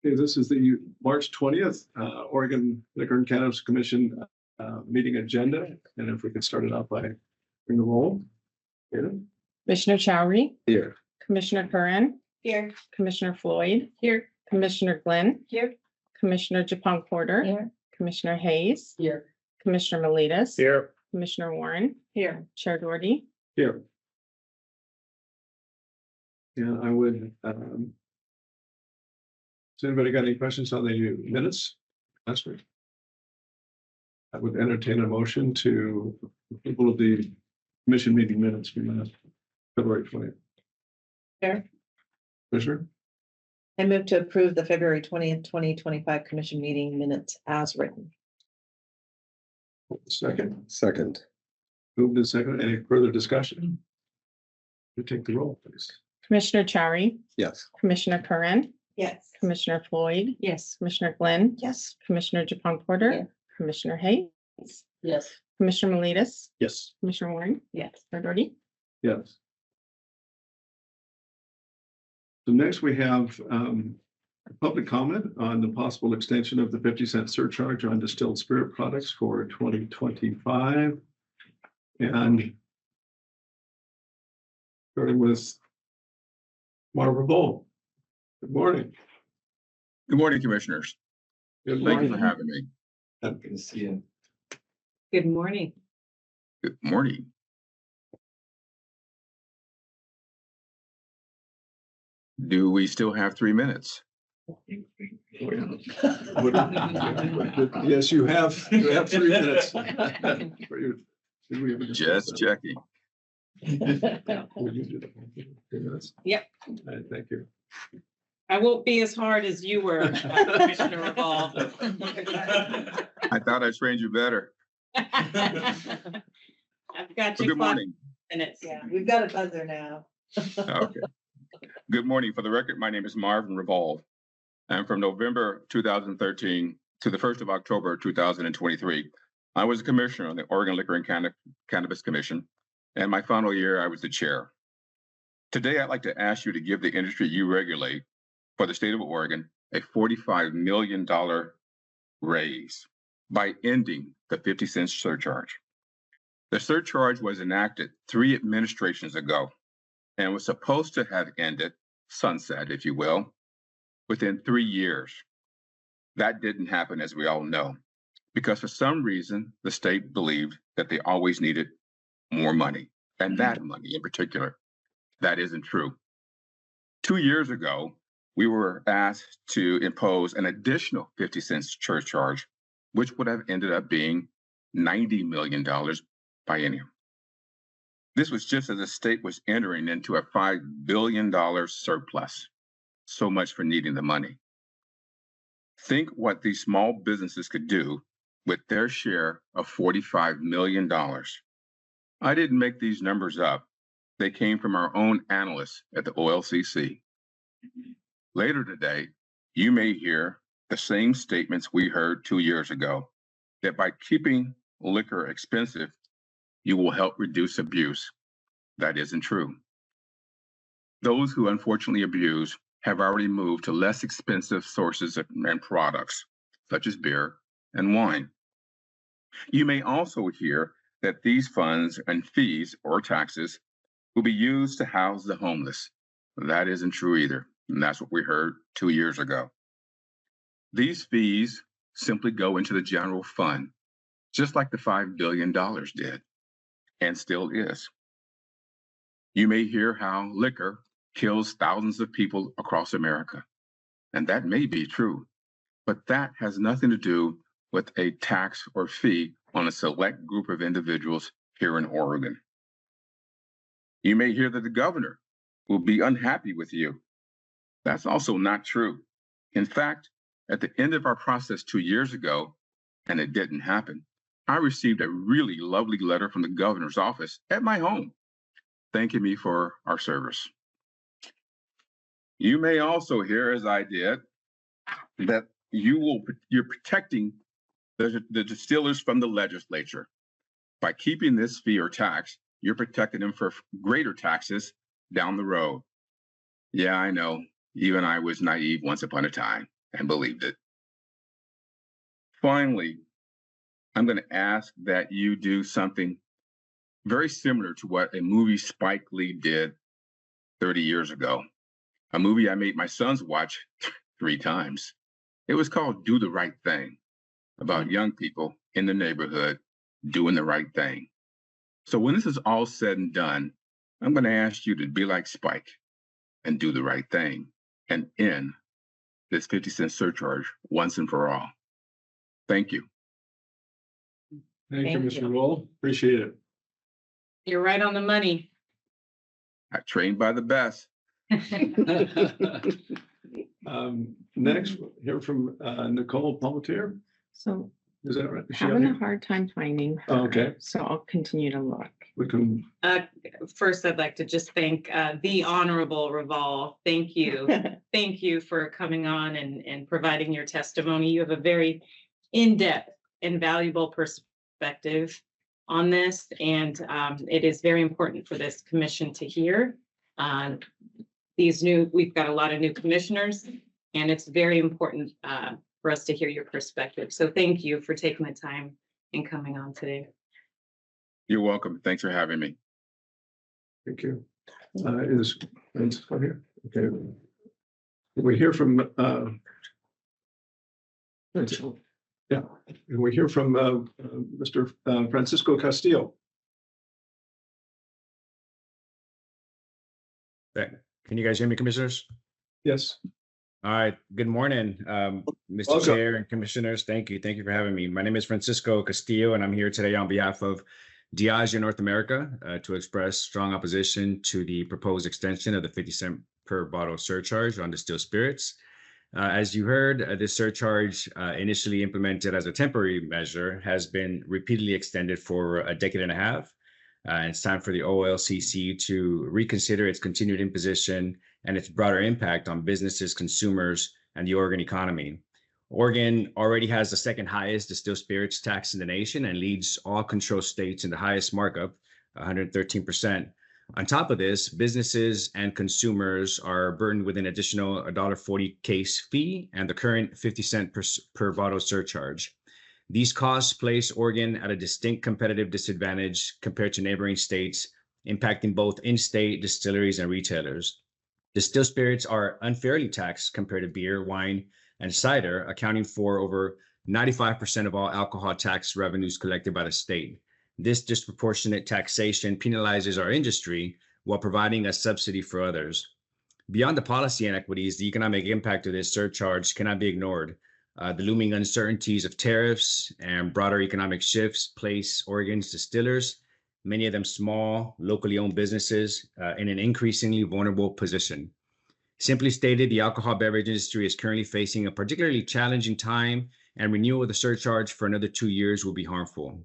Okay, this is the March 20th Oregon Liquor and Cannabis Commission meeting agenda. And if we could start it out by bring the roll. Here. Commissioner Chowry, Here. Commissioner Curran, Here. Commissioner Floyd, Here. Commissioner Glenn, Here. Commissioner Japong Porter, Here. Commissioner Hayes, Here. Commissioner Miletus, Here. Commissioner Warren, Here. Chair Doherty. Here. And I would, has anybody got any questions on the minutes? That's right. I would entertain a motion to approval of the commission meeting minutes from February 20th. Chair. Commissioner, I move to approve the February 20th, 2025 commission meeting minutes as written. second. Second. Moved and second. Any further discussion? You take the roll, please. Commissioner Chowry, Yes. Commissioner Curran, Yes. Commissioner Floyd, Yes. Commissioner Glenn, Yes. Commissioner Japong Porter, Yeah. Commissioner Hayes, Yes. Commissioner Miletus, Yes. Commissioner Warren, Yes. Chair Doherty. Yes. So next we have public comment on the possible extension of the 50-cent surcharge on distilled spirit products for 2025. And starting with Marva Bull. Good morning. Good morning, Commissioners. Good Thank you for morning. having me. Happy to see you. Good morning. Good morning. Do we still have 3 minutes? Yes, you have 3 minutes. Did we ever discuss Just that? checking. Would you do that? 3 minutes? Yep. All right, thank you. I won't be as hard as you were, Commissioner Revolve. I thought I trained you better. I've got Well, you good clocked morning. minutes. Yeah, we've got a buzzer now. Okay. Good morning. For the record, my name is Marvin Revolve. And from November 2013 to the 1st of October 2023, I was a commissioner on the Oregon Liquor and Cannabis Commission. And my final year, I was the chair. Today, I'd like to ask you to give the industry you regulate for the state of Oregon a $45 million raise by ending the 50-cent surcharge. The surcharge was enacted 3 administrations ago and was supposed to have ended, sunset, if you will, within 3 years. That didn't happen, as we all know, because for some reason, the state believed that they always needed more money, and that money in particular. That isn't true. 2 years ago, we were asked to impose an additional 50-cent surcharge, which would have ended up being $90 million biennium. This was just as the state was entering into a $5 billion surplus. So much for needing the money. Think what these small businesses could do with their share of $45 million. I didn't make these numbers up. They came from our own analysts at the OLCC. Later today, you may hear the same statements we heard 2 years ago, that by keeping liquor expensive, you will help reduce abuse. That isn't true. Those who unfortunately abuse have already moved to less expensive sources and products, such as beer and wine. You may also hear that these funds and fees or taxes will be used to house the homeless. That isn't true either, and that's what we heard 2 years ago. These fees simply go into the general fund, just like the $5 billion did, and still is. You may hear how liquor kills thousands of people across America, and that may be true, but that has nothing to do with a tax or fee on a select group of individuals here in Oregon. You may hear that the governor will be unhappy with you. That's also not true. In fact, at the end of our process 2 years ago, and it didn't happen, I received a really lovely letter from the governor's office at my home, thanking me for our service. You may also hear, as I did, that you're protecting the distillers from the legislature. By keeping this fee or tax, you're protecting them for greater taxes down the road. Yeah, I know. Even I was naive once upon a time. and believed it. Finally, I'm going to ask that you do something very similar to what a movie Spike Lee did 30 years ago. A movie I made my sons watch 3 times. It was called Do the Right Thing, about young people in the neighborhood doing the right thing. So when this is all said and done, I'm going to ask you to be like Spike and do the right thing and end this 50-cent surcharge once and for all. Thank you. Thank you, Thank Mr. you. Roll. Appreciate it. You're right on the money. I trained by the best. Next, we'll hear from Nicole Pelletier. So Is that right? Is she on having a here? hard time finding her. Oh, okay. So I'll continue to look. We can, First, I'd like to just thank the Honorable Revolve. Thank you. Thank you for coming on and providing your testimony. You have a very in-depth and valuable perspective on this, and it is very important for this commission to hear. We've got a lot of new commissioners, and it's very important for us to hear your perspective. So thank you for taking the time and coming on today. You're welcome. Thanks for having me. thank you. Is Francisco here? Okay. We hear from, yeah, and we hear from Mr. Francisco Castillo. Can you guys hear me, commissioners? Yes. All right. Good morning, Mr. Welcome. Chair and commissioners. Thank you. Thank you for having me. My name is Francisco Castillo, and I'm here today on behalf of Diageo North America to express strong opposition to the proposed extension of the 50-cent per bottle surcharge on distilled spirits. As you heard, this surcharge, initially implemented as a temporary measure, has been repeatedly extended for a decade and a half. It's time for the OLCC to reconsider its continued imposition and its broader impact on businesses, consumers, and the Oregon economy. Oregon already has the second highest distilled spirits tax in the nation and leads all control states in the highest markup, 113%. On top of this, businesses and consumers are burdened with an additional $1.40 case fee and the current 50-cent per bottle surcharge. These costs place Oregon at a distinct competitive disadvantage compared to neighboring states, impacting both in-state distilleries and retailers. Distilled spirits are unfairly taxed compared to beer, wine, and cider, accounting for over 95% of all alcohol tax revenues collected by the state. This disproportionate taxation penalizes our industry while providing a subsidy for others. Beyond the policy inequities, the economic impact of this surcharge cannot be ignored. The looming uncertainties of tariffs and broader economic shifts place Oregon's distillers, many of them small, locally owned businesses, in an increasingly vulnerable position. Simply stated, the alcohol beverage industry is currently facing a particularly challenging time, and renewal of the surcharge for another 2 years will be harmful.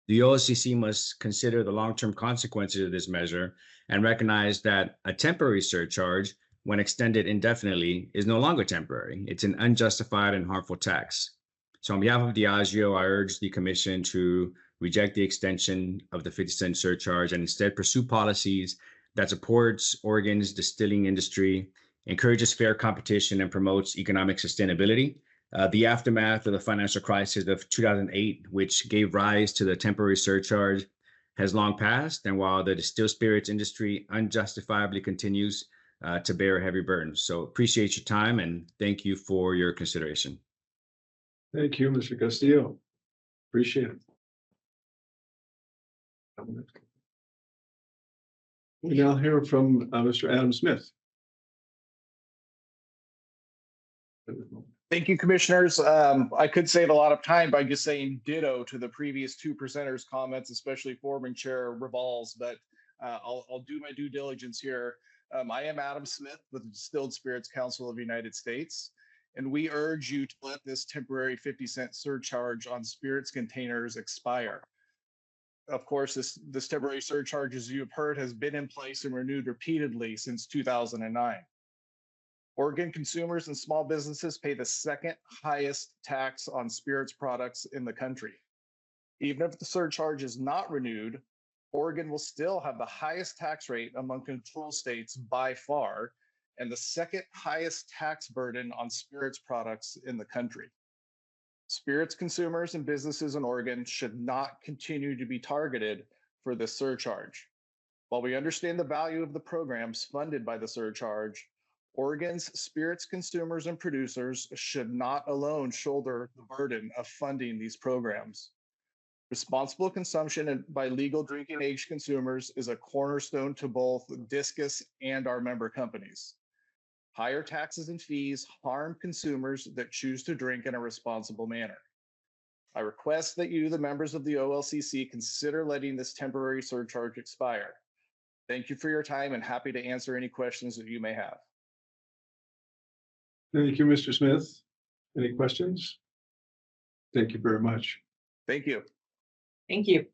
The OLCC must consider the long-term consequences of this measure and recognize that a temporary surcharge, when extended indefinitely, is no longer temporary. It's an unjustified and harmful tax. So on behalf of Diageo, I urge the Commission to reject the extension of the 50-cent surcharge and instead pursue policies that supports Oregon's distilling industry, encourages fair competition, and promotes economic sustainability. The aftermath of the financial crisis of 2008, which gave rise to the temporary surcharge, has long passed. And while the distilled spirits industry unjustifiably continues to bear heavy burdens. So appreciate your time and thank you for your consideration. Thank you, Mr. Castillo. Appreciate it. We now hear from Mr. Adam Smith. Thank you, commissioners. I could save a lot of time by just saying ditto to the previous 2 presenters' comments, especially Foreman Chair Revolves, but I'll do my due diligence here. I am Adam Smith with the Distilled Spirits Council of the United States, and we urge you to let this temporary 50-cent surcharge on spirits containers expire. Of course, this temporary surcharge, as you have heard, has been in place and renewed repeatedly since 2009. Oregon consumers and small businesses pay the second highest tax on spirits products in the country. Even if the surcharge is not renewed, Oregon will still have the highest tax rate among control states by far, and the second highest tax burden on spirits products in the country. Spirits consumers and businesses in Oregon should not continue to be targeted for this surcharge. While we understand the value of the programs funded by the surcharge, Oregon's spirits consumers and producers should not alone shoulder the burden of funding these programs. Responsible consumption by legal drinking age consumers is a cornerstone to both Discus and our member companies. Higher taxes and fees harm consumers that choose to drink in a responsible manner. I request that you, the members of the OLCC, consider letting this temporary surcharge expire. Thank you for your time and happy to answer any questions that you may have. Thank you, Mr. Smith. Any questions? Thank you very much. Thank you. Thank you.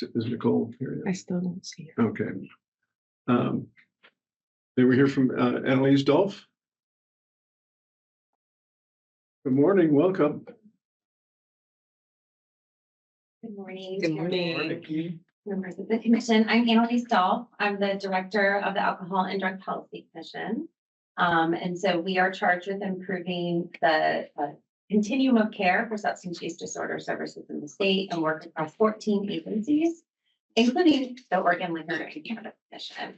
Is Nicole here? I still don't see it. Okay. Then we hear from Annalise Dolph. Good morning, welcome. Good morning. Good Chairman, morning. Members of the commission. I'm Annalise Dahl. I'm the director of the Alcohol and Drug Policy Commission. And so we are charged with improving the continuum of care for substance use disorder services in the state and work across 14 agencies, including the Oregon Liquor and Cannabis Commission.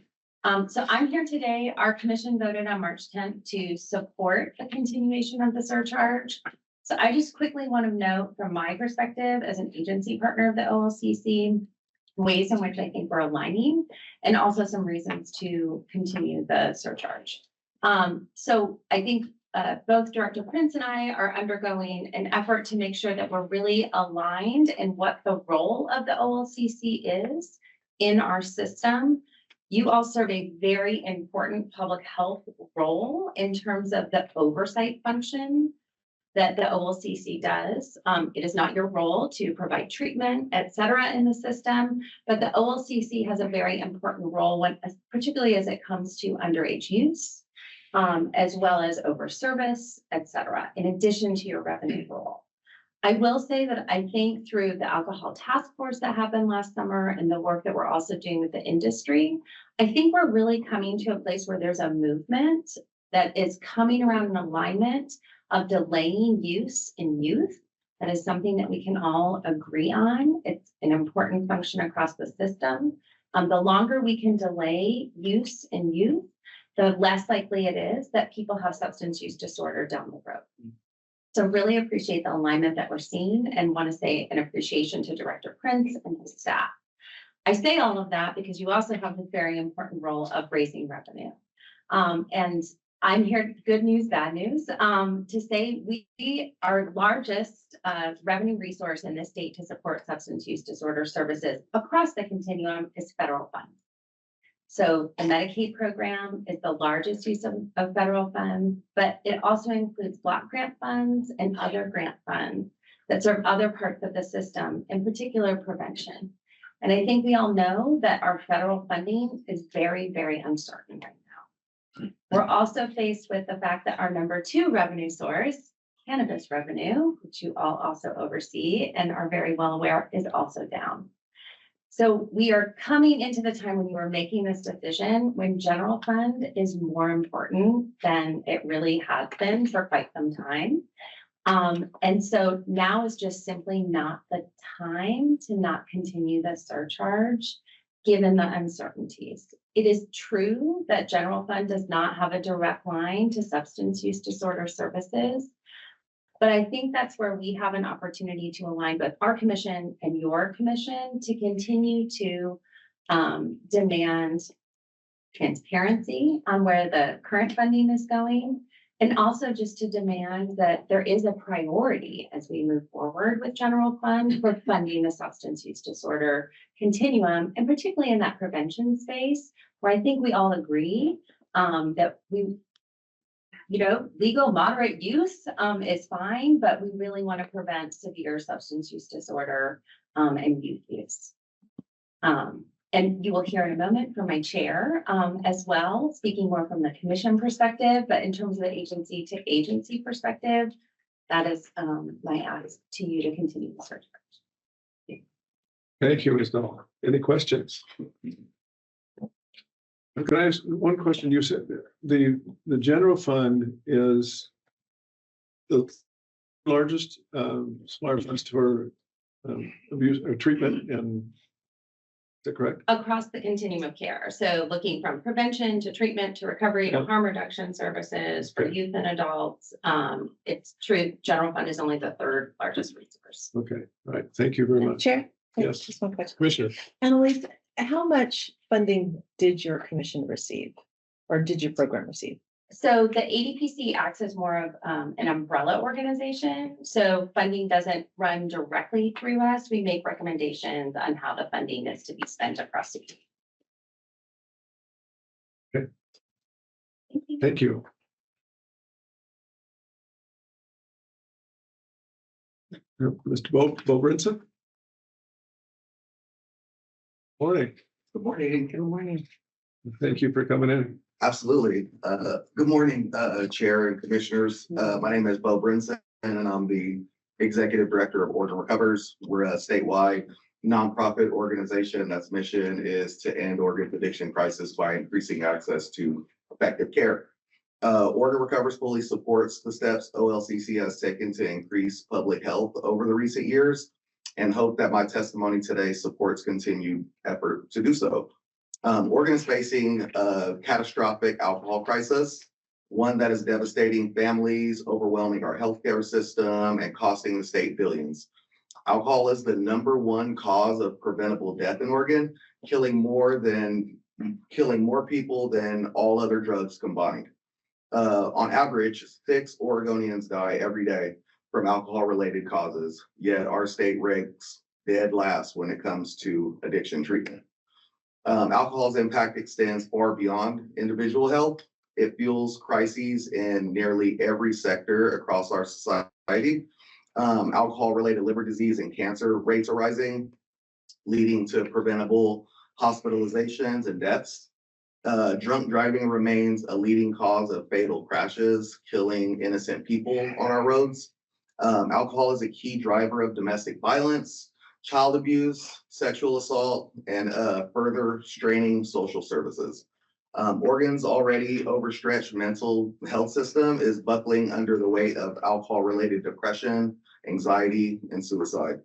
So I'm here today. Our commission voted on March 10th to support the continuation of the surcharge. So I just quickly want to note from my perspective as an agency partner of the OLCC, ways in which I think we're aligning and also some reasons to continue the surcharge. So I think both Director Prince and I are undergoing an effort to make sure that we're really aligned in what the role of the OLCC is in our system. You all serve a very important public health role in terms of the oversight function that the OLCC does. It is not your role to provide treatment, et cetera, in the system, but the OLCC has a very important role when, particularly as it comes to underage use, as well as over service, et cetera, in addition to your revenue role. I will say that I think through the alcohol task force that happened last summer and the work that we're also doing with the industry, I think we're really coming to a place where there's a movement that is coming around an alignment of delaying use in youth. That is something that we can all agree on. It's an important function across the system. The longer we can delay use in youth, the less likely it is that people have substance use disorder down the road. So really appreciate the alignment that we're seeing and want to say an appreciation to Director Prince and his staff. I say all of that because you also have this very important role of raising revenue. And I'm here, good news, bad news, to say we our largest revenue resource in the state to support substance use disorder services across the continuum is federal funds. So the Medicaid program is the largest use of federal funds, but it also includes block grant funds and other grant funds that serve other parts of the system, in particular prevention. And I think we all know that our federal funding is very, very uncertain right now. We're also faced with the fact that our number 2 revenue source, cannabis revenue, which you all also oversee and are very well aware, is also down. So we are coming into the time when you are making this decision when general fund is more important than it really has been for quite some time. And so now is just simply not the time to not continue the surcharge, given the uncertainties. It is true that general fund does not have a direct line to substance use disorder services. But I think that's where we have an opportunity to align with our commission and your commission to continue to demand transparency on where the current funding is going. And also just to demand that there is a priority as we move forward with general fund for funding the substance use disorder continuum, and particularly in that prevention space, where I think we all agree that legal moderate use is fine, but we really want to prevent severe substance use disorder and youth use. And you will hear in a moment from my chair as well, speaking more from the commission perspective, but in terms of the agency to agency perspective, that is my ask to you to continue the search. Thank you, Ms. Dahl. Any questions? Can I ask one question? You said the general fund is the largest smart funds for abuse or treatment, and is that correct? Across the continuum of care. So looking from prevention to treatment to recovery to Yeah. harm reduction services for Okay. youth and adults. It's true, general fund is only the third largest resource. Okay, all right. Thank you very much. Chair? Yes. Just one question. Commissioner, Annalise, how much funding did your commission receive? Or did your program receive? So the ADPC acts as more of an umbrella organization. So funding doesn't run directly through us. We make recommendations on how the funding is to be spent across the community. Okay. Thank you. thank you. Mr. Bo Brinson? Morning. Good morning. Good morning. Thank you for coming in. Absolutely. Good morning, Chair and Commissioners. My name is Bo Brinson, and I'm the Executive Director of Oregon Recovers. We're a statewide nonprofit organization that's mission is to end organ addiction crisis by increasing access to effective care. Oregon Recovers fully supports the steps OLCC has taken to increase public health over the recent years, and hope that my testimony today supports continued effort to do so. Oregon is facing a catastrophic alcohol crisis, one that is devastating families, overwhelming our healthcare system, and costing the state billions. Alcohol is the #1 cause of preventable death in Oregon, killing more people than all other drugs combined. On average, 6 Oregonians die every day from alcohol-related causes, yet our state ranks dead last when it comes to addiction treatment. Alcohol's impact extends far beyond individual health. It fuels crises in nearly every sector across our society. Alcohol-related liver disease and cancer rates are rising, leading to preventable hospitalizations and deaths. Drunk driving remains a leading cause of fatal crashes, killing innocent people on our roads. Alcohol is a key driver of domestic violence, child abuse, sexual assault, and further straining social services. Oregon's already overstretched mental health system is buckling under the weight of alcohol-related depression, anxiety, and suicide.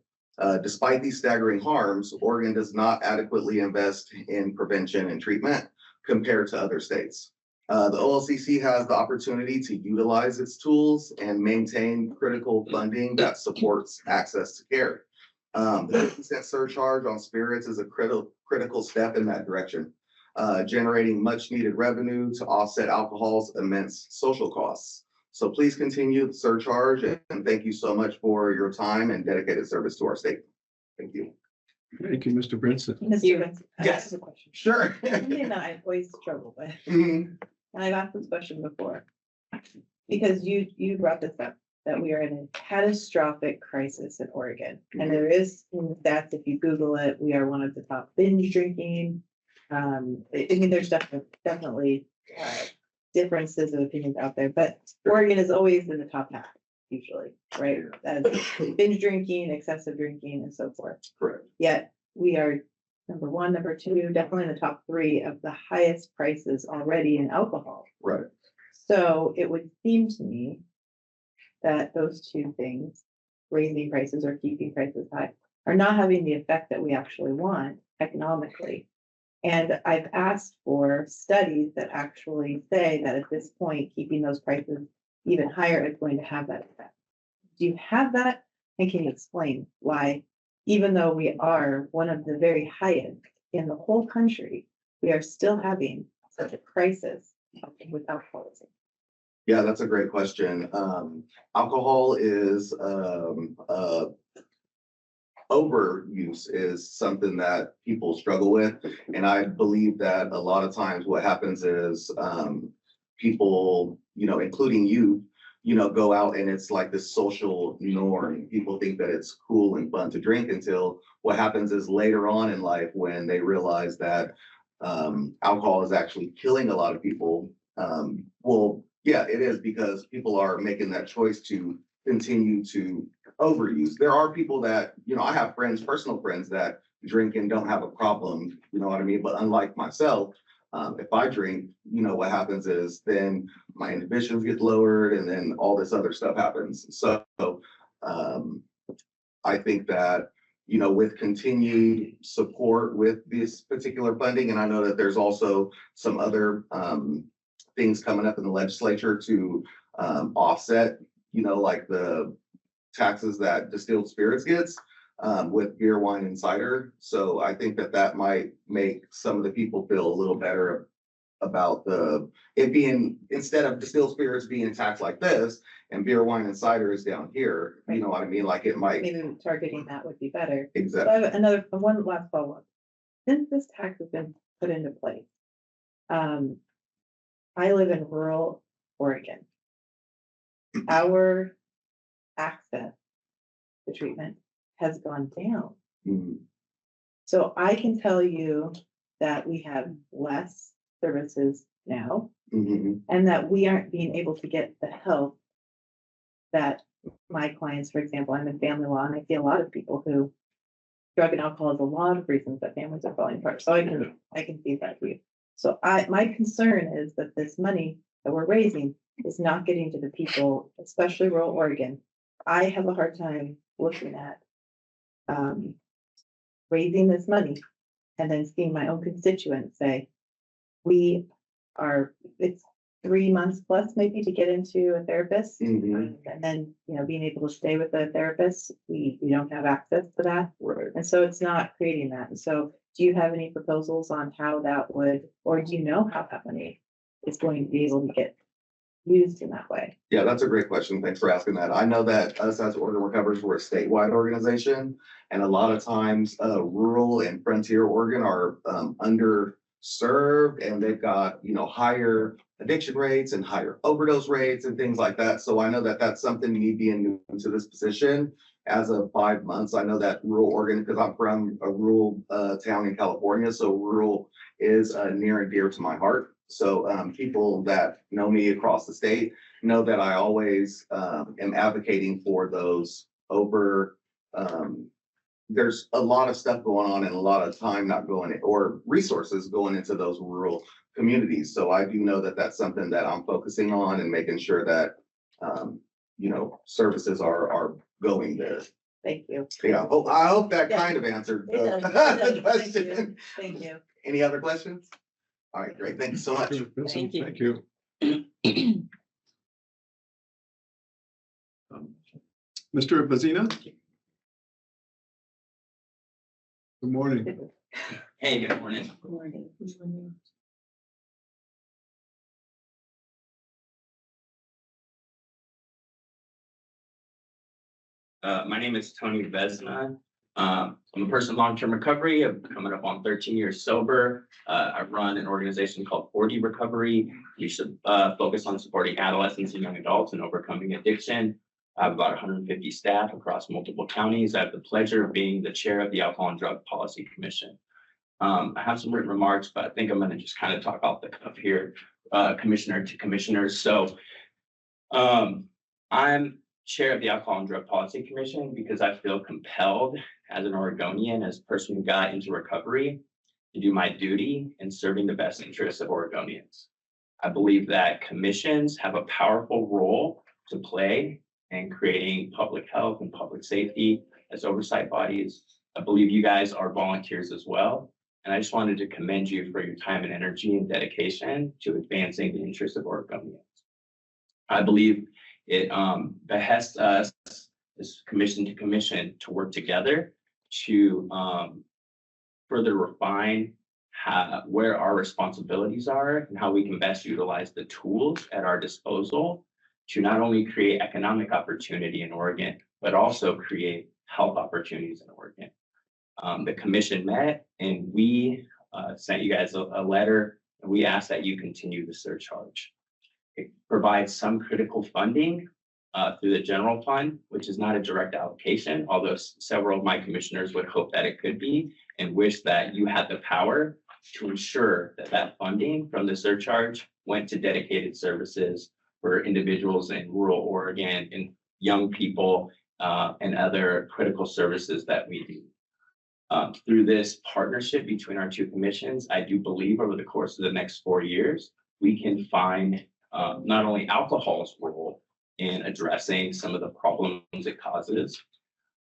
Despite these staggering harms, Oregon does not adequately invest in prevention and treatment compared to other states. The OLCC has the opportunity to utilize its tools and maintain critical funding that supports access to care. The 50-cent surcharge on spirits is a critical step in that direction, generating much needed revenue to offset alcohol's immense social costs. So please continue the surcharge, and thank you so much for your time and dedicated service to our state. Thank you. Thank you, Mr. Brinson. Mr. Benson, I Yes. have a question. Sure. Something that I always struggle with, Mhm. and I've asked this question before. Because you brought this up, that we are in a catastrophic crisis in Oregon. And there is, in the stats, if you Google it, we are one of the top binge drinking. I mean, there's definitely differences of opinions out there, but Oregon is always in the top half, usually, right? As binge drinking, excessive drinking, and so forth. Correct. Yet we are #1, #2, definitely in the top 3 of the highest prices already in alcohol. Right. So it would seem to me that those two things, raising prices or keeping prices high, are not having the effect that we actually want economically. And I've asked for studies that actually say that at this point, keeping those prices even higher is going to have that effect. Do you have that? And can you explain why, even though we are one of the very highest in the whole country, we are still having such a crisis with alcoholism? Yeah, that's a great question. Alcohol is overuse is something that people struggle with. And I believe that a lot of times what happens is people, including you, go out and it's like this social norm. People think that it's cool and fun to drink until what happens is later on in life when they realize that alcohol is actually killing a lot of people. Well, yeah, it is because people are making that choice to continue to overuse. There are people that, I have friends, personal friends that drink and don't have a problem, you know what I mean? But unlike myself, if I drink, you know, what happens is then my inhibitions get lowered and then all this other stuff happens. So, I think that, you know, with continued support with this particular funding, and I know that there's also some other, things coming up in the legislature to, offset, you know, like the taxes that distilled spirits gets, with beer, wine, and cider. So I think that that might make some of the people feel a little better about it being, instead of distilled spirits being taxed like this and beer, wine, and cider is down here, you know what I mean? Like it might, Maybe targeting that would be better. So exactly. I have one last follow-up. Since this tax has been put into place, I live in rural Oregon. Our access to treatment has gone down. Mhm. So I can tell you that we have less services now Mhm. and that we aren't being able to get the help that my clients, for example, I'm in family law and I see a lot of people who drug and alcohol is a lot of reasons that families are falling apart. So I can see that for you. So my concern is that this money that we're raising is not getting to the people, especially rural Oregon. I have a hard time looking at raising this money and then seeing my own constituents say, it's 3 months plus maybe to get into a therapist. Mhm. And then, you know, being able to stay with a therapist, we don't have access to that. Right. And so it's not creating that. And so do you have any proposals on how that would, or do you know how that money is going to be able to get used in that way? Yeah, that's a great question. Thanks for asking that. I know that us as Oregon Recovers, we're a statewide organization. And a lot of times, rural and frontier Oregon are underserved and they've got, you know, higher addiction rates and higher overdose rates and things like that. So I know that that's something me being new to this position as of 5 months. I know that rural Oregon, because I'm from a rural town in California, so rural is near and dear to my heart. So people that know me across the state know that I always am advocating for those over. There's a lot of stuff going on and a lot of time not going or resources going into those rural communities. So I do know that that's something that I'm focusing on and making sure that you know, services are going there. Thank you. Yeah, I hope that Yeah. kind of answered It does, the it does. the Thank question. Thank you. Any other questions? All right, great. Thank you so much. Thank you. Thank you. Mr. Bazina? Good morning. Hey, good morning. Good morning. My name is Tony Vesna. I'm a person in long-term recovery. I'm coming up on 13 years sober. I run an organization called 40 Recovery. We should focus on supporting adolescents and young adults in overcoming addiction. I have about 150 staff across multiple counties. I have the pleasure of being the chair of the Alcohol and Drug Policy Commission. I have some written remarks, but I think I'm going to just kind of talk off the cuff here, commissioner to commissioners. So I'm chair of the Alcohol and Drug Policy Commission because I feel compelled as an Oregonian, as a person who got into recovery, to do my duty in serving the best interests of Oregonians. I believe that commissions have a powerful role to play in creating public health and public safety as oversight bodies. I believe you guys are volunteers as well. And I just wanted to commend you for your time and energy and dedication to advancing the interests of Oregonians. I believe it behests us as commission to commission to work together to further refine where our responsibilities are and how we can best utilize the tools at our disposal to not only create economic opportunity in Oregon, but also create health opportunities in Oregon. The commission met and we sent you guys a letter and we asked that you continue the surcharge. It provides some critical funding through the general fund, which is not a direct allocation, although several of my commissioners would hope that it could be and wish that you had the power to ensure that that funding from the surcharge went to dedicated services for individuals in rural Oregon and young people and other critical services that we do. Through this partnership between our two commissions, I do believe over the course of the next 4 years, we can find not only alcohol's role in addressing some of the problems it causes,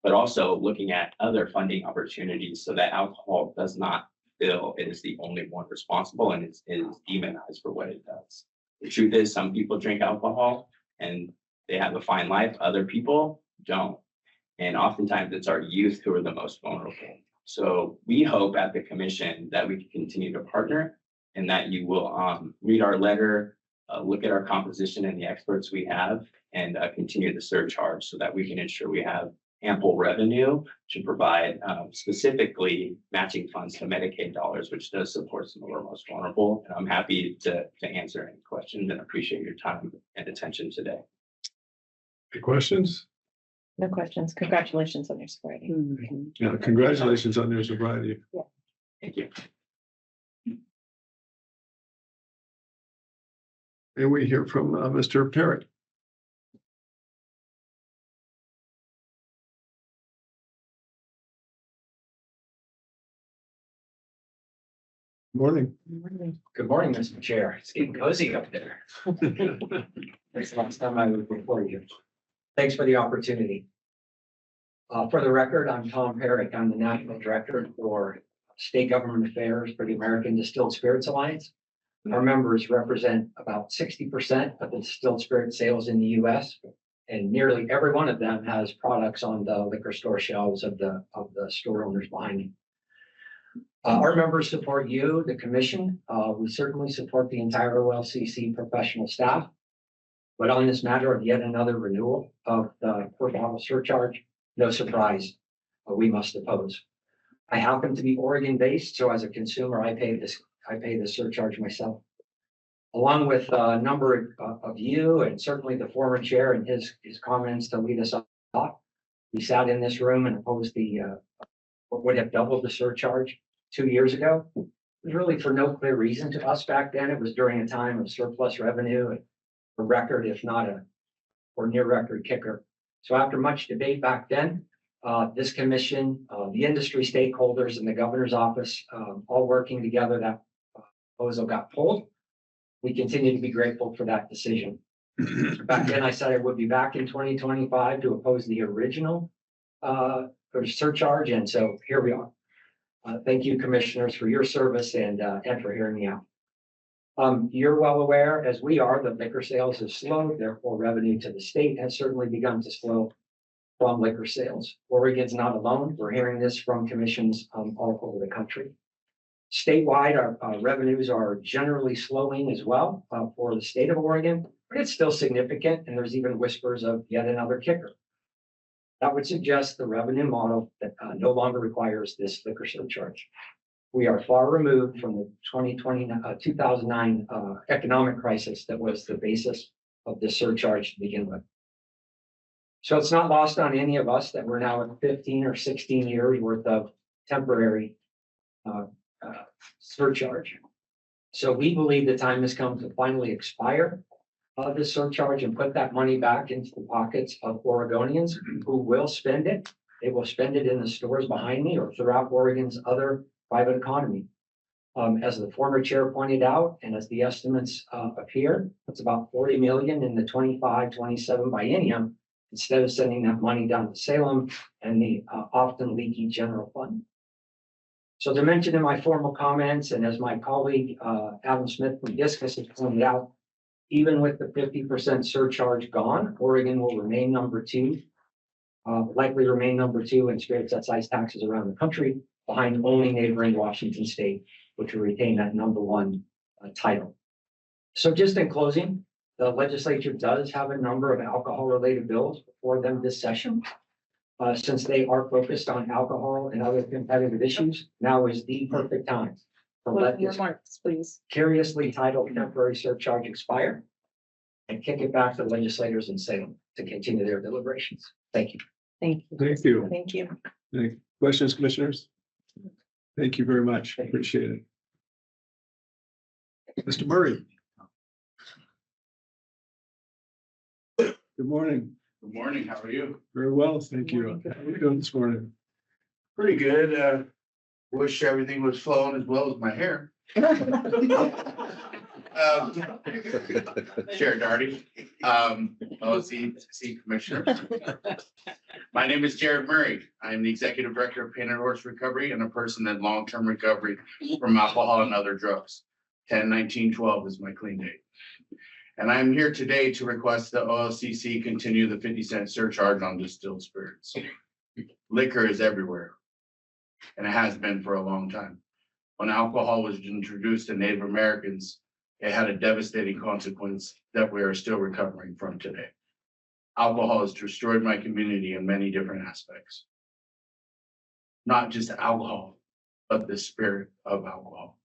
but also looking at other funding opportunities so that alcohol does not feel it is the only one responsible and is demonized for what it does. The truth is, some people drink alcohol and they have a fine life, other people don't. And oftentimes it's our youth who are the most vulnerable. So we hope at the commission that we can continue to partner and that you will read our letter, look at our composition and the experts we have, and continue the surcharge so that we can ensure we have ample revenue to provide specifically matching funds to Medicaid dollars, which does support some of our most vulnerable. And I'm happy to answer any questions and appreciate your time and attention today. Any questions? No questions. Congratulations on your sobriety. Yeah, congratulations on your sobriety. Thank you. And we hear from Mr. Parrott. Morning. Good morning, Mr. Chair. It's getting cozy up there. Thanks the last time I was before you. Thanks for the opportunity. For the record, I'm Tom Herrick. I'm the National Director for State Government Affairs for the American Distilled Spirits Alliance. Our members represent about 60% of the distilled spirit sales in the US, and nearly every one of them has products on the liquor store shelves of the store owners behind me. Our members support you, the commission. We certainly support the entire OLCC professional staff. But on this matter of yet another renewal of the per bottle surcharge, no surprise, we must oppose. I happen to be Oregon based, so as a consumer, I pay the surcharge myself. Along with a number of you and certainly the former chair and his comments to lead us off, we sat in this room and opposed what would have doubled the surcharge 2 years ago. It was really for no clear reason to us back then. It was during a time of surplus revenue and a record, if not or near record kicker. So after much debate back then, this commission, the industry stakeholders and the governor's office, all working together, that proposal got pulled. We continue to be grateful for that decision. Back then, I said I would be back in 2025 to oppose the original surcharge, and so here we are. Thank you, commissioners, for your service and for hearing me out. You're well aware, as we are, that liquor sales have slowed, therefore revenue to the state has certainly begun to slow from liquor sales. Oregon's not alone. We're hearing this from commissions all over the country. Statewide, our revenues are generally slowing as well for the state of Oregon, but it's still significant, and there's even whispers of yet another kicker. That would suggest the revenue model that no longer requires this liquor surcharge. We are far removed from the 2009 economic crisis that was the basis of this surcharge to begin with. So it's not lost on any of us that we're now at 15 or 16 years worth of temporary surcharge. So we believe the time has come to finally expire this surcharge and put that money back into the pockets of Oregonians who will spend it. They will spend it in the stores behind me or throughout Oregon's other private economy. As the former chair pointed out, and as the estimates appear, it's about 40 million in the 25-27 biennium, instead of sending that money down to Salem and the often leaky general fund. So to mention in my formal comments, and as my colleague Adam Smith from Discus has pointed out, even with the 50% surcharge gone, Oregon will remain number two, likely remain number two in spirits excise taxes around the country, behind only neighboring Washington State, which will retain that number one title. So just in closing, the legislature does have a number of alcohol-related bills before them this session. Since they are focused on alcohol and other competitive issues, now is the perfect time to let this Remarks, please. curiously titled temporary surcharge expire and kick it back to the legislators in Salem to continue their deliberations. Thank you. Thank you. Thank you. Thank you. Any questions, commissioners? Thank you very much. Appreciate it. Mr. Murray. Good morning. Good morning. How are you? Very well, thank you. Morning. How are you doing this morning? Pretty good. Wish everything was flowing as well as my hair. Chair Darty, OLC Commissioner. My name is Jared Murray. I am the Executive Director of Painted Horse Recovery and a person in long-term recovery from alcohol and other drugs. 10/19/12 is my clean date. And I'm here today to request the OLCC continue the 50-cent surcharge on distilled spirits. Liquor is everywhere, and it has been for a long time. When alcohol was introduced to Native Americans, it had a devastating consequence that we are still recovering from today. Alcohol has destroyed my community in many different aspects. Not just alcohol, but the spirit of alcohol.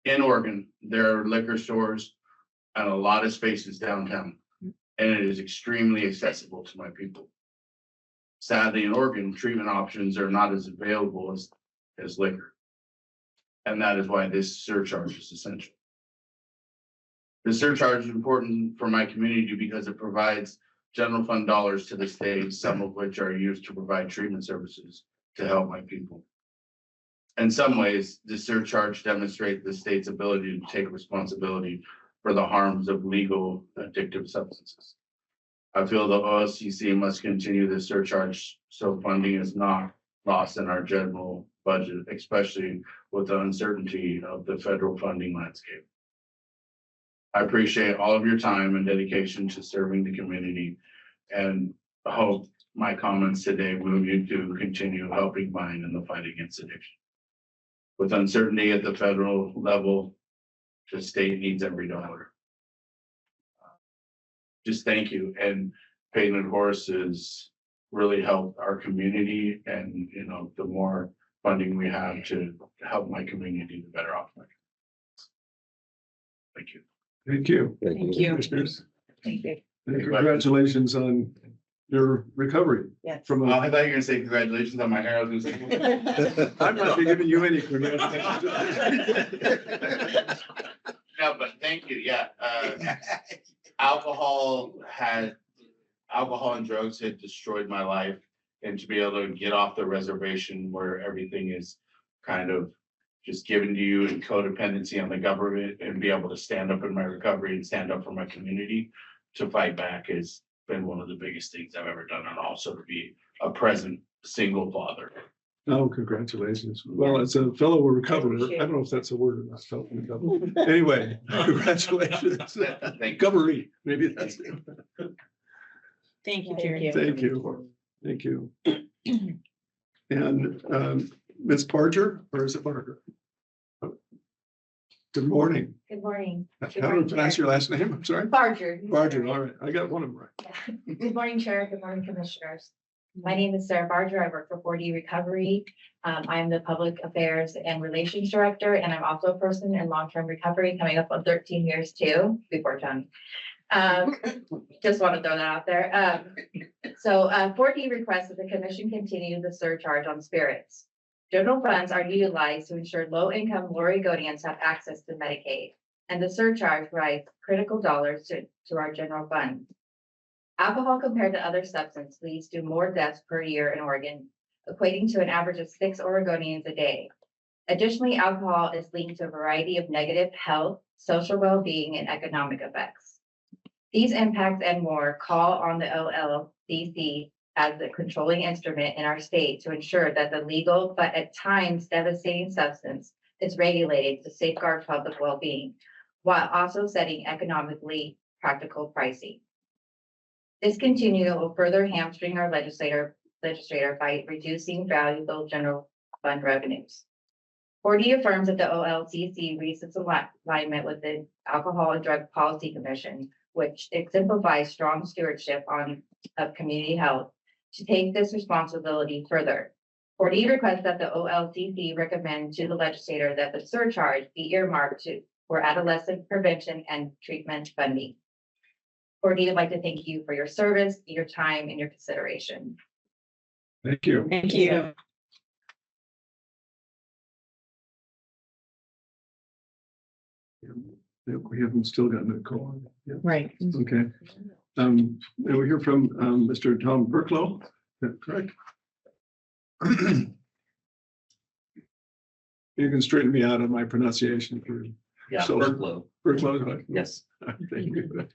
In Oregon, there are liquor stores and a lot of spaces downtown, and it is extremely accessible to my people. Sadly, in Oregon, treatment options are not as available as liquor. And that is why this surcharge is essential. The surcharge is important for my community because it provides general fund dollars to the state, some of which are used to provide treatment services to help my people. In some ways, the surcharge demonstrates the state's ability to take responsibility for the harms of legal addictive substances. I feel the OLCC must continue the surcharge so funding is not lost in our general budget, especially with the uncertainty of the federal funding landscape. I appreciate all of your time and dedication to serving the community, and I hope my comments today move you to continue helping mine in the fight against addiction. With uncertainty at the federal level, the state needs every dollar. Just thank you. And Painted Horses really helped our community, and the more funding we have to help my community, the better off. Thank you. Thank you. Thank you. Commissioners. Thank you. And congratulations on your recovery Yes. from I a, thought you were gonna say congratulations on my hair. I was gonna say. I'm not giving you any congratulations. No, but thank you. Yeah. Alcohol and drugs had destroyed my life, and to be able to get off the reservation where everything is kind of just given to you and codependency on the government, and be able to stand up in my recovery and stand up for my community to fight back has been one of the biggest things I've ever done, and also to be a present single father. Oh, congratulations. Well, as a fellow recoverer, I don't know if that's a word or not, fellow recoverer. Anyway, congratulations. Thank you. Recovery, maybe that's it. Thank you, Thank Jared. you. Thank you. Thank you. And Ms. Parger, or is it Parker? Good morning. Good morning. How do I pronounce your last name? I'm sorry. Barger. Barger, all right. I got one of them right. Yeah. Good morning, Chair. Good morning, Commissioners. My name is Sarah Barger. I work for 4D Recovery. I am the Public Affairs and Relations Director, and I'm also a person in long-term recovery, coming up on 13 years too, before John. Just want to throw that out there. So 4D requests that the Commission continue the surcharge on spirits. General funds are utilized to ensure low-income Oregonians have access to Medicaid, and the surcharge provides critical dollars to our general fund. Alcohol compared to other substances leads to more deaths per year in Oregon, equating to an average of 6 Oregonians a day. Additionally, alcohol is linked to a variety of negative health, social well-being, and economic effects. These impacts and more call on the OLCC as the controlling instrument in our state to ensure that the legal but at times devastating substance is regulated to safeguard public well-being, while also setting economically practical pricing. This continual will further hamstring our legislator by reducing valuable general fund revenues. 4D affirms that the OLCC reads its alignment with the Alcohol and Drug Policy Commission, which exemplifies strong stewardship of community health, to take this responsibility further. 4D requests that the OLCC recommend to the legislator that the surcharge be earmarked for adolescent prevention and treatment funding. 4D would like to thank you for your service, your time, and your consideration. Thank you. Thank you. We haven't still gotten a call. Yeah. Right. Okay. And we hear from Mr. Tom Burklow. Is that correct? You can straighten me out on my pronunciation for. Yeah, So- Berklow. Berklow. Yes. Thank you.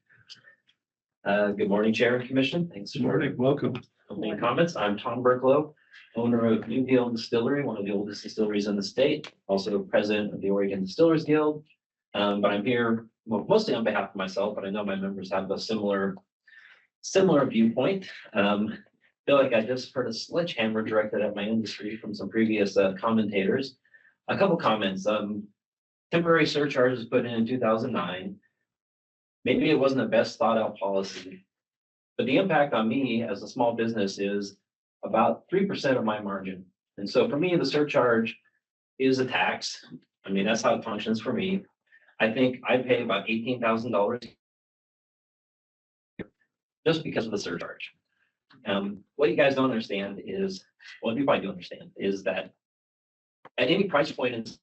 Good morning, Chair and Commission. Thanks Good for morning, welcome. opening comments. I'm Tom Berklow, owner of New Deal Distillery, one of the oldest distilleries in the state, also president of the Oregon Distillers Guild. But I'm here mostly on behalf of myself, but I know my members have a similar viewpoint. Feel like I just heard a sledgehammer directed at my industry from some previous commentators. A couple comments. Temporary surcharges put in 2009. Maybe it wasn't the best thought out policy, but the impact on me as a small business is about 3% of my margin. And so for me, the surcharge is a tax. I mean, that's how it functions for me. I think I pay about $18,000 just because of the surcharge. What you guys don't understand is, well, you probably do understand, is that at any price point in the state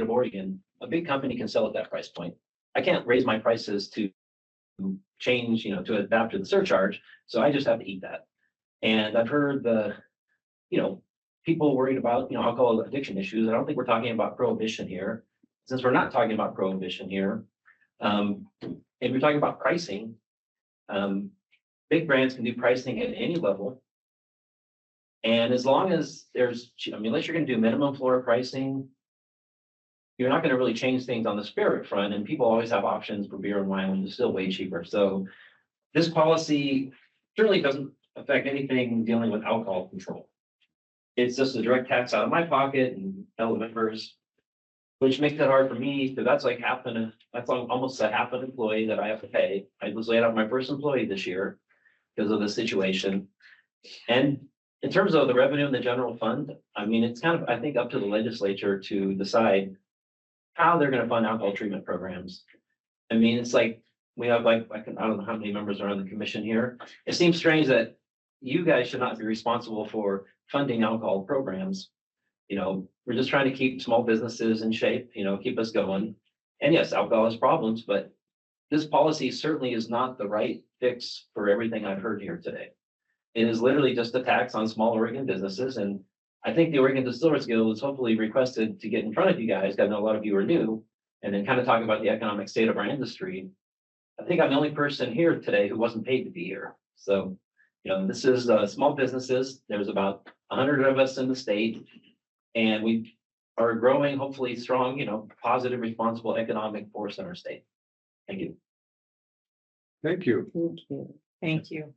of Oregon, a big company can sell at that price point. I can't raise my prices to change, to adapt to the surcharge. So I just have to eat that. And I've heard people worried about, alcohol addiction issues. I don't think we're talking about prohibition here. Since we're not talking about prohibition here, and we're talking about pricing, big brands can do pricing at any level. And as long as unless you're going to do minimum floor pricing, you're not going to really change things on the spirit front, and people always have options for beer and wine when it's still way cheaper. So this policy certainly doesn't affect anything dealing with alcohol control. It's just a direct tax out of my pocket and fellow members, which makes it hard for me, because that's almost a half an employee that I have to pay. I was laid off my first employee this year because of the situation. And in terms of the revenue in the general fund, I mean, it's kind of, I think, up to the legislature to decide how they're going to fund alcohol treatment programs. I mean, it's like we have I don't know how many members are on the commission here. It seems strange that you guys should not be responsible for funding alcohol programs. We're just trying to keep small businesses in shape, keep us going. And yes, alcohol has problems, but this policy certainly is not the right fix for everything I've heard here today. It is literally just a tax on small Oregon businesses. And I think the Oregon Distillers Guild is hopefully requested to get in front of you guys. I know a lot of you are new, and then kind of talk about the economic state of our industry. I think I'm the only person here today who wasn't paid to be here. So, this is small businesses. There's about 100 of us in the state, and we are growing, hopefully strong, positive, responsible economic force in our state. Thank you. Thank you. Thank you. Thank you.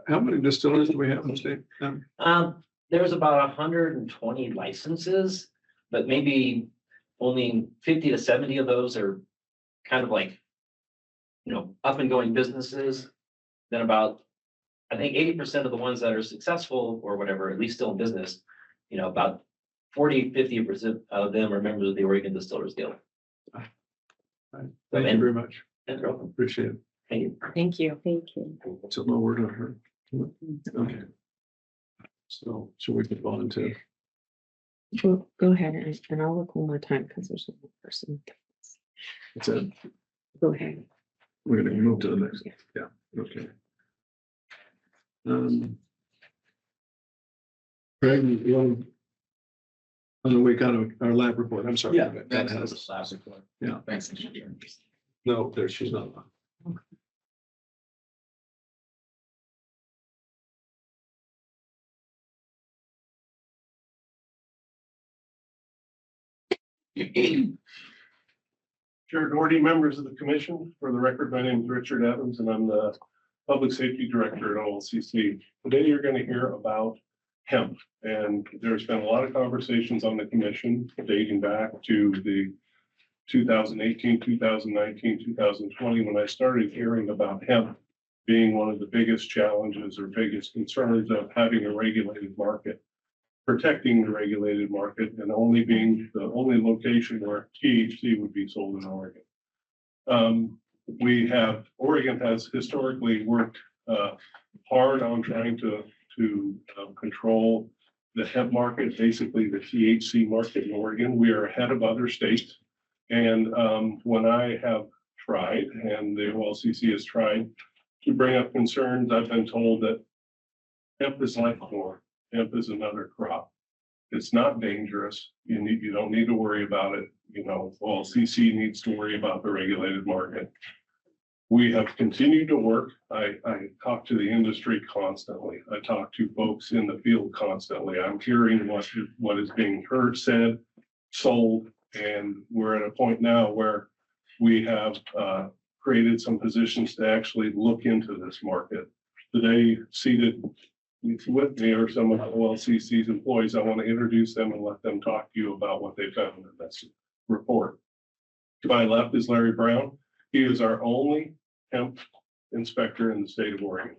How many distillers do we have in the state? There's about 120 licenses, but maybe only 50 to 70 of those are kind of like, up and going businesses. Then about, I think 80% of the ones that are successful or whatever, at least still in business, about 50% of them are members of the Oregon Distillers Guild. Thank you very much. And you're welcome. Appreciate it. Thank you. Thank you. Thank you. It's a low word on her. Okay. So should we move on to? Well, go ahead and I'll look one more time because there's one person. That's it. Go ahead. We're gonna move to the next. Yeah, okay. Craig, you want to week on our lab report? I'm sorry. Yeah, that that's has. the last report. Yeah. Thanks. No, there, she's not on. Chair Doherty, members of the commission, for the record, my name is Richard Evans and I'm the Public Safety Director at OLCC. Today you're going to hear about hemp, and there's been a lot of conversations on the commission dating back to the 2018, 2019, 2020, when I started hearing about hemp being one of the biggest challenges or biggest concerns of having a regulated market, protecting the regulated market, and only being the only location where THC would be sold in Oregon. Oregon has historically worked hard on trying to control the hemp market, basically the THC market in Oregon. We are ahead of other states. And when I have tried, and the OLCC has tried to bring up concerns, I've been told that hemp is like corn. Hemp is another crop. It's not dangerous. You don't need to worry about it. OLCC needs to worry about the regulated market. We have continued to work. I talk to the industry constantly. I talk to folks in the field constantly. I'm hearing what is being heard, said, sold, and we're at a point now where we have created some positions to actually look into this market. Today, seated with me are some of OLCC's employees. I want to introduce them and let them talk to you about what they found in this report. To my left is Larry Brown. He is our only hemp inspector in the state of Oregon.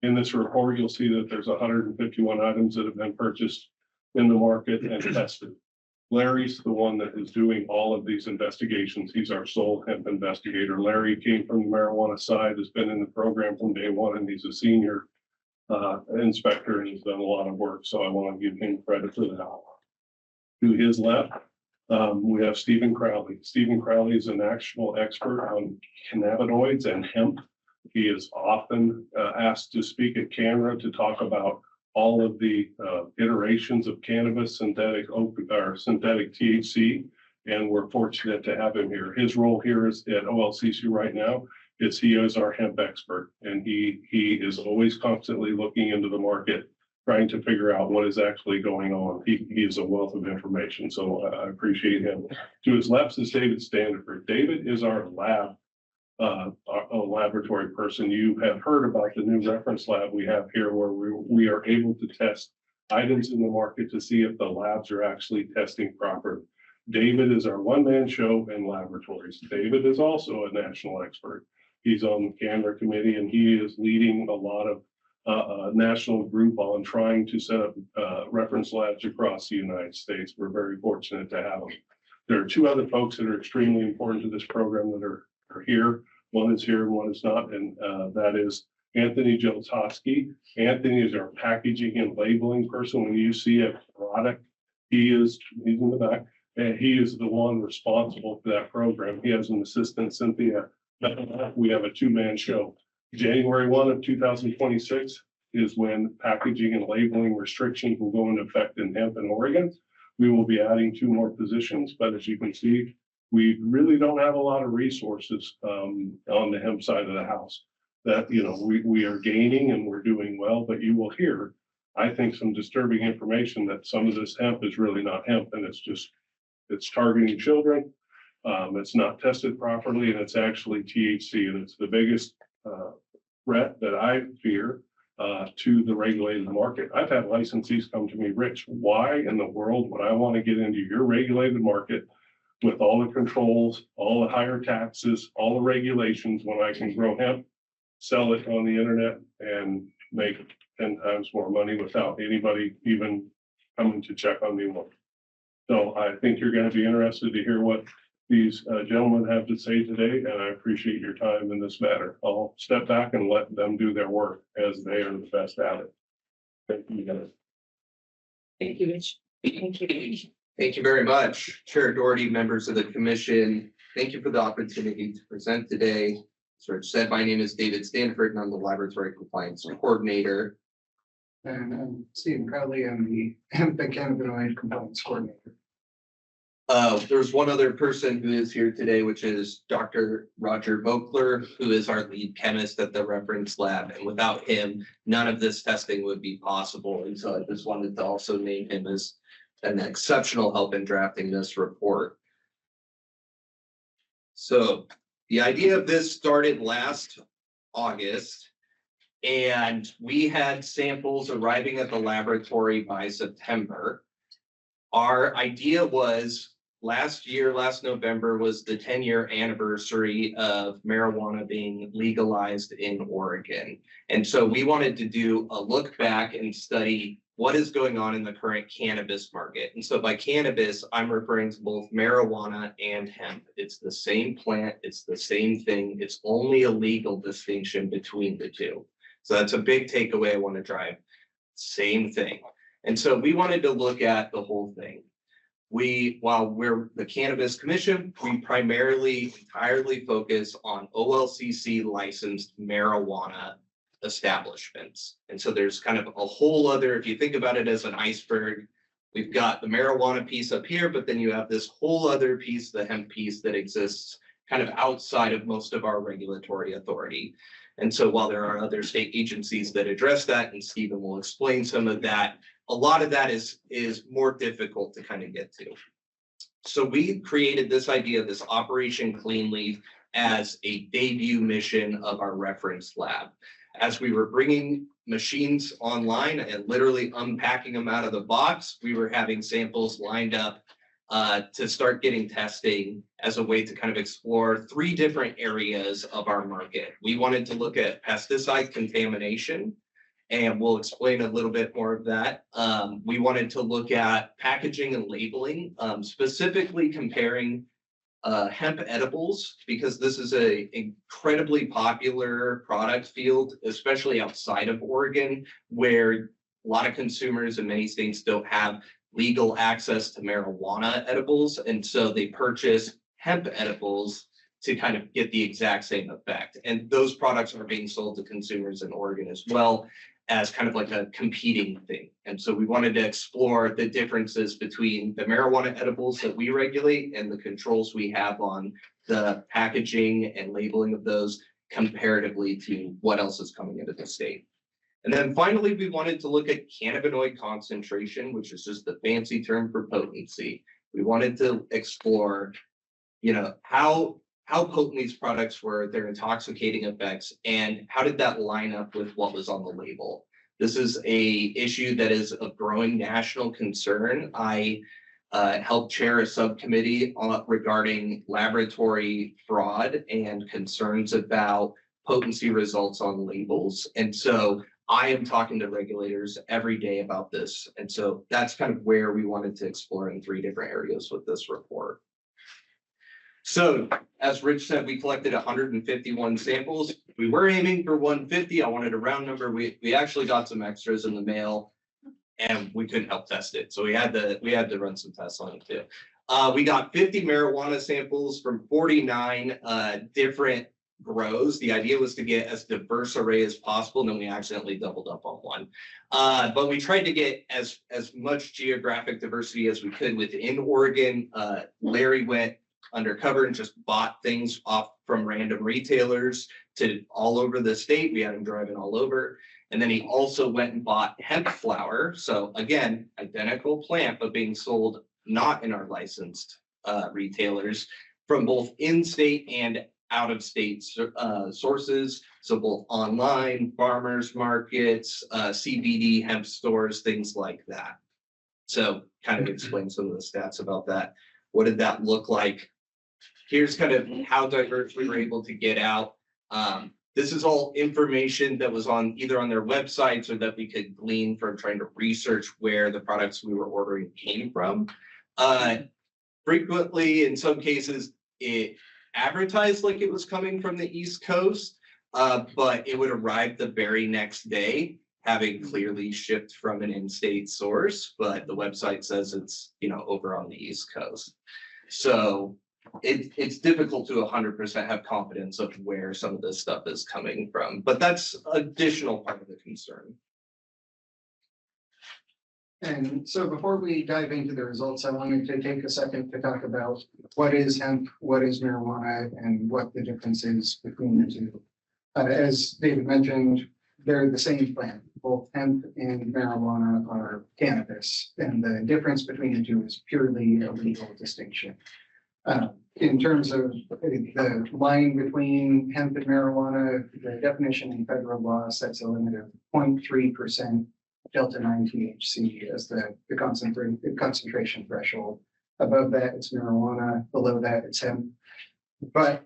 In this report, you'll see that there's 151 items that have been purchased in the market and tested. Larry's the one that is doing all of these investigations. He's our sole hemp investigator. Larry came from the marijuana side, has been in the program from day one, and he's a senior inspector and he's done a lot of work. So I want to give him credit for that. To his left, we have Stephen Crowley. Stephen Crowley is a national expert on cannabinoids and hemp. He is often asked to speak at camera to talk about all of the iterations of cannabis, synthetic THC, and we're fortunate to have him here. His role here is at OLCC right now is he is our hemp expert, and he is always constantly looking into the market, trying to figure out what is actually going on. He is a wealth of information, so I appreciate him. To his left is David Standiford. David is our lab, a laboratory person. You have heard about the new reference lab we have here, where we are able to test items in the market to see if the labs are actually testing properly. David is our one-man show in laboratories. David is also a national expert. He's on the CANRA committee, and he is leading a lot of national group on trying to set up reference labs across the United States. We're very fortunate to have them. There are two other folks that are extremely important to this program that are here. One is here and one is not, and that is Anthony Jeltosky. Anthony is our packaging and labeling person. When you see a product, he's in the back, and he is the one responsible for that program. He has an assistant, Cynthia. We have a two-man show. January 1 of 2026 is when packaging and labeling restrictions will go into effect in hemp in Oregon. We will be adding 2 more positions, but as you can see, we really don't have a lot of resources on the hemp side of the house. That, we are gaining and we're doing well, but you will hear, I think, some disturbing information that some of this hemp is really not hemp, and it's targeting children. It's not tested properly, and it's actually THC, and it's the biggest threat that I fear to the regulated market. I've had licensees come to me, Rich, why in the world would I want to get into your regulated market with all the controls, all the higher taxes, all the regulations, when I can grow hemp, sell it on the internet, and make 10 times more money without anybody even coming to check on me more. So I think you're going to be interested to hear what these gentlemen have to say today, and I appreciate your time in this matter. I'll step back and let them do their work, as they are the best at it. Thank you, guys. Thank you, Rich. Thank you. Thank you very much, Chair Doherty, members of the commission. Thank you for the opportunity to present today. As Rich said, my name is David Stanford, and I'm the Laboratory Compliance Coordinator. And I'm Stephen Crowley. I'm the Hemp and Cannabinoid Compliance Coordinator. There's one other person who is here today, which is Dr. Roger Vogler, who is our lead chemist at the reference lab. And without him, none of this testing would be possible. And so I just wanted to also name him as an exceptional help in drafting this report. So the idea of this started last August, and we had samples arriving at the laboratory by September. Our idea was last November was the 10-year anniversary of marijuana being legalized in Oregon. And so we wanted to do a look back and study what is going on in the current cannabis market. And so by cannabis, I'm referring to both marijuana and hemp. It's the same plant, it's the same thing. It's only a legal distinction between the two. So that's a big takeaway I want to drive. Same thing. And so we wanted to look at the whole thing. While we're the Cannabis Commission, we primarily entirely focus on OLCC licensed marijuana establishments. And so there's kind of a whole other, if you think about it as an iceberg, we've got the marijuana piece up here, but then you have this whole other piece, the hemp piece that exists kind of outside of most of our regulatory authority. And so while there are other state agencies that address that, and Stephen will explain some of that, a lot of that is more difficult to kind of get to. So we created this idea, this Operation Clean Leaf, as a debut mission of our reference lab. As we were bringing machines online and literally unpacking them out of the box, we were having samples lined up to start getting testing as a way to kind of explore 3 different areas of our market. We wanted to look at pesticide contamination, and we'll explain a little bit more of that. We wanted to look at packaging and labeling, specifically comparing hemp edibles, because this is a incredibly popular product field, especially outside of Oregon, where a lot of consumers in many states don't have legal access to marijuana edibles. And so they purchase hemp edibles to kind of get the exact same effect. And those products are being sold to consumers in Oregon as well as kind of like a competing thing. And so we wanted to explore the differences between the marijuana edibles that we regulate and the controls we have on the packaging and labeling of those comparatively to what else is coming into the state. And then finally, we wanted to look at cannabinoid concentration, which is just the fancy term for potency. We wanted to explore, you know, how potent these products were, their intoxicating effects, and how did that line up with what was on the label. This is a issue that is of growing national concern. I helped chair a subcommittee regarding laboratory fraud and concerns about potency results on labels. And so I am talking to regulators every day about this. And so that's kind of where we wanted to explore in 3 different areas with this report. So as Rich said, we collected 151 samples. We were aiming for 150. I wanted a round number. We actually got some extras in the mail and we couldn't help test it. So we had to run some tests on it too. We got 50 marijuana samples from 49 different grows. The idea was to get as diverse array as possible, and then we accidentally doubled up on one. But we tried to get as much geographic diversity as we could within Oregon. Larry went undercover and just bought things off from random retailers to all over the state. We had him driving all over. And then he also went and bought hemp flower. So again, identical plant, but being sold not in our licensed retailers, from both in-state and out-of-state sources. So both online, farmers markets, CBD hemp stores, things like that. So kind of explain some of the stats about that. What did that look like? Here's kind of how diverse we were able to get out. This is all information that was on either on their websites or that we could glean from trying to research where the products we were ordering came from. Frequently, in some cases, it advertised like it was coming from the East Coast, but it would arrive the very next day, having clearly shipped from an in-state source, but the website says it's, you know, over on the East Coast. So it's difficult to 100% have confidence of where some of this stuff is coming from, but that's additional part of the concern. And so before we dive into the results, I wanted to take a second to talk about what is hemp, what is marijuana, and what the difference is between the two. As David mentioned, they're the same plant. Both hemp and marijuana are cannabis, and the difference between the two is purely a legal distinction. In terms of the line between hemp and marijuana, the definition in federal law sets a limit of 0.3% Delta 9 THC as the concentration threshold. Above that, it's marijuana. Below that, it's hemp. But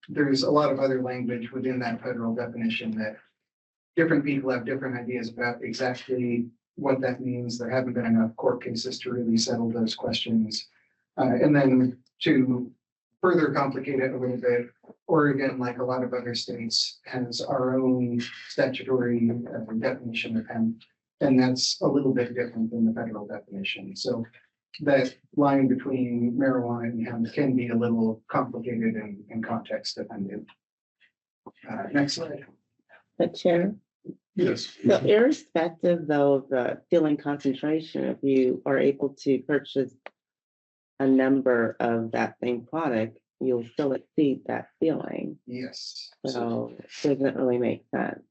there's a lot of other language within that federal definition that different people have different ideas about exactly what that means. There haven't been enough court cases to really settle those questions. And then to further complicate it a little bit, Oregon, like a lot of other states, has our own statutory definition of hemp, and that's a little bit different than the federal definition. So that line between marijuana and hemp can be a little complicated and context dependent. Next slide. The chair, Yes. So irrespective though of the feeling concentration, if you are able to purchase a number of that same product, you'll still exceed that feeling. Yes. So it doesn't really make sense.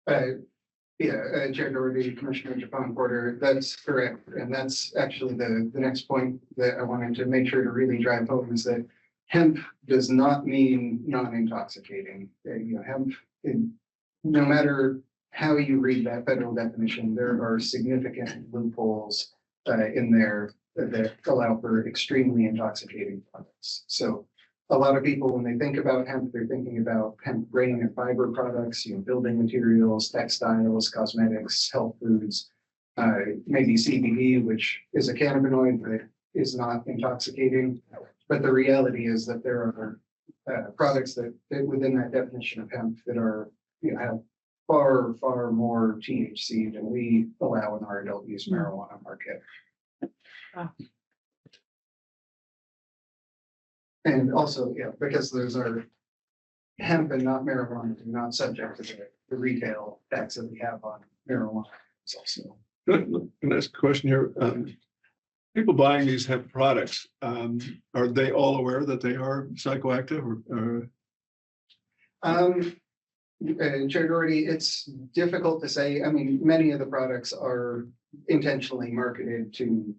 Chair Doherty, Commissioner Japon Porter, that's correct. And that's actually the next point that I wanted to make sure to really drive home is that hemp does not mean non-intoxicating. Hemp, no matter how you read that federal definition, there are significant loopholes in there that allow for extremely intoxicating products. So a lot of people, when they think about hemp, they're thinking about hemp grain and fiber products, building materials, textiles, cosmetics, health foods, maybe CBD, which is a cannabinoid but is not intoxicating. But the reality is that there are products that fit within that definition of hemp that are, have far, far more THC than we allow in our adult use marijuana market. And also, because those are hemp and not marijuana, and not subject to the retail tax that we have on marijuana. It's also. Next question here. People buying these hemp products, are they all aware that they are psychoactive or? Chair Doherty, it's difficult to say. I mean, many of the products are intentionally marketed to,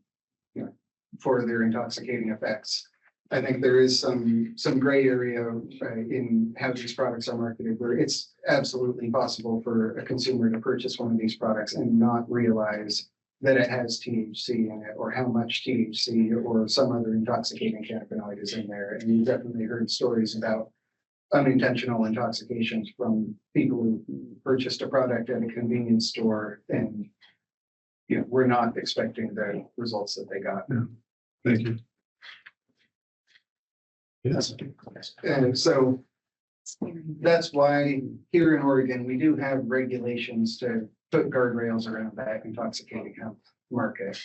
for their intoxicating effects. I think there is some gray area in how these products are marketed, where it's absolutely possible for a consumer to purchase one of these products and not realize that it has THC in it, or how much THC or some other intoxicating cannabinoid is in there. And you've definitely heard stories about unintentional intoxications from people who purchased a product at a convenience store and we're not expecting the results that they got. Thank you. Yes. And so that's why here in Oregon, we do have regulations to put guardrails around that intoxicating hemp market.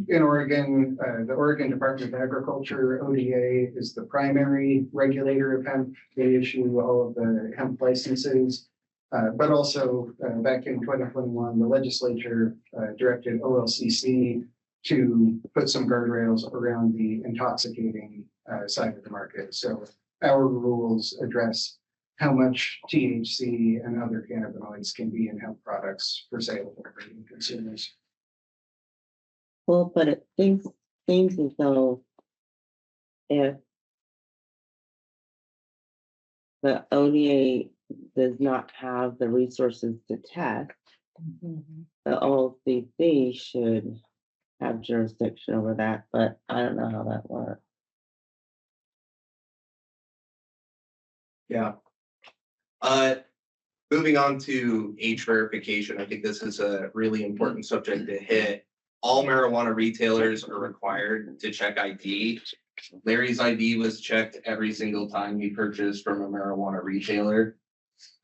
In Oregon, the Oregon Department of Agriculture, ODA, is the primary regulator of hemp. They issue all of the hemp licenses. But also back in 2021, the legislature directed OLCC to put some guardrails around the intoxicating side of the market. So our rules address how much THC and other cannabinoids can be in hemp products for sale to consumers. Well, but it seems as though if the ODA does not have the resources to test, the OLCC should have jurisdiction over that, but I don't know how that works. Yeah. Moving on to age verification, I think this is a really important subject to hit. All marijuana retailers are required to check ID. Larry's ID was checked every single time he purchased from a marijuana retailer.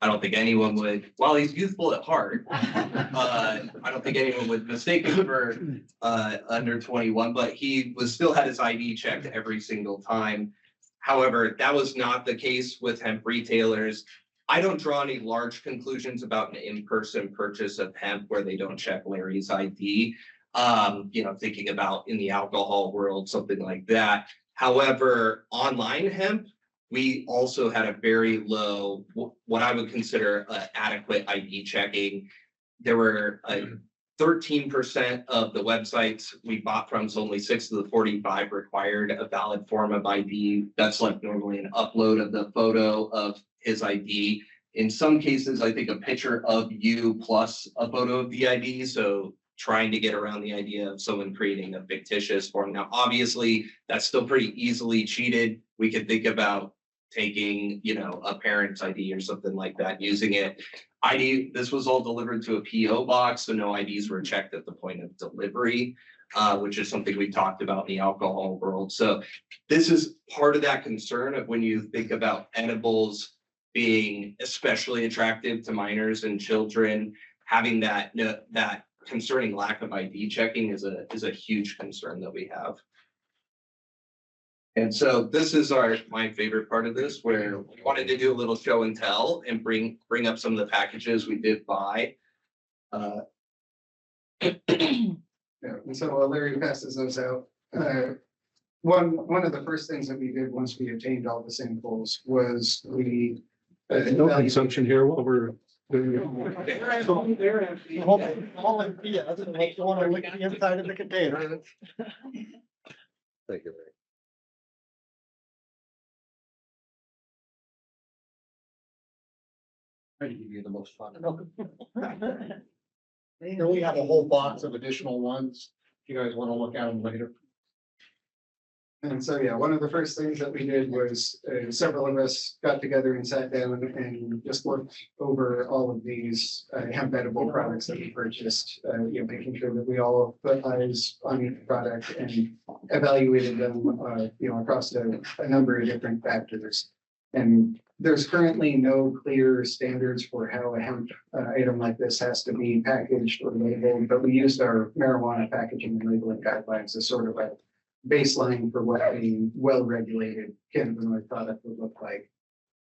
I don't think anyone would, while he's youthful at heart, I don't think anyone would mistake him for under 21, but he still had his ID checked every single time. However, that was not the case with hemp retailers. I don't draw any large conclusions about an in-person purchase of hemp where they don't check Larry's ID. Thinking about in the alcohol world, something like that. However, online hemp, we also had a very low, what I would consider adequate ID checking. There were 13% of the websites we bought from, so only 6 of the 45 required a valid form of ID. That's like normally an upload of the photo of his ID. In some cases, I think a picture of you plus a photo of the ID. So trying to get around the idea of someone creating a fictitious form. Now, obviously, that's still pretty easily cheated. We could think about taking, a parent's ID or something like that, using it. ID, this was all delivered to a PO box, so no IDs were checked at the point of delivery, which is something we talked about in the alcohol world. So this is part of that concern of when you think about edibles being especially attractive to minors and children, having that concerning lack of ID checking is a huge concern that we have. And so this is my favorite part of this, where we wanted to do a little show and tell and bring up some of the packages we did buy. Yeah, and so while Larry passes those out, one of the first things that we did once we obtained all the samples was we. No consumption here while we're doing it. Yeah, doesn't make you want to look at the inside of the container. Thank you, Try to give you the most fun. Here we have a whole box of additional ones. If you guys want to look at them later. And so, yeah, one of the first things that we did was several of us got together and sat down and just looked over all of these hemp edible products that we purchased, making sure that we all put eyes on each product and evaluated them, across a number of different factors. And there's currently no clear standards for how a hemp item like this has to be packaged or labeled, but we used our marijuana packaging and labeling guidelines as sort of a baseline for what a well-regulated cannabinoid product would look like.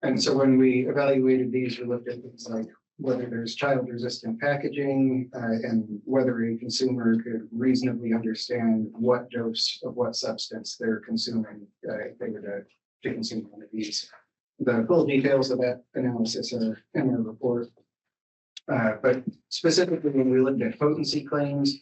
And so when we evaluated these, we looked at things like whether there's child-resistant packaging and whether a consumer could reasonably understand what dose of what substance they're consuming if they were to consume one of these. The full details of that analysis are in our report. But specifically, when we looked at potency claims,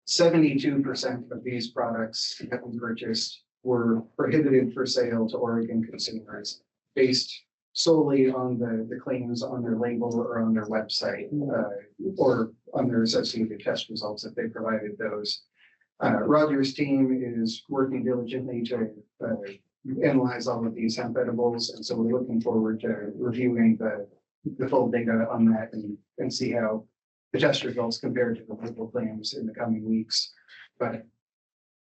72% of these products that we purchased were prohibited for sale to Oregon consumers based solely on the claims on their label or on their website or on their associated test results if they provided those. Roger's team is working diligently to analyze all of these hemp edibles, and so we're looking forward to reviewing the full data on that and see how the test results compare to the label claims in the coming weeks. But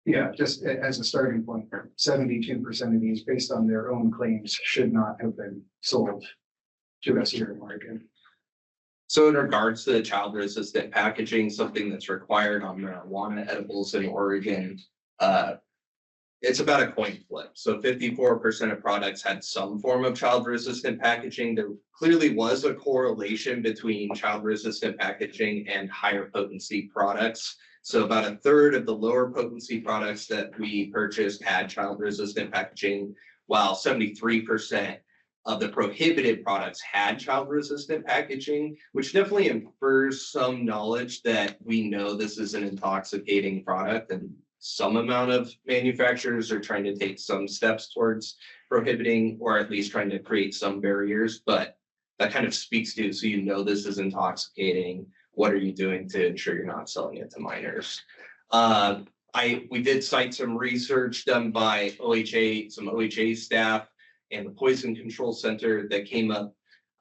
yeah, just as a starting point, 72% of these, based on their own claims, should not have been sold to us here in Oregon. So in regards to the child-resistant packaging, something that's required on marijuana edibles in Oregon, it's about a coin flip. So 54% of products had some form of child-resistant packaging. There clearly was a correlation between child-resistant packaging and higher potency products. So about a third of the lower potency products that we purchased had child-resistant packaging, while 73% of the prohibited products had child-resistant packaging, which definitely infers some knowledge that we know this is an intoxicating product, and some amount of manufacturers are trying to take some steps towards prohibiting or at least trying to create some barriers, but that kind of speaks to, so you know this is intoxicating. What are you doing to ensure you're not selling it to minors? We did cite some research done by OHA, some OHA staff and the Poison Control Center that came up.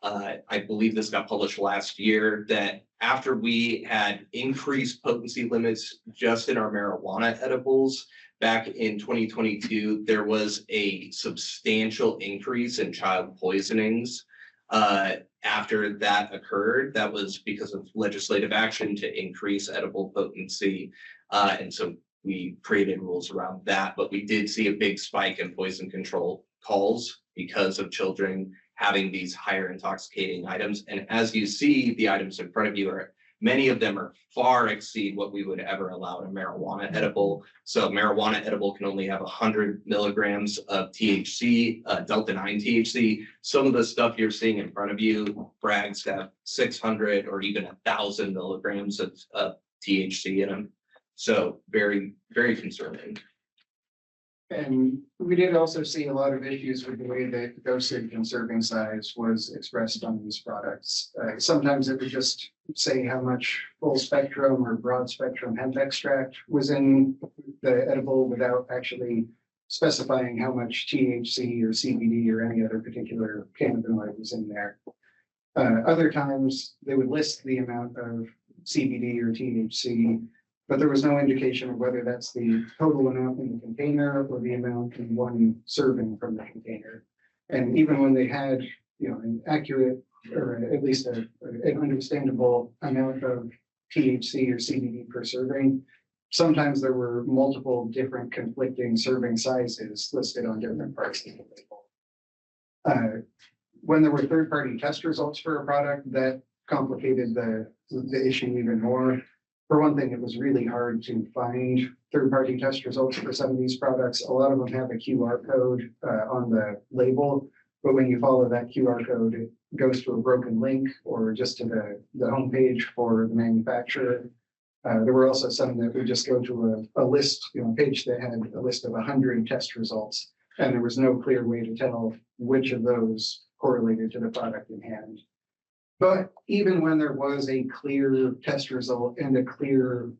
I believe this got published last year, that after we had increased potency limits just in our marijuana edibles back in 2022, there was a substantial increase in child poisonings. After that occurred, that was because of legislative action to increase edible potency. And so we created rules around that, but we did see a big spike in poison control calls because of children having these higher intoxicating items. And as you see, the items in front of you many of them are far exceed what we would ever allow in a marijuana edible. So marijuana edible can only have 100 milligrams of THC, Delta-9 THC. Some of the stuff you're seeing in front of you, Bragg's have 600 or even 1,000 milligrams of THC in them. So very, very concerning. And we did also see a lot of issues with the way that dosage and serving size was expressed on these products. Sometimes it would just say how much full spectrum or broad spectrum hemp extract was in the edible without actually specifying how much THC or CBD or any other particular cannabinoid was in there. Other times they would list the amount of CBD or THC, but there was no indication of whether that's the total amount in the container or the amount in one serving from the container. And even when they had, an accurate or at least an understandable amount of THC or CBD per serving, sometimes there were multiple different conflicting serving sizes listed on different parts of the label. When there were third-party test results for a product, that complicated the issue even more. For one thing, it was really hard to find third-party test results for some of these products. A lot of them have a QR code on the label, but when you follow that QR code, it goes to a broken link or just to the homepage for the manufacturer. There were also some that would just go to a list, page that had a list of 100 test results, and there was no clear way to tell which of those correlated to the product in hand. But even when there was a clear test result and a clear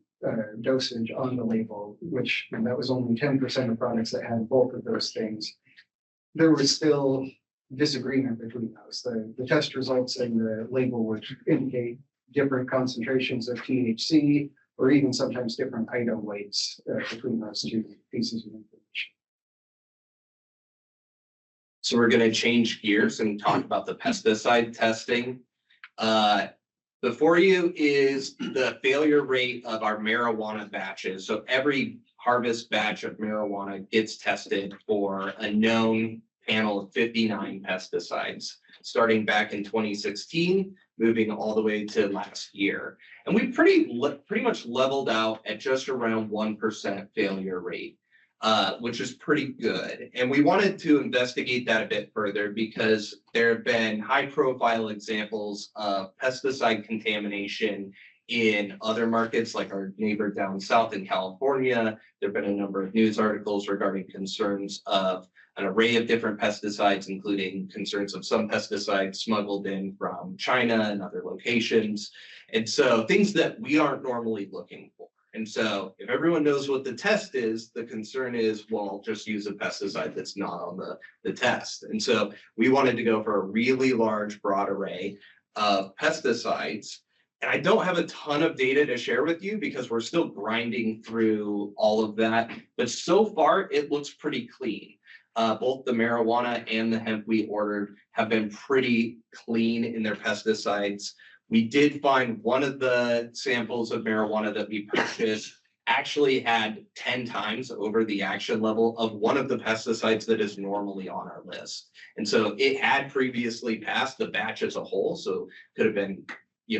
dosage on the label, which that was only 10% of products that had both of those things, there was still disagreement between those. The test results and the label would indicate different concentrations of THC or even sometimes different item weights between those two pieces of information. So we're gonna change gears and talk about the pesticide testing. Before you is the failure rate of our marijuana batches. So every harvest batch of marijuana gets tested for a known panel of 59 pesticides, starting back in 2016, moving all the way to last year. And we pretty much leveled out at just around 1% failure rate, which is pretty good. And we wanted to investigate that a bit further because there have been high profile examples of pesticide contamination in other markets like our neighbor down south in California. There have been a number of news articles regarding concerns of an array of different pesticides, including concerns of some pesticides smuggled in from China and other locations. And so things that we aren't normally looking for. And so if everyone knows what the test is, the concern is, well, just use a pesticide that's not on the test. And so we wanted to go for a really large, broad array of pesticides. And I don't have a ton of data to share with you because we're still grinding through all of that. But so far, it looks pretty clean. Both the marijuana and the hemp we ordered have been pretty clean in their pesticides. We did find one of the samples of marijuana that we purchased actually had 10 times over the action level of one of the pesticides that is normally on our list. And so it had previously passed the batch as a whole. So could have been,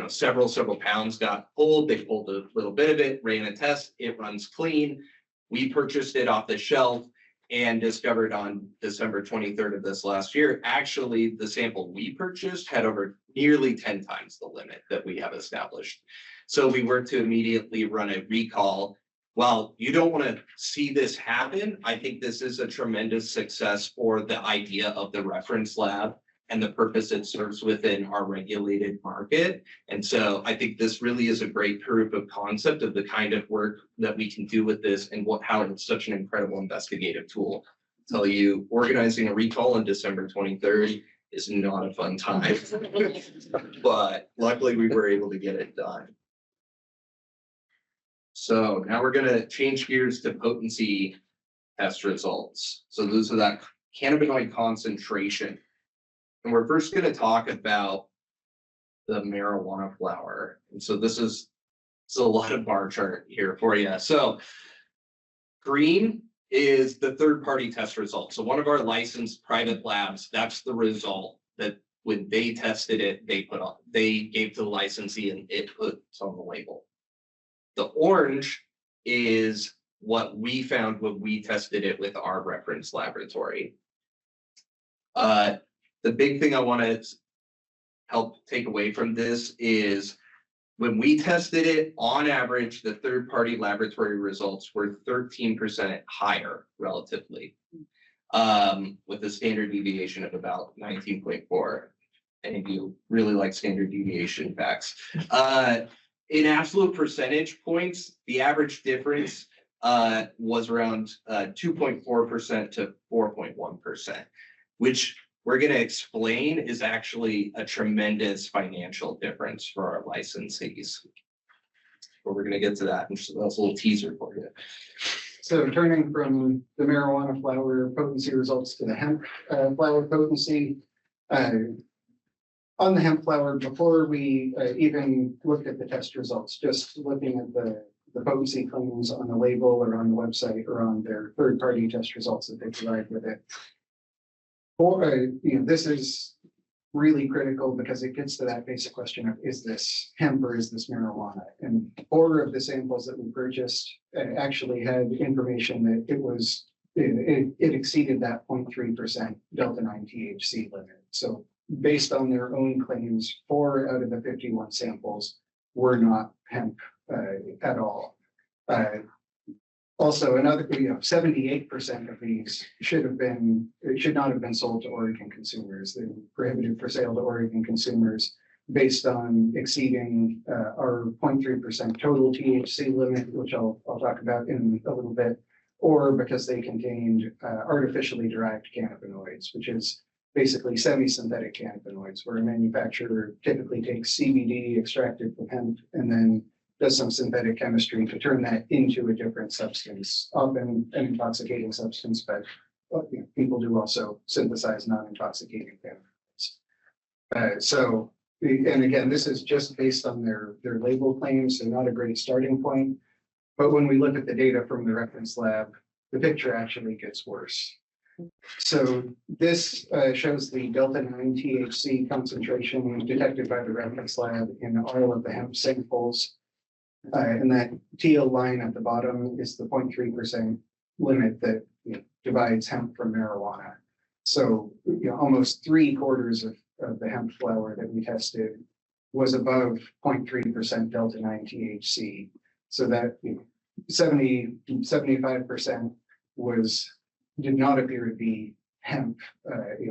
several pounds got pulled. They pulled a little bit of it, ran a test. It runs clean. We purchased it off the shelf and discovered on December 23rd of this last year, actually the sample we purchased had over nearly 10 times the limit that we have established. So we were to immediately run a recall. While you don't want to see this happen, I think this is a tremendous success for the idea of the reference lab and the purpose it serves within our regulated market. And so I think this really is a great proof of concept of the kind of work that we can do with this and how it's such an incredible investigative tool. I'll tell you, organizing a recall on December 23rd is not a fun time, but luckily we were able to get it done. So now we're gonna change gears to potency test results. So those are that cannabinoid concentration. And we're first going to talk about the marijuana flower. And so this is a lot of bar chart here for you. So green is the third-party test result. So one of our licensed private labs, that's the result that when they tested it, they gave to the licensee and it puts on the label. The orange is what we found when we tested it with our reference laboratory. The big thing I want to help take away from this is when we tested it, on average, the third-party laboratory results were 13% higher relatively, with a standard deviation of about 19.4. Any of you really like standard deviation facts. In absolute percentage points, the average difference was around 2.4% to 4.1%, which we're going to explain is actually a tremendous financial difference for our licensees. But we're going to get to that. That's a little teaser for you. So turning from the marijuana flower potency results to the hemp flower potency. On the hemp flower, before we even looked at the test results, just looking at the the potency claims on the label or on the website or on their third-party test results that they provide with it. Or, this is really critical because it gets to that basic question of, is this hemp or is this marijuana? And 4 of the samples that we purchased actually had information that it exceeded that 0.3% delta 9 THC limit. So based on their own claims, 4 out of the 51 samples were not hemp at all. Also, another, 78% of these should not have been sold to Oregon consumers. They were prohibited for sale to Oregon consumers based on exceeding our 0.3% total THC limit, which I'll talk about in a little bit, or because they contained artificially derived cannabinoids, which is basically semi-synthetic cannabinoids, where a manufacturer typically takes CBD extracted from hemp and then does some synthetic chemistry to turn that into a different substance, often an intoxicating substance, but people do also synthesize non-intoxicating cannabinoids. And again, this is just based on their label claims, so not a great starting point. But when we look at the data from the reference lab, the picture actually gets worse. So this shows the delta 9 THC concentration detected by the reference lab in all of the hemp samples. And that teal line at the bottom is the 0.3% limit that divides hemp from marijuana. So almost 3/4 of the hemp flower that we tested was above 0.3% delta 9 THC. So that 75% did not appear to be hemp,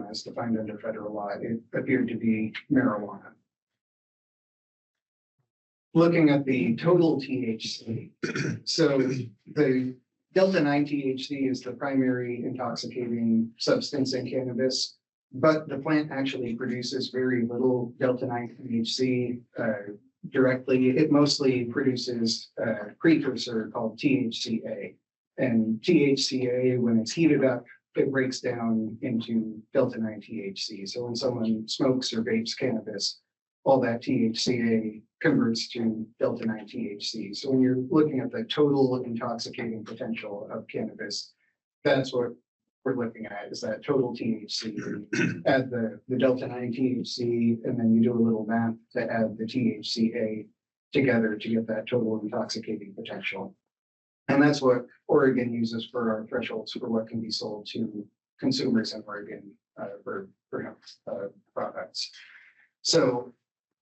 as defined under federal law. It appeared to be marijuana. Looking at the total THC, so the delta 9 THC is the primary intoxicating substance in cannabis, but the plant actually produces very little delta 9 THC directly. It mostly produces a precursor called THCA. And THCA, when it's heated up, it breaks down into delta 9 THC. So when someone smokes or vapes cannabis, all that THCA converts to delta 9 THC. So when you're looking at the total intoxicating potential of cannabis, that's what we're looking at, is that total THC. You add the delta 9 THC, and then you do a little math to add the THCA together to get that total intoxicating potential. And that's what Oregon uses for our thresholds for what can be sold to consumers in Oregon for hemp products. So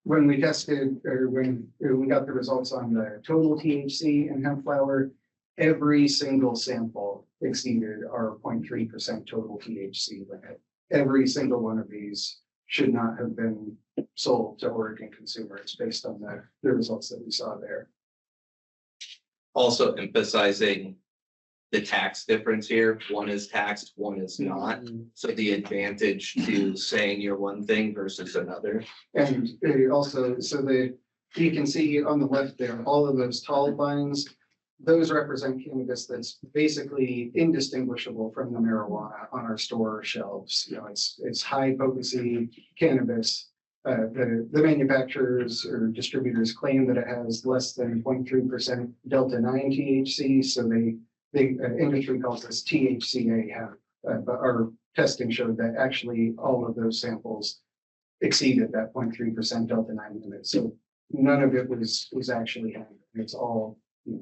when we tested, or when we got the results on the total THC in hemp flower, every single sample exceeded our 0.3% total THC limit. Every single one of these should not have been sold to Oregon consumers based on the results that we saw there. Also emphasizing the tax difference here. One is taxed, one is not. So the advantage to saying you're one thing versus another. And also, you can see on the left there, all of those tall lines, those represent cannabis that's basically indistinguishable from the marijuana on our store shelves. It's high potency cannabis. The manufacturers or distributors claim that it has less than 0.3% delta 9 THC. So the industry calls this THCA hemp, but our testing showed that actually all of those samples exceeded that 0.3% delta 9 limit. So none of it was actually hemp. It's all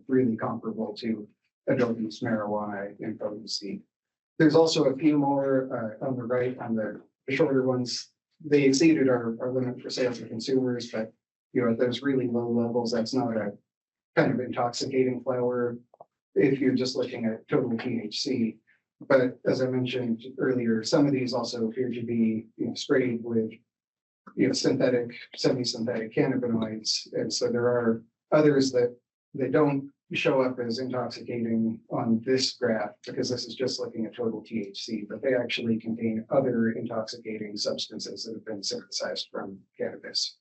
really comparable to adult use marijuana in potency. There's also a few more on the right, on the shorter ones. They exceeded our limit for sales to consumers, but at those really low levels, that's not a kind of intoxicating flower if you're just looking at total THC. But as I mentioned earlier, some of these also appear to be sprayed with synthetic, semi-synthetic cannabinoids. And so there are others that don't show up as intoxicating on this graph, because this is just looking at total THC, but they actually contain other intoxicating substances that have been synthesized from cannabis.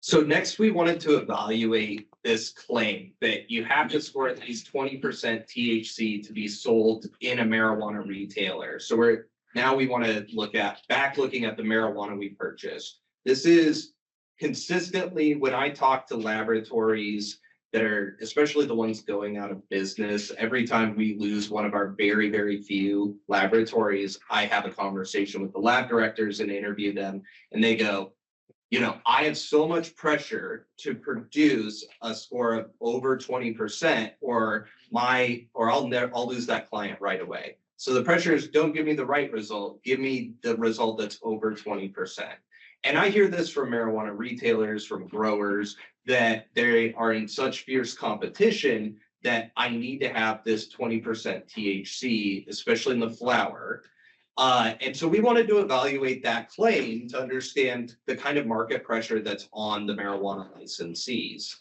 So next, we wanted to evaluate this claim that you have to score at least 20% THC to be sold in a marijuana retailer. So we want to looking at the marijuana we purchased. This is consistently, when I talk to laboratories that are, especially the ones going out of business, every time we lose one of our very, very few laboratories, I have a conversation with the lab directors and interview them, and they go, you know, I have so much pressure to produce a score of over 20%, or I'll lose that client right away. So the pressure is, don't give me the right result, give me the result that's over 20%. And I hear this from marijuana retailers, from growers, that they are in such fierce competition that I need to have this 20% THC, especially in the flower. And so we wanted to evaluate that claim to understand the kind of market pressure that's on the marijuana licensees.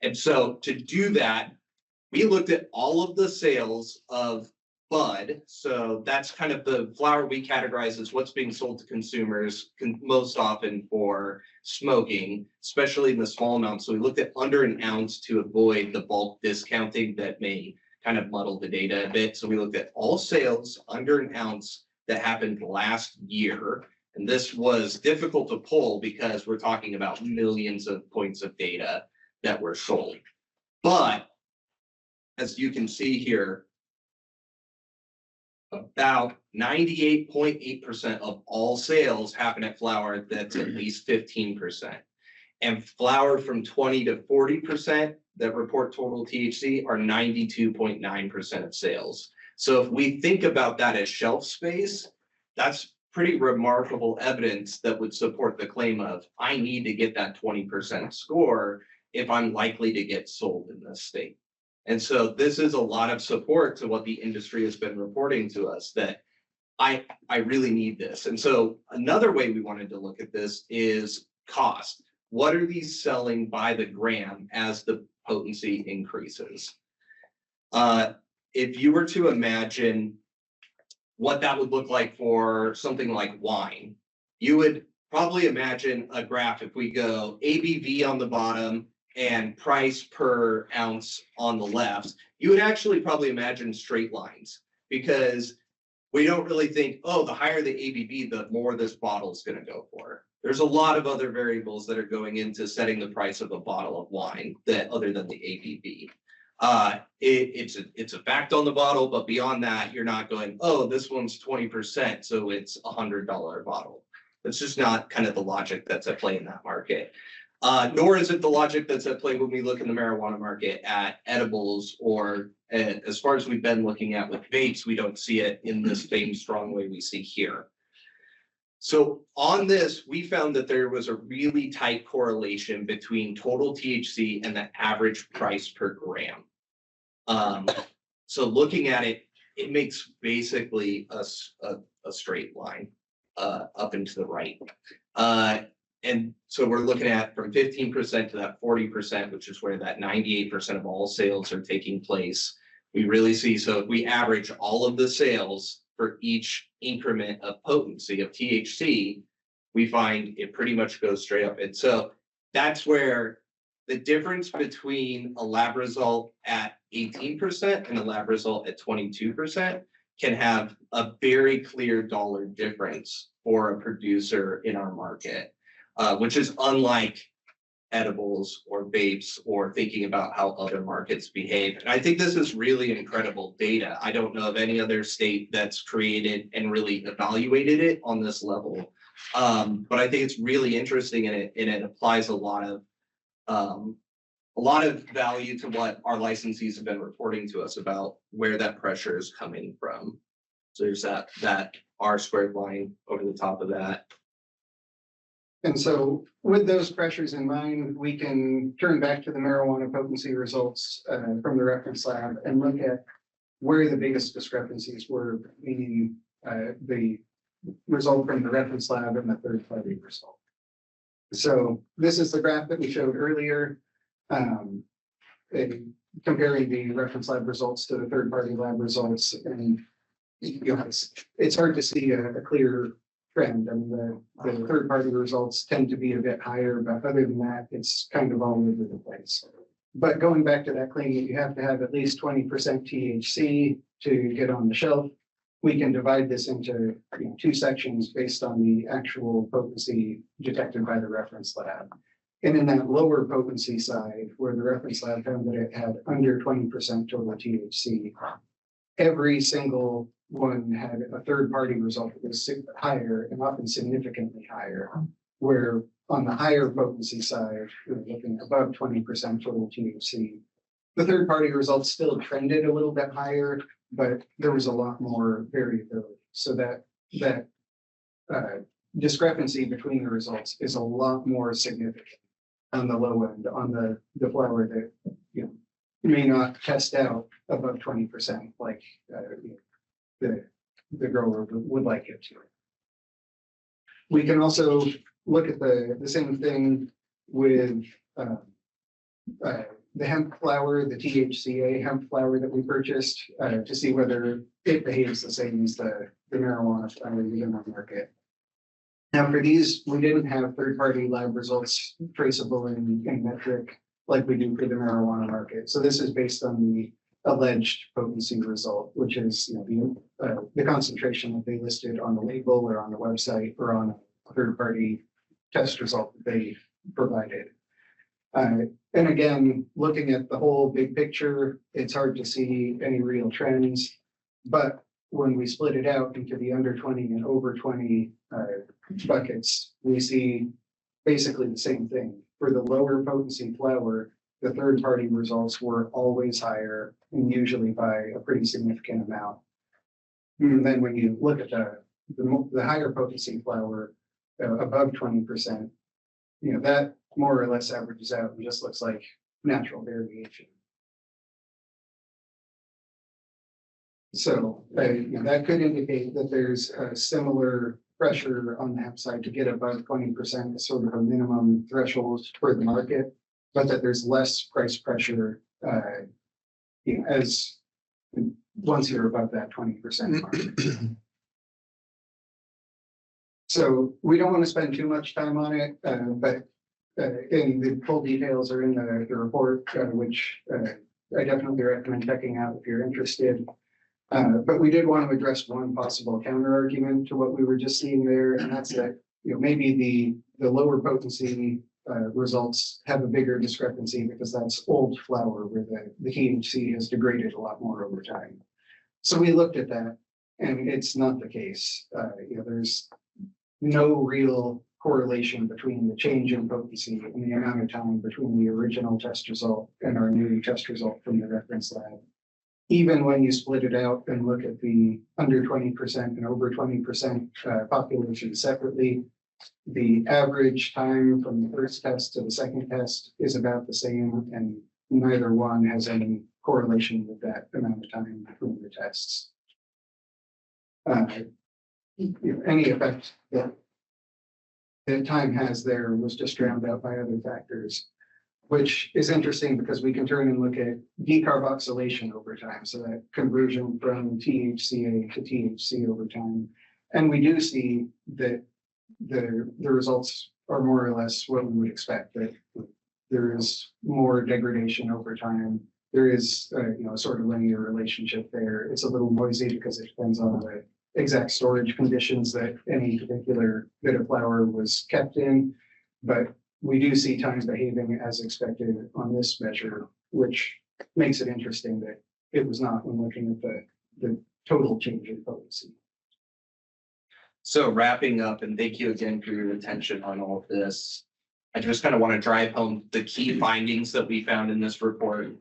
And so to do that, we looked at all of the sales of bud. So that's kind of the flower we categorize as what's being sold to consumers most often for smoking, especially in the small amounts. So we looked at under an ounce to avoid the bulk discounting that may kind of muddle the data a bit. So we looked at all sales under an ounce that happened last year. And this was difficult to pull because we're talking about millions of points of data that were sold. But as you can see here, about 98.8% of all sales happen at flower that's at least 15%. And flower from 20 to 40% that report total THC are 92.9% of sales. So if we think about that as shelf space, that's pretty remarkable evidence that would support the claim of, I need to get that 20% score if I'm likely to get sold in this state. And so this is a lot of support to what the industry has been reporting to us, that I really need this. And so another way we wanted to look at this is cost. What are these selling by the gram as the potency increases? If you were to imagine what that would look like for something like wine, you would probably imagine a graph if we go ABV on the bottom and price per ounce on the left. You would actually probably imagine straight lines, because we don't really think, oh, the higher the ABV, the more this bottle is going to go for. There's a lot of other variables that are going into setting the price of a bottle of wine that other than the ABV. It's a fact on the bottle, but beyond that, you're not going, oh, this one's 20%, so it's $100 bottle. That's just not kind of the logic that's at play in that market. Nor is it the logic that's at play when we look in the marijuana market at edibles, or as far as we've been looking at with vapes, we don't see it in the same strong way we see here. So on this, we found that there was a really tight correlation between total THC and the average price per gram. So looking at it, it makes basically a straight line up and to the right. And so we're looking at from 15% to that 40%, which is where that 98% of all sales are taking place. We really see, so if we average all of the sales for each increment of potency of THC, we find it pretty much goes straight up. And so that's where the difference between a lab result at 18% and a lab result at 22% can have a very clear dollar difference for a producer in our market. Which is unlike edibles or vapes or thinking about how other markets behave. And I think this is really incredible data. I don't know of any other state that's created and really evaluated it on this level. But I think it's really interesting, and it applies a lot of value to what our licensees have been reporting to us about where that pressure is coming from. So there's that R squared line over the top of that. And so with those pressures in mind, we can turn back to the marijuana potency results from the reference lab and look at where the biggest discrepancies were, meaning the result from the reference lab and the third party result. So this is the graph that we showed earlier, comparing the reference lab results to the third party lab results. And you know, it's hard to see a clear trend. I mean, the third party results tend to be a bit higher, but other than that, it's kind of all over the place. But going back to that claim that you have to have at least 20% THC to get on the shelf, we can divide this into two sections based on the actual potency detected by the reference lab. And in that lower potency side, where the reference lab found that it had under 20% total THC, every single one had a third-party result that was higher and often significantly higher. Where on the higher potency side, we're looking above 20% total THC. The third-party results still trended a little bit higher, but there was a lot more variability. So that discrepancy between the results is a lot more significant on the low end, on the flower that, you know, may not test out above 20%, like the grower would like it to. We can also look at the same thing with the hemp flower, the THCA hemp flower that we purchased, to see whether it behaves the same as the marijuana flower in the market. Now, for these, we didn't have third-party lab results traceable in metric like we do for the marijuana market. So this is based on the alleged potency result, which is, you know, the concentration that they listed on the label or on the website or on a third-party test result that they provided. And again, looking at the whole big picture, it's hard to see any real trends. But when we split it out into the under 20 and over 20 buckets, we see basically the same thing. For the lower potency flower, the third-party results were always higher and usually by a pretty significant amount. And then when you look at the higher potency flower, above 20%, you know, that more or less averages out and just looks like natural variation. So you know, that could indicate that there's a similar pressure on the hemp side to get above 20% as sort of a minimum threshold for the market, but that there's less price pressure you know, as once you're above that 20% mark. So we don't want to spend too much time on it, but and the full details are in the report, which I definitely recommend checking out if you're interested. But we did want to address one possible counter argument to what we were just seeing there, and that's that, you know, maybe the lower potency results have a bigger discrepancy because that's old flower where the THC has degraded a lot more over time. So we looked at that, and it's not the case. You know, there's no real correlation between the change in potency and the amount of time between the original test result and our new test result from the reference lab. Even when you split it out and look at the under 20% and over 20% population separately, the average time from the first test to the second test is about the same, and neither one has any correlation with that amount of time between the tests. Any effect that time has there was just drowned out by other factors, which is interesting because we can turn and look at decarboxylation over time. So that conversion from THCA to THC over time. And we do see that the results are more or less what we would expect, that there is more degradation over time. There is you know, a sort of linear relationship there. It's a little noisy because it depends on the exact storage conditions that any particular bit of flower was kept in. But we do see times behaving as expected on this measure, which makes it interesting that it was not when looking at the total change in potency. So wrapping up, and thank you again for your attention on all of this. I just kind of want to drive home the key findings that we found in this report.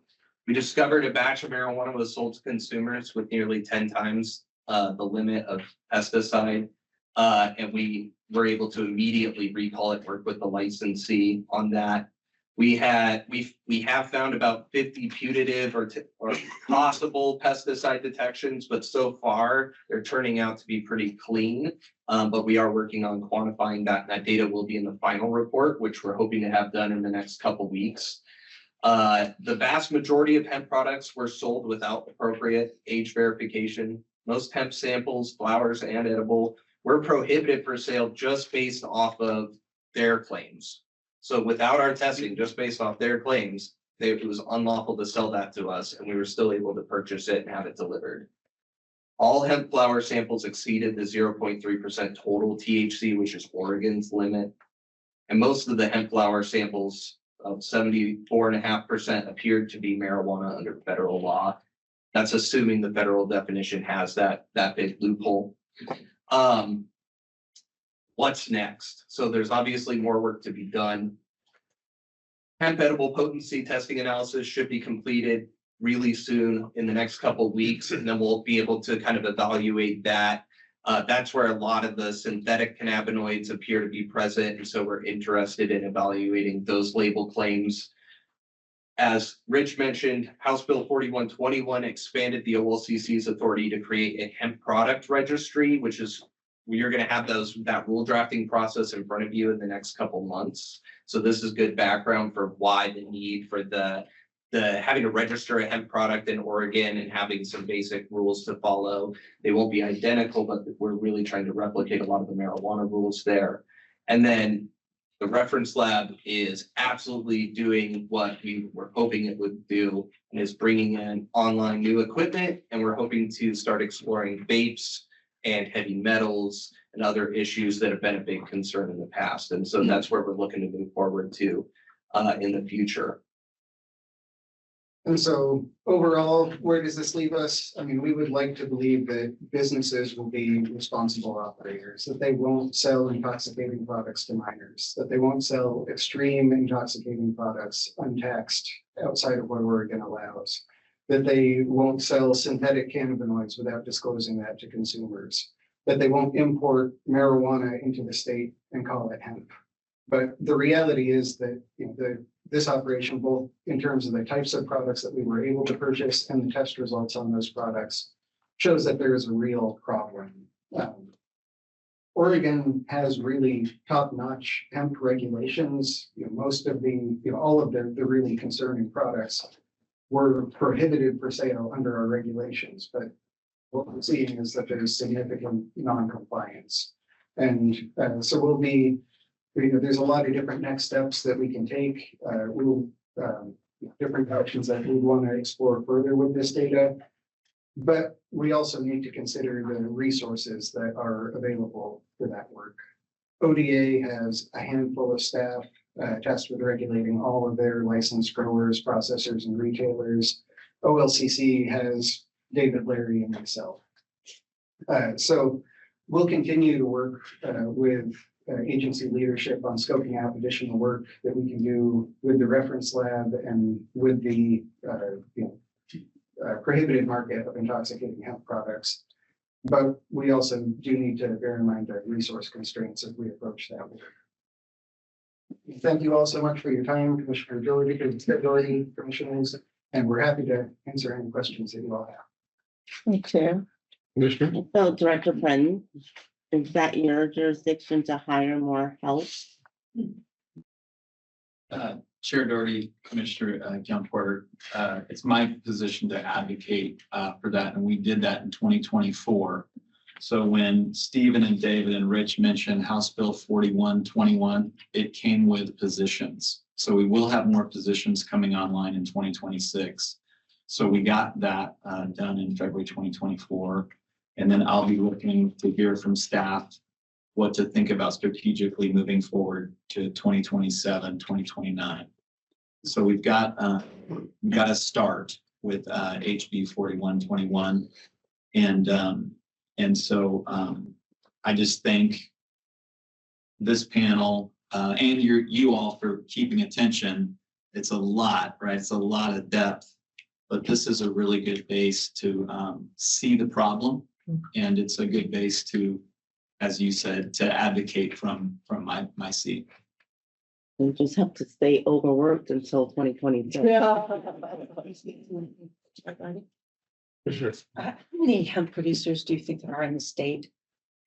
We discovered a batch of marijuana was sold to consumers with nearly 10 times the limit of pesticide. And we were able to immediately recall it, work with the licensee on that. We have found about 50 putative or possible pesticide detections, but so far they're turning out to be pretty clean. But we are working on quantifying that. And that data will be in the final report, which we're hoping to have done in the next couple weeks. The vast majority of hemp products were sold without appropriate age verification. Most hemp samples, flowers, and edible were prohibited for sale just based off of their claims. So without our testing, just based off their claims, it was unlawful to sell that to us, and we were still able to purchase it and have it delivered. All hemp flower samples exceeded the 0.3% total THC, which is Oregon's limit. And most of the hemp flower samples of 74.5% appeared to be marijuana under federal law. That's assuming the federal definition has that big loophole. What's next? So there's obviously more work to be done. Hemp edible potency testing analysis should be completed really soon in the next couple of weeks, and then we'll be able to kind of evaluate that. That's where a lot of the synthetic cannabinoids appear to be present, and so we're interested in evaluating those label claims. As Rich mentioned, House Bill 4121 expanded the OLCC's authority to create a hemp product registry, which is you're going to have that rule drafting process in front of you in the next couple months. So this is good background for why the need for the having to register a hemp product in Oregon and having some basic rules to follow. They won't be identical, but we're really trying to replicate a lot of the marijuana rules there. And then the reference lab is absolutely doing what we were hoping it would do, and is bringing in online new equipment. And we're hoping to start exploring vapes and heavy metals and other issues that have been a big concern in the past. And so that's where we're looking to move forward to in the future. And so overall, where does this leave us? I mean, we would like to believe that businesses will be responsible operators, that they won't sell intoxicating products to minors, that they won't sell extreme intoxicating products untaxed outside of what Oregon allows, that they won't sell synthetic cannabinoids without disclosing that to consumers, that they won't import marijuana into the state and call it hemp. But the reality is that this operation, both in terms of the types of products that we were able to purchase and the test results on those products, shows that there is a real problem. Oregon has really top-notch hemp regulations. Most of all of the really concerning products were prohibited for sale under our regulations, but what we're seeing is that there's significant non-compliance. And so there's a lot of different next steps that we can take. Different options that we want to explore further with this data. But we also need to consider the resources that are available for that work. ODA has a handful of staff tasked with regulating all of their licensed growers, processors, and retailers. OLCC has David, Larry, and myself. So we'll continue to work with agency leadership on scoping out additional work that we can do with the reference lab and with the prohibited market of intoxicating hemp products. But we also do need to bear in mind the resource constraints as we approach that work. Thank you all so much for your time, Commissioner Doherty, commissioners, and we're happy to answer any questions that you all have. Hey, Chair. Commissioner? So Director Brennan, is that your jurisdiction to hire more help? Chair Doherty, Commissioner John Porter, it's my position to advocate for that, and we did that in 2024. So when Stephen and David and Rich mentioned House Bill 4121, it came with positions. So we will have more positions coming online in 2026. So we got that done in February 2024. And then I'll be looking to hear from staff what to think about strategically moving forward to 2027, 2029. So we've got to start with HB 4121. And so I just thank this panel and you all for keeping attention. It's a lot, right? It's a lot of depth, but this is a really good base to see the problem. And it's a good base to, as you said, to advocate from my seat. We just have to stay overworked until 2022. How many hemp producers do you think there are in the state?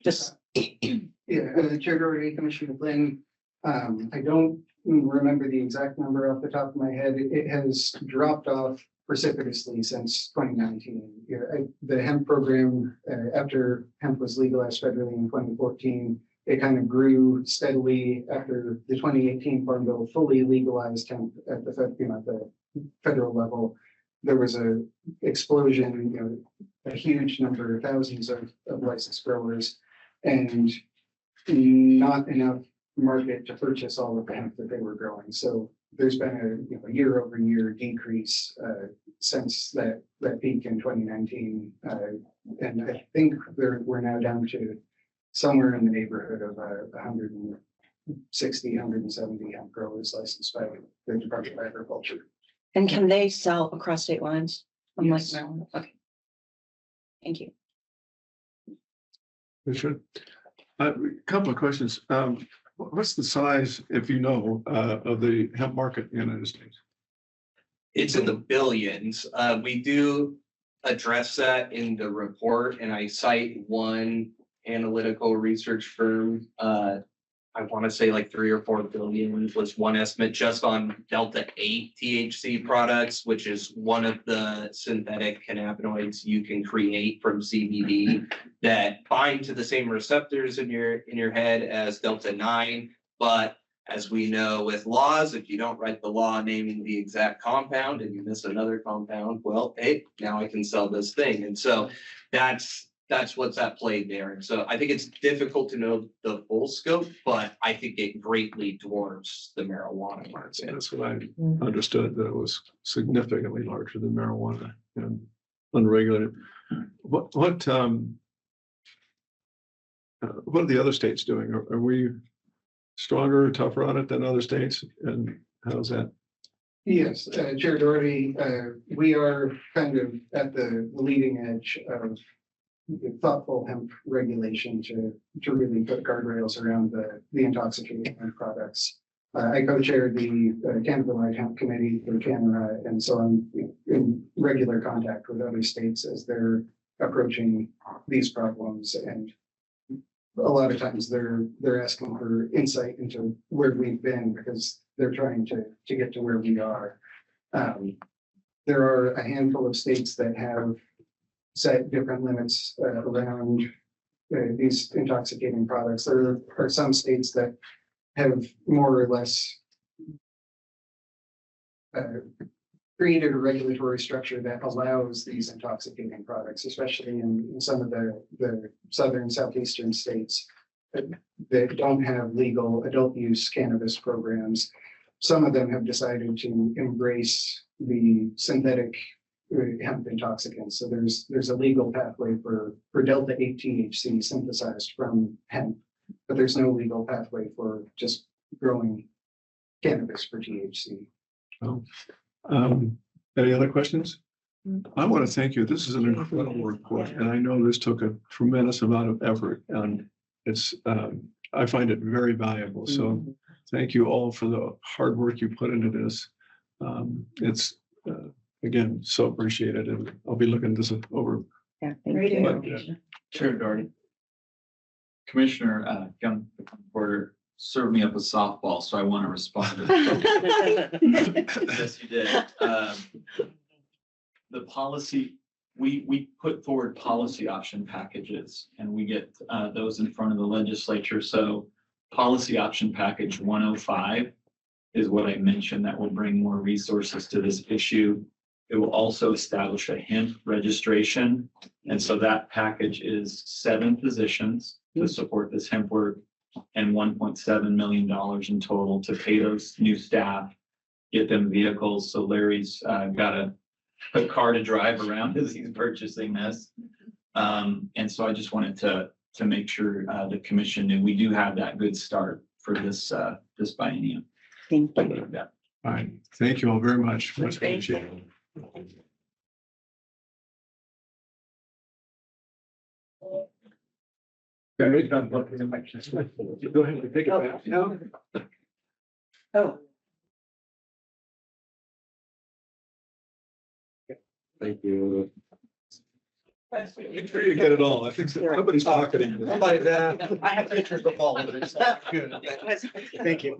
Just Chair Doherty, Commissioner Flynn, I don't remember the exact number off the top of my head. It has dropped off precipitously since 2019. The hemp program, after hemp was legalized federally in 2014, it kind of grew steadily after the 2018 Farm Bill fully legalized hemp at the federal level. There was a explosion, a huge number, thousands of licensed growers, and not enough market to purchase all of the hemp that they were growing. So there's been a year-over-year decrease since that peak in 2019. And I think we're now down to somewhere in the neighborhood of 160, 170 hemp growers licensed by the Department of Agriculture. And can they sell across state lines? Unlike Yes. Maryland? Okay. Thank you. Sure. A couple of questions. What's the size, if you know, of the hemp market in the United States? It's in the billions. We do address that in the report, and I cite one analytical research firm. I want to say like 3 or 4 billion was one estimate just on Delta 8 THC products, which is one of the synthetic cannabinoids you can create from CBD that bind to the same receptors in your head as Delta 9. But as we know with laws, if you don't write the law naming the exact compound and you miss another compound, well, hey, now I can sell this thing. And so that's what's at play there. And so I think it's difficult to know the full scope, but I think it greatly dwarfs the marijuana market. That's what I understood, that it was significantly larger than marijuana and unregulated. What are the other states doing? Are we stronger or tougher on it than other states? And how's that? Yes, Chair Doherty, we are kind of at the leading edge of thoughtful hemp regulation to really put guardrails around the intoxicating hemp products. I co-chaired the Cannabinoid Hemp Committee for Canada, and so I'm in regular contact with other states as they're approaching these problems. And a lot of times they're asking for insight into where we've been because they're trying to get to where we are. There are a handful of states that have set different limits around these intoxicating products. There are some states that have more or less created a regulatory structure that allows these intoxicating products, especially in some of the southern, southeastern states that don't have legal adult use cannabis programs. Some of them have decided to embrace the synthetic hemp intoxicants. So there's a legal pathway for Delta 8 THC synthesized from hemp, but there's no legal pathway for just growing cannabis for THC. Oh. Any other questions? I want to thank you. This is an incredible report, and I know this took a tremendous amount of effort, and it's I find it very valuable. So thank you all for the hard work you put into this. It's again, so appreciated, and I'll be looking this over. Yeah, Great thank you. information. Chair Doherty. Commissioner Young Porter served me up a softball, so I want to respond to that. Yes, you did. The policy, we put forward policy option packages and we get those in front of the legislature. So policy option package 105 is what I mentioned that will bring more resources to this issue. It will also establish a hemp registration. And so that package is 7 positions to support this hemp work and $1.7 million in total to pay those new staff, get them vehicles. So Larry's got a car to drive around as he's purchasing this. And so I just wanted to make sure the commission knew we do have that good start for this biennium. Thank you. All right. Thank you all very much. Much appreciated. Okay. Go ahead and take it back. No. Oh. Thank you. Make sure you get it all. I think somebody's pocketing this. I have pictures of all of it. It's not good. Thank you.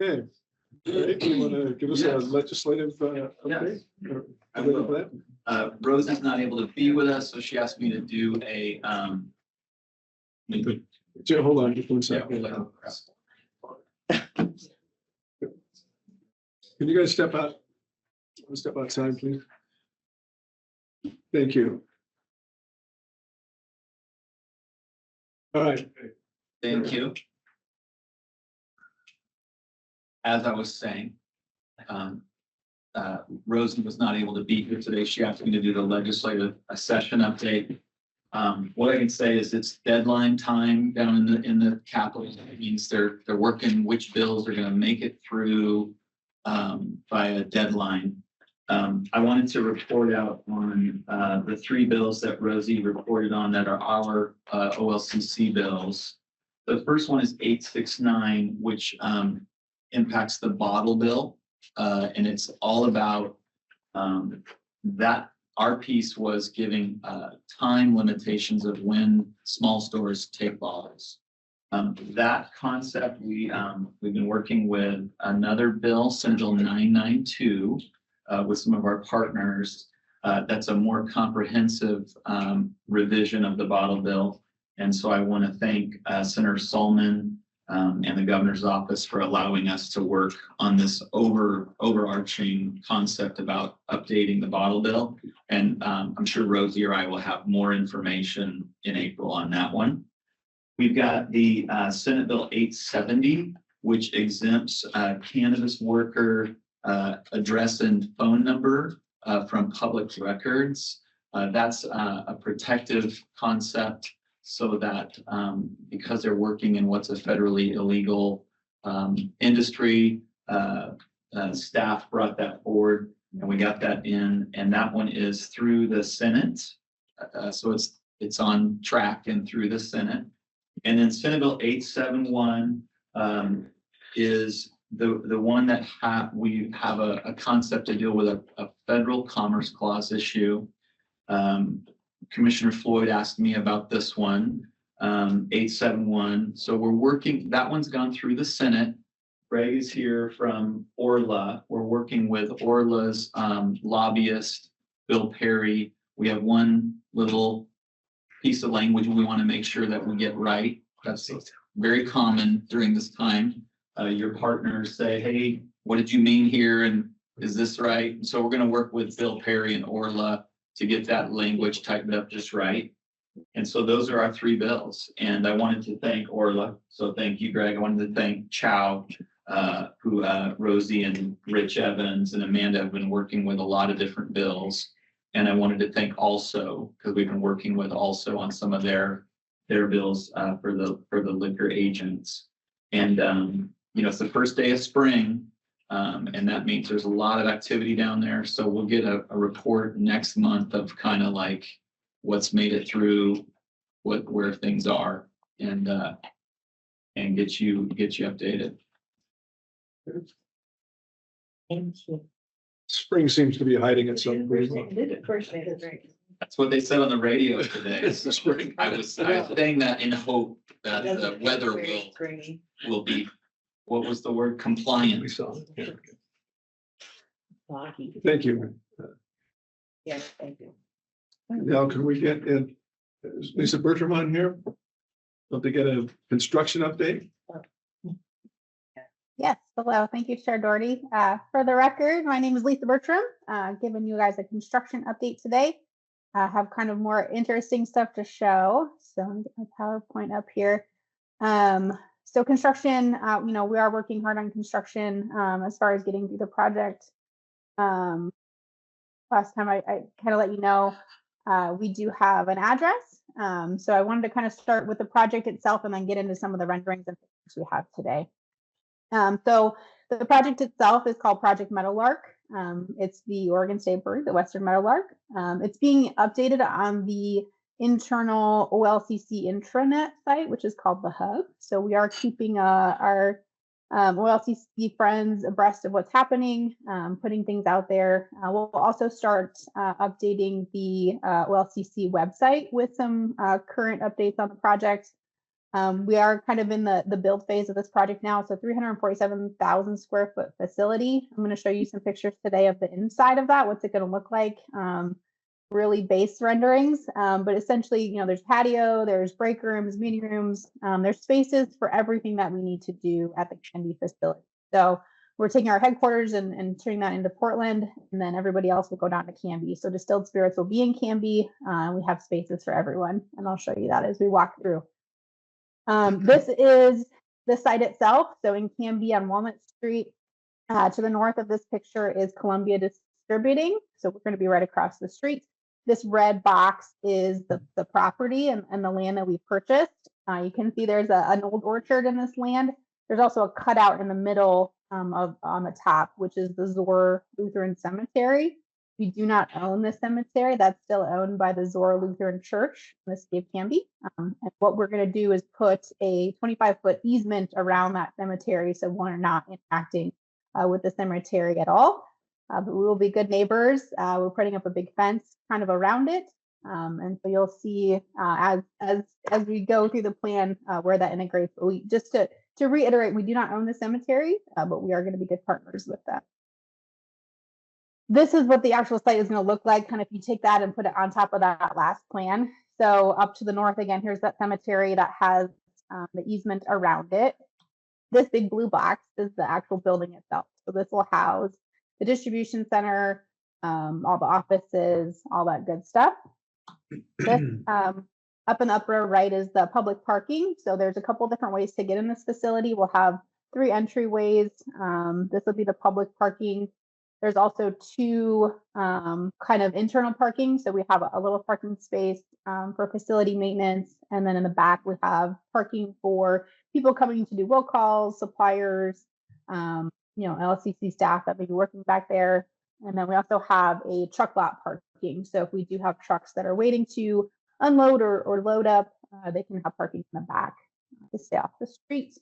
Okay. Dave, you want to give us a legislative update? Or- I will. Rose is not able to be with us, so she asked me to do a Joe, hold on just 1 second. Can you guys step out? Step outside, please. Thank you. All right. Thank you. As I was saying, Rosie was not able to be here today. She asked me to do the legislative session update. What I can say is it's deadline time down in the Capitol. It means they're working which bills are gonna make it through by a deadline. I wanted to report out on the three bills that Rosie reported on that are our OLCC bills. The first one is 869, which impacts the bottle bill. And it's all about that our piece was giving time limitations of when small stores take bottles. That concept, we've been working with another bill, Senate Bill 992, with some of our partners. That's a more comprehensive revision of the bottle bill. And so I want to thank Senator Solomon and the governor's office for allowing us to work on this overarching concept about updating the bottle bill. And I'm sure Rosie or I will have more information in April on that one. We've got the Senate Bill 870, which exempts cannabis worker address and phone number from public records. That's a protective concept so that because they're working in what's a federally illegal industry, staff brought that forward and we got that in, and that one is through the Senate. So it's on track and through the Senate. And then Senate Bill 871 is the one that we have a concept to deal with a federal Commerce Clause issue. Commissioner Floyd asked me about this one, 871. So we're working, that one's gone through the Senate. Greg is here from Orla. We're working with Orla's lobbyist, Bill Perry. We have one little piece of language we want to make sure that we get right. That's very common during this time. Your partners say, hey, what did you mean here? And is this right? And so we're going to work with Bill Perry and Orla to get that language typed up just right. And so those are our three bills. And I wanted to thank Orla. So thank you, Greg. I wanted to thank Chow, who Rosie and Rich Evans and Amanda have been working with a lot of different bills. And I wanted to thank Also, because we've been working with Also on some of their bills for the liquor agents. And you know, it's the first day of spring. And that means there's a lot of activity down there. So we'll get a report next month of kind of like what's made it through, where things are, and get you updated. Thank you. Spring seems to be hiding itself. That's what they said on the radio today. It's the spring. I was saying that in hope that the weather will be, what was the word, compliant. We saw. Yeah. Thank you. Yes, thank you. Now, can we get is Lisa Bertram on here? Love to get a construction update. Yes, hello. Thank you, Chair Doherty. For the record, my name is Lisa Bertram, giving you guys a construction update today. I have kind of more interesting stuff to show. So I'm get my PowerPoint up here. So construction, you know, we are working hard on construction as far as getting through the project. Last time I kind of let you know, we do have an address. So I wanted to kind of start with the project itself and then get into some of the renderings and things we have today. So the project itself is called Project Meadowlark. It's the Oregon State Bird, the Western Meadowlark. It's being updated on the internal OLCC intranet site, which is called the Hub. So we are keeping our OLCC friends abreast of what's happening, putting things out there. We'll also start updating the OLCC website with some current updates on the project. We are kind of in the build phase of this project now. It's a 347,000 square foot facility. I'm going to show you some pictures today of the inside of that. What's it going to look like? Really base renderings, but essentially, you know, there's patio, there's break rooms, meeting rooms, there's spaces for everything that we need to do at the Candy facility. So we're taking our headquarters and turning that into Portland, and then everybody else will go down to Canby. So Distilled Spirits will be in Canby. We have spaces for everyone, and I'll show you that as we walk through. This is the site itself. So in Canby on Walnut Street, to the north of this picture is Columbia Distributing. So we're going to be right across the street. This red box is the property and the land that we purchased. You can see there's an old orchard in this land. There's also a cutout in the middle on the top, which is the Zoar Lutheran Cemetery. We do not own the cemetery. That's still owned by the Zoar Lutheran Church in the city of Canby. And what we're going to do is put a 25-foot easement around that cemetery, so we're not interacting with the cemetery at all. But we will be good neighbors. We're putting up a big fence kind of around it. And so you'll see as we go through the plan where that integrates. But we just to reiterate, we do not own the cemetery, but we are going to be good partners with that. This is what the actual site is going to look like, kind of if you take that and put it on top of that last plan. So up to the north, again, here's that cemetery that has the easement around it. This big blue box is the actual building itself. So this will house the distribution center, all the offices, all that good stuff. This up in the upper right is the public parking. So there's a couple different ways to get in this facility. We'll have 3 entryways. This will be the public parking. There's also 2 kind of internal parking. So we have a little parking space for facility maintenance. And then in the back, we have parking for people coming to do will calls, suppliers, LCC staff that may be working back there. And then we also have a truck lot parking. So if we do have trucks that are waiting to unload or load up, they can have parking in the back to stay off the street.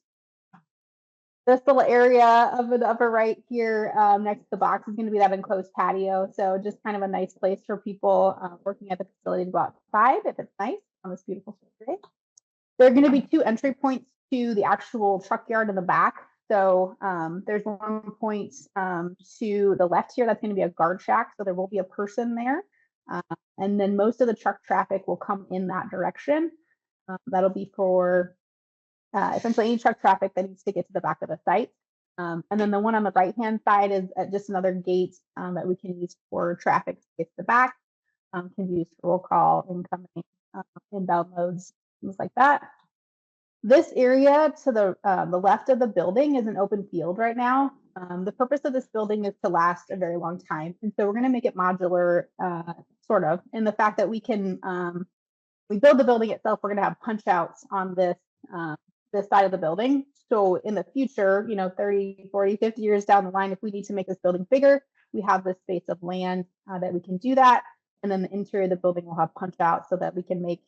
This little area of the upper right here next to the box is going to be that enclosed patio. So just kind of a nice place for people working at the facility to go outside if it's nice on this beautiful day. There are going to be 2 entry points to the actual truck yard in the back. So there's one point to the left here. That's going to be a guard shack. So there will be a person there. And then most of the truck traffic will come in that direction. That'll be for essentially any truck traffic that needs to get to the back of the site. And then the one on the right-hand side is just another gate that we can use for traffic to get to the back. Can be used for roll call, incoming, inbound loads, things like that. This area to the left of the building is an open field right now. The purpose of this building is to last a very long time. And so we're going to make it modular, sort of, in the fact that we can, we build the building itself, we're going to have punch outs on this side of the building. So in the future, 30, 40, 50 years down the line, if we need to make this building bigger, we have this space of land that we can do that. And then the interior of the building will have punch outs so that we can make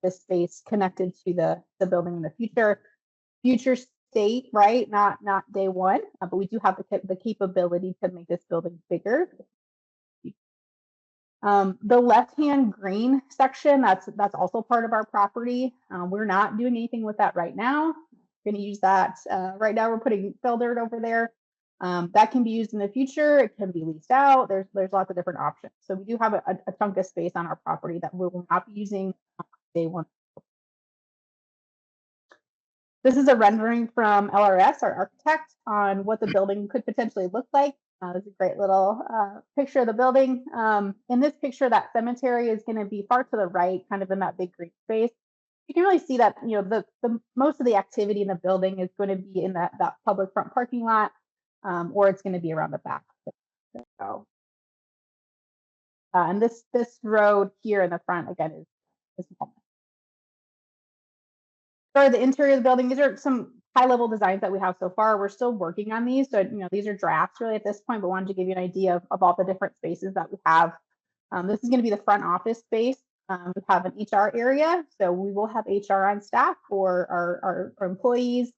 this space connected to the building in the future state, right? Not day one, but we do have the capability to make this building bigger. The left-hand green section, that's also part of our property. We're not doing anything with that right now. We're going to use that. Right now, we're putting fill dirt over there. That can be used in the future. It can be leased out. There's lots of different options. So we do have a chunk of space on our property that we will not be using day one. This is a rendering from LRS, our architect, on what the building could potentially look like. This is a great little picture of the building. In this picture, that cemetery is going to be far to the right, kind of in that big green space. You can really see that the most of the activity in the building is going to be in that public front parking lot, or it's going to be around the back. So, and this road here in the front again is for the interior of the building. These are some high-level designs that we have so far. We're still working on these, so these are drafts really at this point, but wanted to give you an idea of all the different spaces that we have. This is going to be the front office space. We have an HR area, so we will have HR on staff for our employees,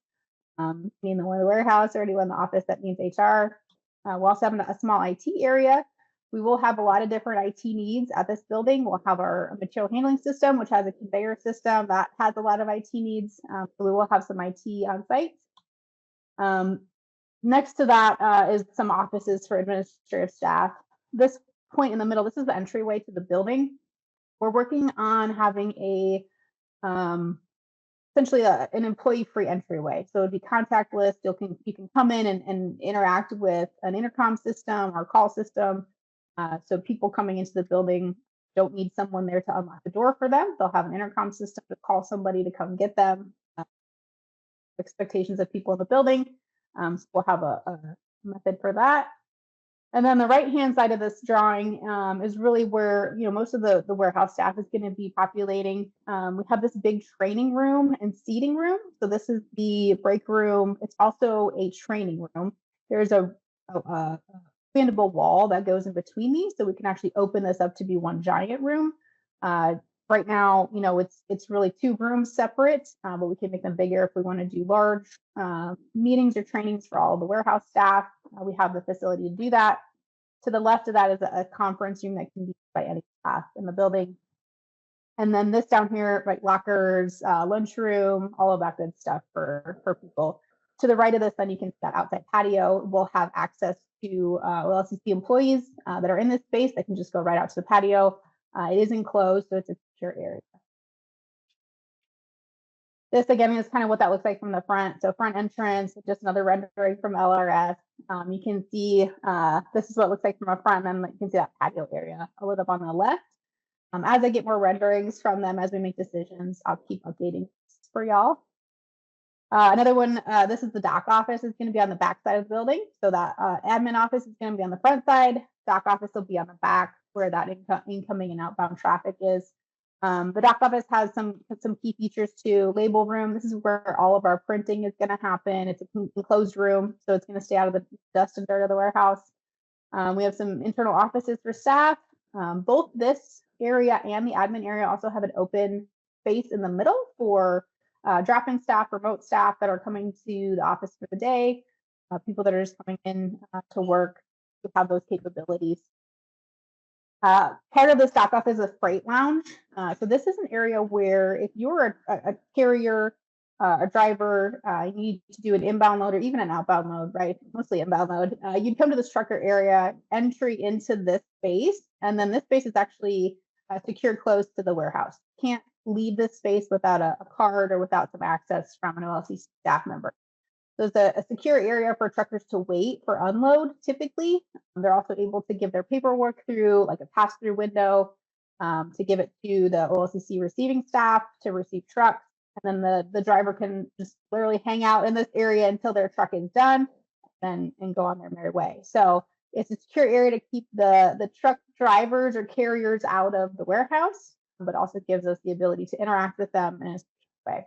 meaning the one in the warehouse or anyone in the office that needs HR. We'll also have a small IT area. We will have a lot of different IT needs at this building. We'll have our material handling system, which has a conveyor system that has a lot of IT needs. So we will have some IT on site. Next to that is some offices for administrative staff. This point in the middle, this is the entryway to the building. We're working on having a essentially an employee-free entryway. So it'd be contactless. You can come in and interact with an intercom system or call system. So people coming into the building don't need someone there to unlock the door for them. They'll have an intercom system to call somebody to come get them. Expectations of people in the building. So we'll have a method for that. And then the right-hand side of this drawing is really where, you know, most of the warehouse staff is going to be populating. We have this big training room and seating room. So this is the break room. It's also a training room. There's a expandable wall that goes in between these, so we can actually open this up to be one giant room. Right now, you know, it's really 2 rooms separate, but we can make them bigger if we want to do large meetings or trainings for all of the warehouse staff. We have the facility to do that. To the left of that is a conference room that can be used by any staff in the building. And then this down here, like lockers, lunchroom, all of that good stuff for people. To the right of this, then you can see that outside patio. We'll have access to LCC employees that are in this space that can just go right out to the patio. It is enclosed, so it's a secure area. This again is kind of what that looks like from the front. So front entrance, just another rendering from LRS. You can see this is what it looks like from a front, and then you can see that patio area a little up on the left. As I get more renderings from them as we make decisions, I'll keep updating for y'all. Another one, this is the doc office. It's going to be on the back side of the building. So that admin office is going to be on the front side. Doc office will be on the back where that incoming and outbound traffic is. The doc office has some key features too. Label room. This is where all of our printing is going to happen. It's an enclosed room, so it's going to stay out of the dust and dirt of the warehouse. We have some internal offices for staff. Both this area and the admin area also have an open space in the middle for drop-in staff, remote staff that are coming to the office for the day, people that are just coming in to work to have those capabilities. Part of the stock office is a freight lounge. So this is an area where if you're a carrier, a driver, you need to do an inbound load or even an outbound load, right? Mostly inbound load. You'd come to this trucker area, entry into this space, and then this space is actually secured close to the warehouse. Can't leave this space without a card or without some access from an OLC staff member. So it's a secure area for truckers to wait for unload typically. They're also able to give their paperwork through like a pass-through window to give it to the OLCC receiving staff to receive trucks. And then the driver can just literally hang out in this area until their truck is done and go on their merry way. So it's a secure area to keep the truck drivers or carriers out of the warehouse, but also gives us the ability to interact with them in a secure way.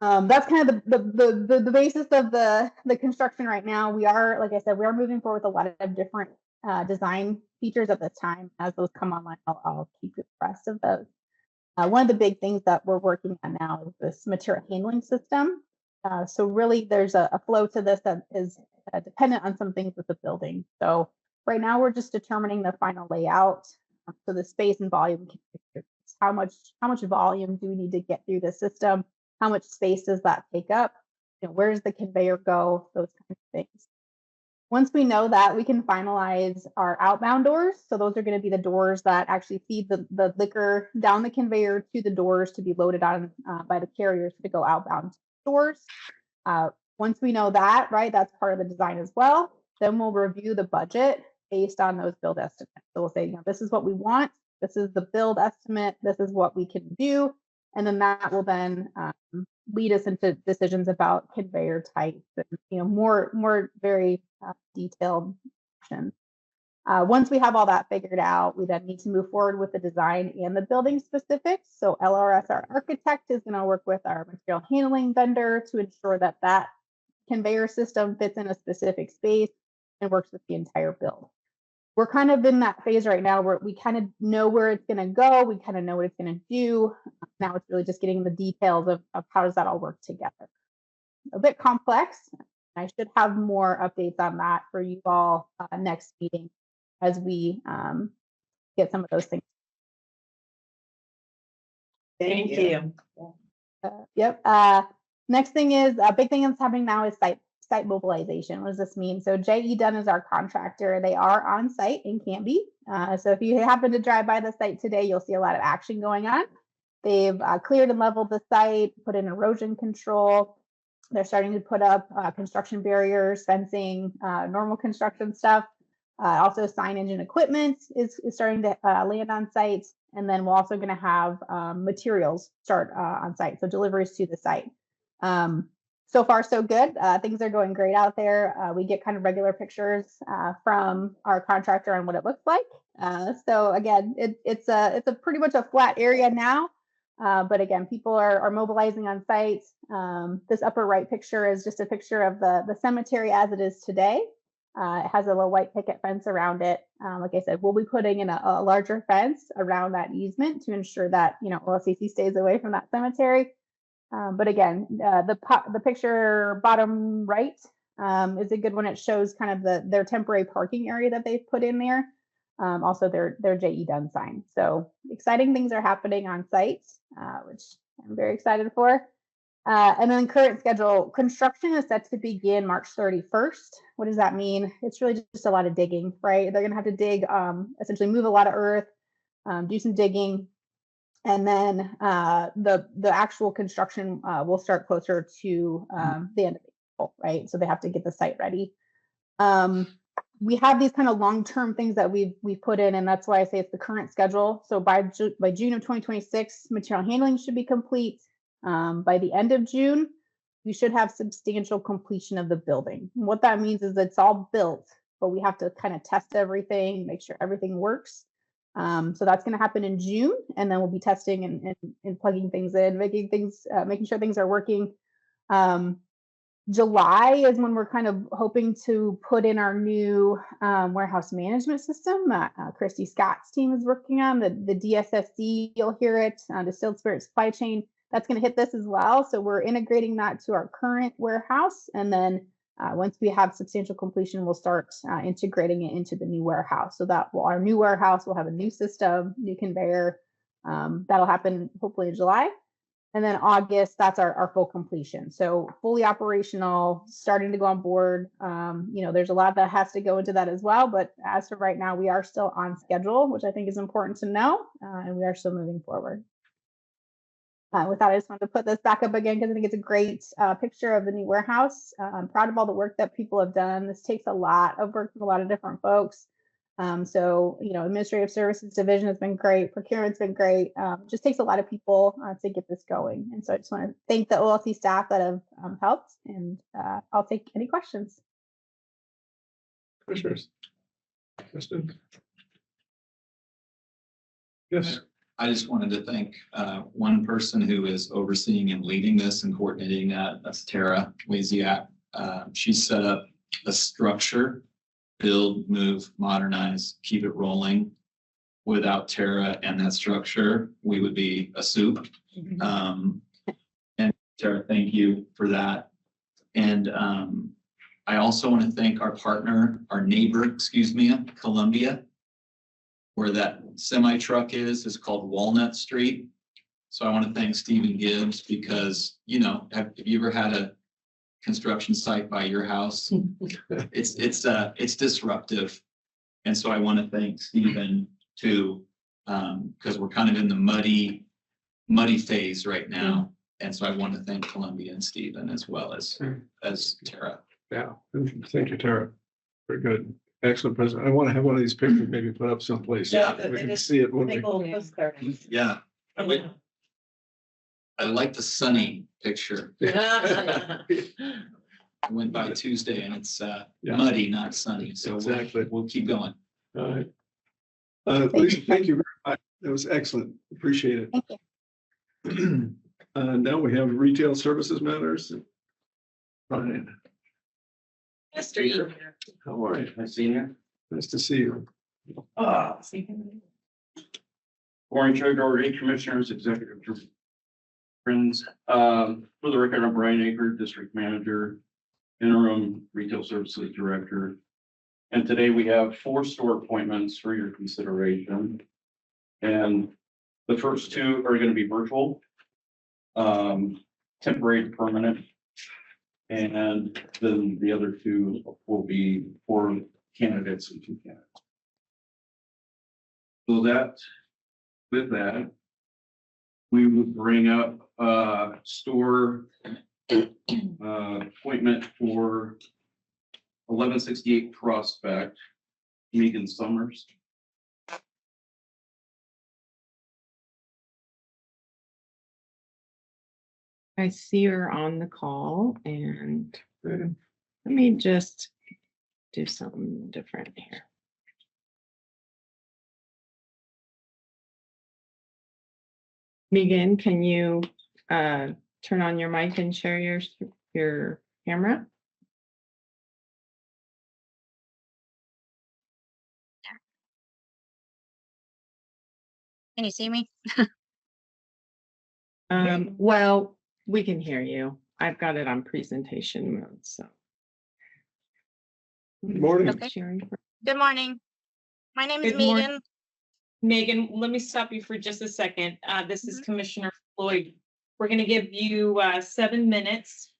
That's kind of the basis of the construction right now. We are, like I said, we are moving forward with a lot of different design features at this time. As those come online, I'll keep you abreast of those. One of the big things that we're working on now is this material handling system. So really there's a flow to this that is dependent on some things with the building. So right now we're just determining the final layout. So the space and volume, how much volume do we need to get through the system? How much space does that take up? You know, where does the conveyor go? Those kinds of things. Once we know that, we can finalize our outbound doors. So those are going to be the doors that actually feed the liquor down the conveyor to the doors to be loaded on by the carriers to go outbound stores. Once we know that, right, that's part of the design as well. Then we'll review the budget based on those build estimates. So we'll say, you know, this is what we want. This is the build estimate. This is what we can do. And then that will then lead us into decisions about conveyor types and, you know, more very detailed options. Once we have all that figured out, we then need to move forward with the design and the building specifics. So LRS, our architect, is going to work with our material handling vendor to ensure that that conveyor system fits in a specific space and works with the entire build. We're kind of in that phase right now where we kind of know where it's going to go. We kind of know what it's going to do. Now it's really just getting the details of how does that all work together. A bit complex. I should have more updates on that for you all next meeting as we get some of those things. Thank you. Yep. Next thing is a big thing that's happening now is site mobilization. What does this mean? So J.E. Dunn is our contractor. They are on site in Canby. So if you happen to drive by the site today, you'll see a lot of action going on. They've cleared and leveled the site, put in erosion control. They're starting to put up construction barriers, fencing, normal construction stuff. Also, signage and equipment is starting to land on site. And then we're also going to have materials start on site, so deliveries to the site. So far, so good. Things are going great out there. We get kind of regular pictures from our contractor on what it looks like. So again, it's a pretty much a flat area now. But again, people are mobilizing on site. This upper right picture is just a picture of the cemetery as it is today. It has a little white picket fence around it. Like I said, we'll be putting in a larger fence around that easement to ensure that, you know, OLCC stays away from that cemetery. But again, the picture bottom right is a good one. It shows kind of their temporary parking area that they've put in there. Also their JE Done sign. So exciting things are happening on site, which I'm very excited for. And then current schedule, construction is set to begin March 31st. What does that mean? It's really just a lot of digging, right? They're going to have to dig, essentially move a lot of earth, do some digging. And then the actual construction will start closer to the end of April, right? So they have to get the site ready. We have these kind of long-term things that we've put in, and that's why I say it's the current schedule. So by June of 2026, material handling should be complete. By the end of June, we should have substantial completion of the building. And what that means is it's all built, but we have to kind of test everything, make sure everything works. So that's going to happen in June, and then we'll be testing and plugging things in, making sure things are working. July is when we're kind of hoping to put in our new warehouse management system that Christy Scott's team is working on, the DSSC, you'll hear it, Distilled Spirit Supply Chain. That's going to hit this as well. So we're integrating that to our current warehouse. And then once we have substantial completion, we'll start integrating it into the new warehouse. So that our new warehouse will have a new system, new conveyor. That'll happen hopefully in July. And then August, that's our full completion. So fully operational, starting to go on board. You know, there's a lot that has to go into that as well. But as for right now, we are still on schedule, which I think is important to know. And we are still moving forward. With that, I just wanted to put this back up again because I think it's a great picture of the new warehouse. I'm proud of all the work that people have done. This takes a lot of work with a lot of different folks. So, you know, Administrative Services Division has been great. Procurement's been great. Just takes a lot of people to get this going. And so I just want to thank the OLC staff that have helped. And I'll take any questions. Commissioners. Kristen? Yes. I just wanted to thank one person who is overseeing and leading this and coordinating that. That's Tara Waziak. She set up a structure, build, move, modernize, keep it rolling. Without Tara and that structure, we would be a soup. And Tara, thank you for that. And I also want to thank our partner, our neighbor, Columbia, where that semi truck is called Walnut Street. So I want to thank Stephen Gibbs because, you know, have you ever had a construction site by your house? It's disruptive. And so I want to thank Stephen too, because we're kind of in the muddy phase right now. And so I want to thank Columbia and Stephen as well as Tara. Yeah, thank you, Tara. Very good. Excellent, President. I want to have one of these pictures maybe put up someplace. Yeah, We can see it. When we... Yeah. I like the sunny picture. I went by Tuesday and it's muddy, not sunny. So exactly. We'll keep going. All right. Lisa, thank you very much. That was excellent. Appreciate it. Thank you. Now we have retail services matters. Brian. How are you? Nice seeing you. Nice to see you. Morning, Chair Doherty, Commissioners, Executive Friends. For the record, I'm Brian Aker, District Manager, Interim Retail Services Director. And today we have 4 store appointments for your consideration. And the first 2 are going to be virtual, temporary to permanent. And then the other 2 will be 4 candidates and 2 candidates. So with that, we would bring up store appointment for 1168 Prospect, Megan Summers. I see her on the call and let me just do something different here. Megan, can you turn on your mic and share your camera? Can you see me? Well, we can hear you. I've got it on presentation mode, so. Good morning. Okay. Good morning. My name is Good morning. Megan. Megan, let me stop you for just a second. This is Commissioner Floyd. We're going to give you 7 minutes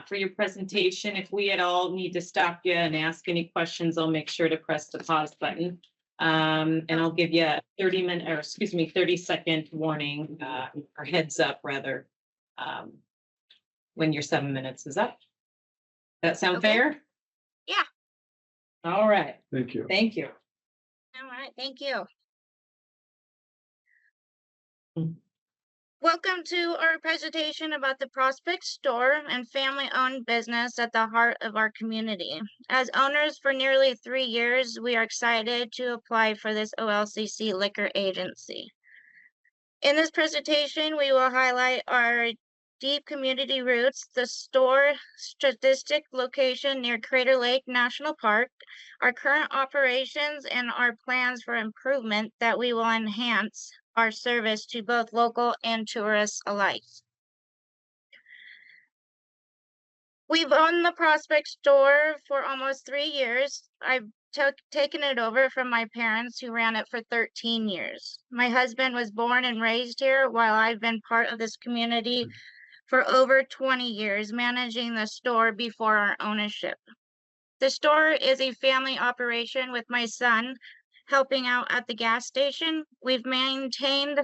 for your presentation. If we at all need to stop you and ask any questions, I'll make sure to press the pause button. And I'll give you a 30-second warning, or heads up rather, when your 7 minutes is up. That sound fair? Yeah. All right. Thank you. Thank you. All right. Thank you. Welcome to our presentation about the Prospect Store and family-owned business at the heart of our community. As owners for nearly 3 years, we are excited to apply for this OLCC liquor agency. In this presentation, we will highlight our deep community roots, the store strategic location near Crater Lake National Park, our current operations, and our plans for improvement that we will enhance our service to both local and tourists alike. We've owned the Prospect Store for almost 3 years. I've taken it over from my parents who ran it for 13 years. My husband was born and raised here while I've been part of this community for over 20 years, managing the store before our ownership. The store is a family operation with my son helping out at the gas station. We've maintained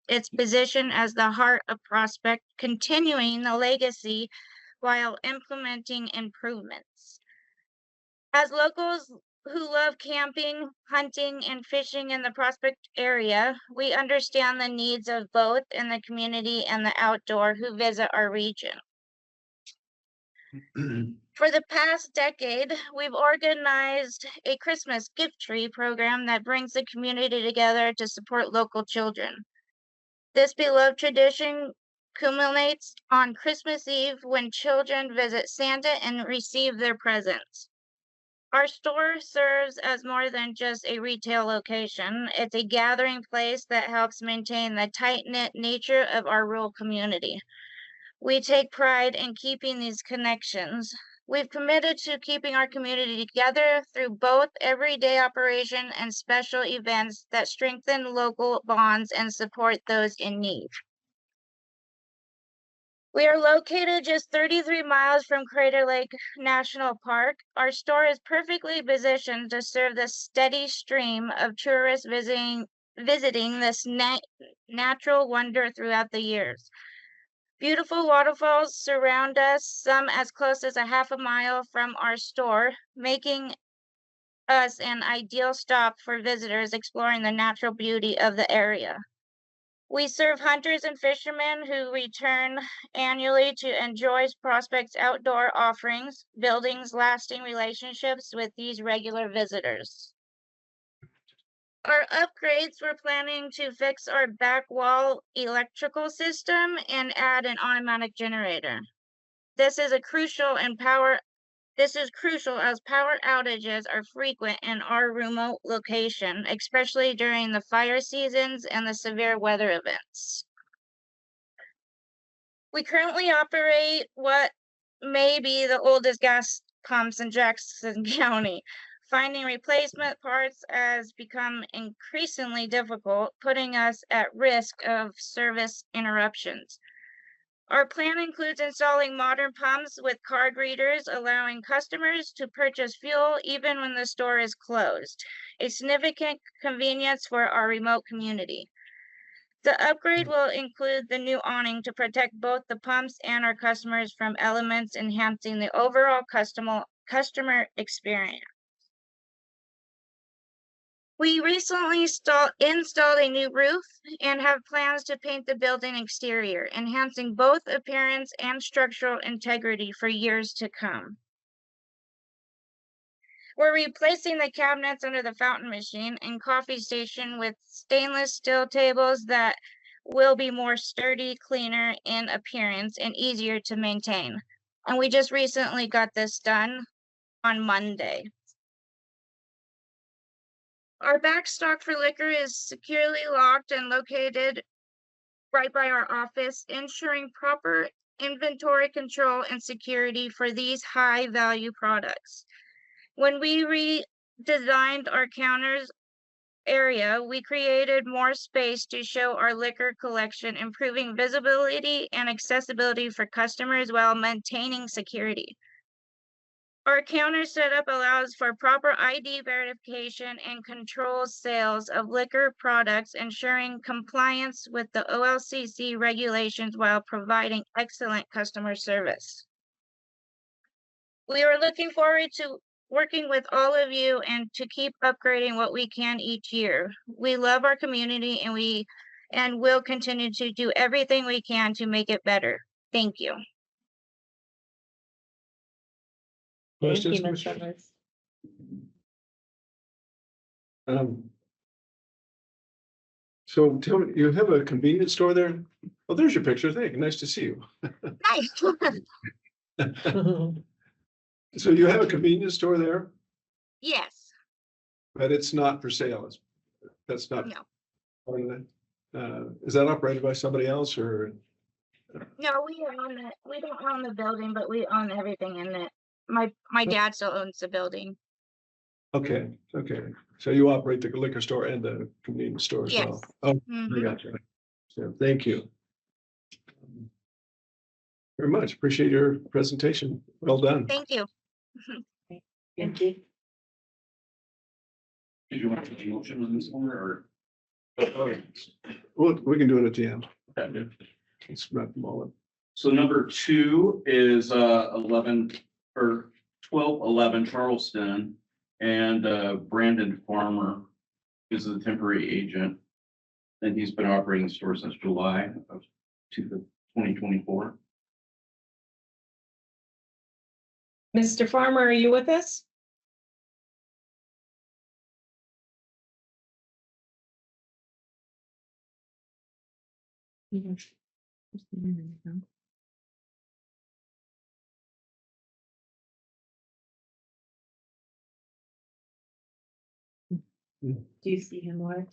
its position as the heart of Prospect, continuing the legacy while implementing improvements. As locals who love camping, hunting, and fishing in the Prospect area, we understand the needs of both in the community and the outdoor who visit our region. For the past decade, we've organized a Christmas gift tree program that brings the community together to support local children. This beloved tradition culminates on Christmas Eve when children visit Santa and receive their presents. Our store serves as more than just a retail location. It's a gathering place that helps maintain the tight-knit nature of our rural community. We take pride in keeping these connections. We've committed to keeping our community together through both everyday operation and special events that strengthen local bonds and support those in need. We are located just 33 miles from Crater Lake National Park. Our store is perfectly positioned to serve the steady stream of tourists visiting this natural wonder throughout the years. Beautiful waterfalls surround us, some as close as a half a mile from our store, making us an ideal stop for visitors exploring the natural beauty of the area. We serve hunters and fishermen who return annually to enjoy Prospect's outdoor offerings, building lasting relationships with these regular visitors. Our upgrades, we're planning to fix our back wall electrical system and add an automatic generator. This is crucial as power outages are frequent in our remote location, especially during the fire seasons and the severe weather events. We currently operate what may be the oldest gas pumps in Jackson County. Finding replacement parts has become increasingly difficult, putting us at risk of service interruptions. Our plan includes installing modern pumps with card readers, allowing customers to purchase fuel even when the store is closed, a significant convenience for our remote community. The upgrade will include the new awning to protect both the pumps and our customers from elements, enhancing the overall customer experience. We recently installed a new roof and have plans to paint the building exterior, enhancing both appearance and structural integrity for years to come. We're replacing the cabinets under the fountain machine and coffee station with stainless steel tables that will be more sturdy, cleaner in appearance, and easier to maintain. And we just recently got this done on Monday. Our backstock for liquor is securely locked and located right by our office, ensuring proper inventory control and security for these high-value products. When we redesigned our counters area, we created more space to show our liquor collection, improving visibility and accessibility for customers while maintaining security. Our counter setup allows for proper ID verification and controls sales of liquor products, ensuring compliance with the OLCC regulations while providing excellent customer service. We are looking forward to working with all of you and to keep upgrading what we can each year. We love our community and will continue to do everything we can to make it better. Thank you. Questions, Ms. Commissioners? So tell me, you have a convenience store there? Oh, there's your picture. Thank you. Nice to see you. Nice. So you have a convenience store there, Yes. but it's not for sale. That's not. No. Part of it. Is that operated by somebody else or? No, we own it. We don't own the building, but we own everything in it. My dad still owns the building. Okay, okay. So you operate the liquor store and the convenience store as well? Yes. Oh, I Mhm. got you. So thank you. Very much. Appreciate your presentation. Well done. Thank you. Thank you. Did you want to take a motion on this one or? Well, we can do it at the end. Let's wrap them all up. So number 2 is 1211 Charleston, and Brandon Farmer is the temporary agent. And he's been operating the store since July of 2024. Mr. Farmer, are you with us? Do you see him, Laura?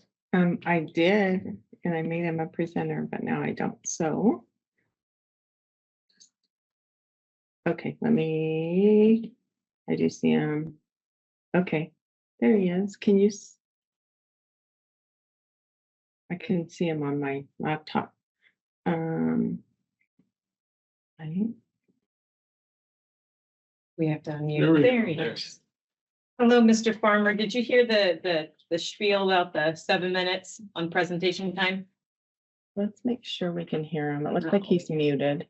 I did, and I made him a presenter, but now I don't, so. Okay, I do see him. Okay, there he is. I can see him on my laptop. We have to There unmute. we There go. he is. Hello, Mr. Farmer. Did you hear the spiel about the 7 minutes on presentation time? Let's make sure we can hear him. It looks like he's muted.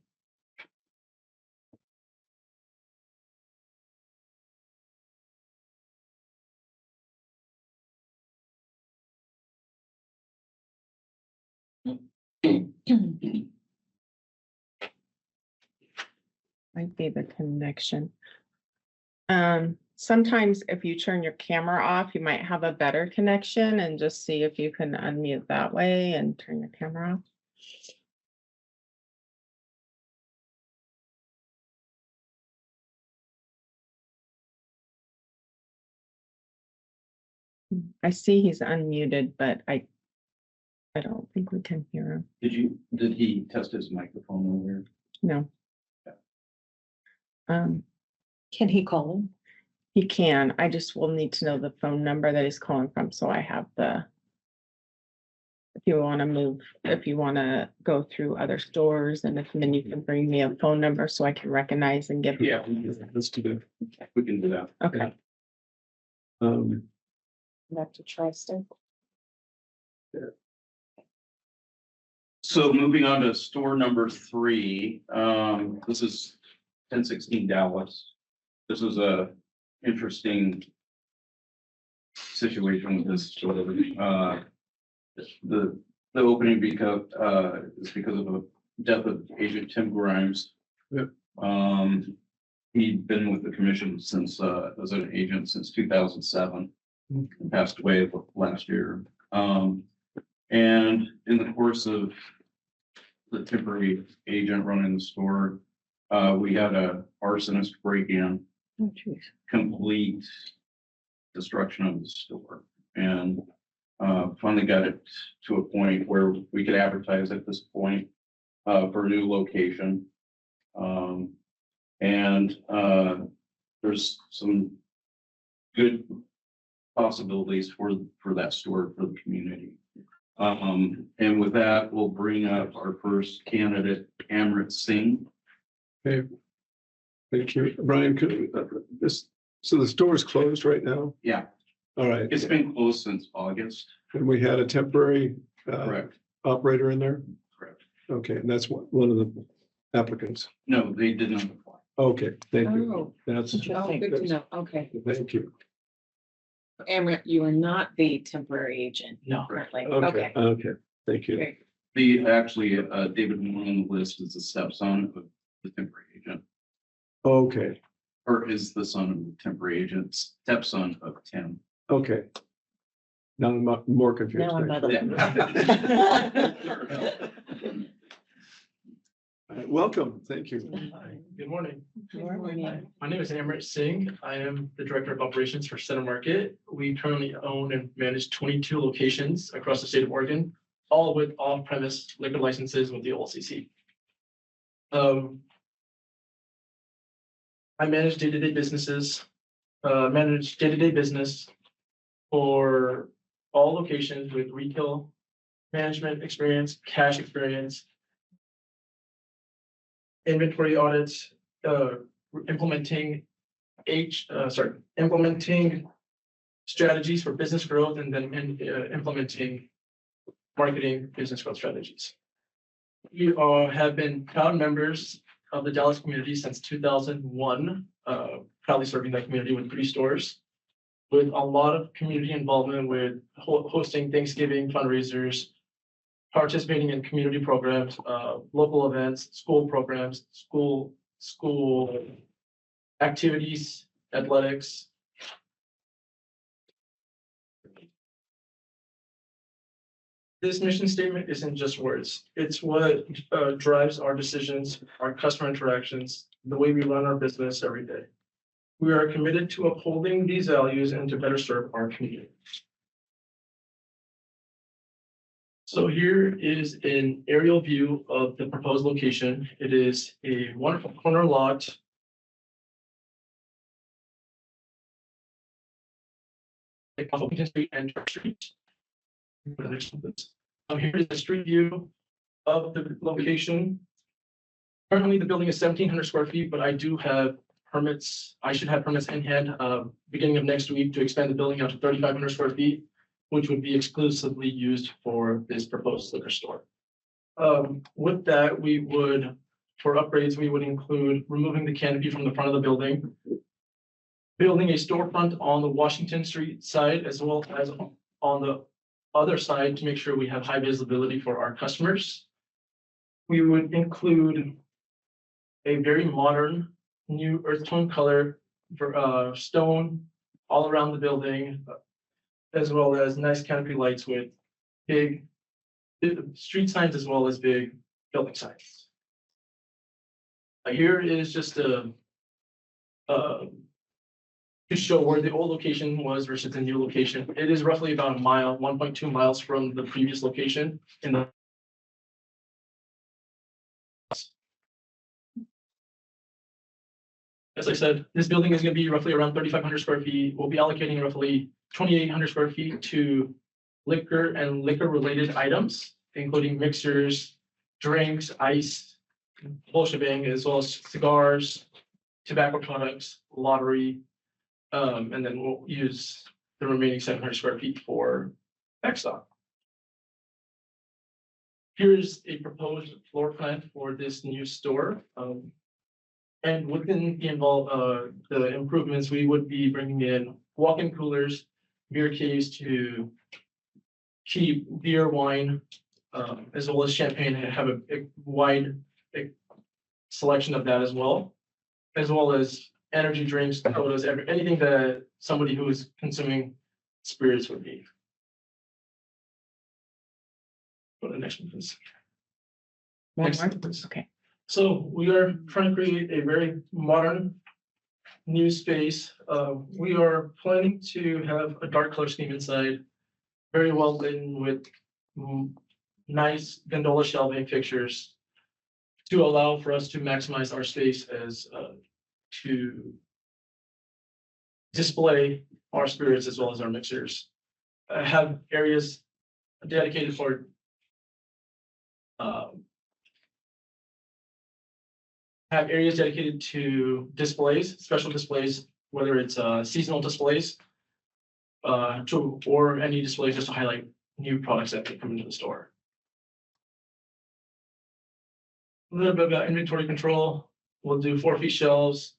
Might be the connection. Sometimes if you turn your camera off, you might have a better connection, and just see if you can unmute that way and turn your camera off. I see he's unmuted, but I don't think we can hear him. Did he test his microphone earlier? No. Can he call him? He can. I just will need to know the phone number that he's calling from, so I have if you want to go through other stores, and then you can bring me a phone number so I can recognize and give. Yeah, let's do that. We can do that. Okay. Back to Tri-State. So moving on to store number 3, this is 1016 Dallas. This is a interesting situation with this store. The opening is because of the death of Agent Tim Grimes. Yep. He'd been with the commission since, as an agent since 2007. Passed away last year. And in the course of the temporary agent running the store, we had a arsonist break in, complete destruction of the store. And finally got it to a point where we could advertise at this point for a new location. And there's some good possibilities for that store for the community. And with that, we'll bring up our first candidate, Amrit Singh. Okay. Thank you. Brian, so the store is closed right now? Yeah. All right. It's been closed since August. And we had a temporary Correct. operator in there? Correct. Okay, and that's one of the applicants. No, they did not apply. Okay, thank you. Oh, That's. good to know. Okay. Thank you. Amrit, you are not the temporary agent. No. Currently. Okay, okay, thank you. Great. David Moore on the list is the stepson of the temporary agent, Okay, or is the son of the temporary agent, stepson of Tim. okay. Now I'm more confused. Now I'm not. All right, welcome, thank you. Good morning. Good morning. My name is Amrit Singh. I am the Director of Operations for Center Market. We currently own and manage 22 locations across the state of Oregon, all with off-premise liquor licenses with the OLCC. I manage day-to-day business for all locations with retail management experience, cash experience, inventory audits, implementing strategies for business growth, and then implementing marketing business growth strategies. We have been proud members of the Dallas community since 2001, proudly serving that community with 3 stores, with a lot of community involvement with hosting Thanksgiving fundraisers, participating in community programs, local events, school programs, school activities, athletics. This mission statement isn't just words. It's what drives our decisions, our customer interactions, the way we run our business every day. We are committed to upholding these values and to better serve our community. So here is an aerial view of the proposed location. It is a wonderful corner lot. Off Washington Street and Church Street. Here is the street view of the location. Currently, the building is 1,700 square feet, but I do have permits. I should have permits in hand beginning of next week to expand the building out to 3,500 square feet, which would be exclusively used for this proposed liquor store. With that, for upgrades, we would include removing the canopy from the front of the building, building a storefront on the Washington Street side, as well as on the other side to make sure we have high visibility for our customers. We would include a very modern new earth tone color for stone all around the building, as well as nice canopy lights with big street signs as well as big building signs. Here is just to show where the old location was versus the new location. It is roughly about a mile, 1.2 miles from the previous location in the. As I said, this building is going to be roughly around 3,500 square feet. We'll be allocating roughly 2,800 square feet to liquor and liquor-related items, including mixers, drinks, ice, whole shebang, as well as cigars, tobacco products, lottery, and then we'll use the remaining 700 square feet for backstock. here's a proposed floor plan for this new store. And within the improvements, we would be bringing in walk-in coolers, beer caves to keep beer, wine, as well as champagne, and have a wide selection of that as well as energy drinks, sodas, anything that somebody who is consuming spirits would need. Go to the next one, please. Next one, please. Okay. So we are trying to create a very modern new space. We are planning to have a dark color scheme inside, very well lit with nice gondola shelving fixtures to allow for us to maximize our space as to display our spirits as well as our mixers. Have areas dedicated for to displays, special displays, whether it's seasonal displays or any displays just to highlight new products that come into the store. A little bit about inventory control. We'll do 4 feet shelves.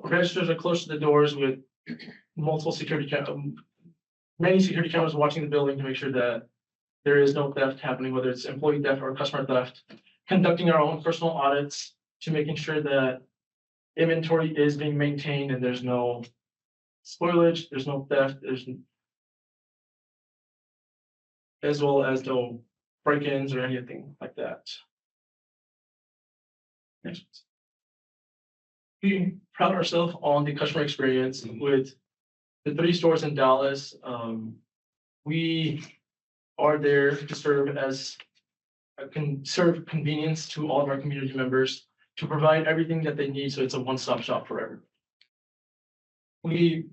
Registers are close to the doors with multiple many security cameras watching the building to make sure that there is no theft happening, whether it's employee theft or customer theft. Conducting our own personal audits to making sure that inventory is being maintained and there's no spoilage, there's no theft, as well as no break-ins or anything like that. Next. We proud ourselves on the customer experience with the 3 stores in Dallas. We are there to serve as serve convenience to all of our community members, to provide everything that they need, so it's a one-stop shop for everyone. We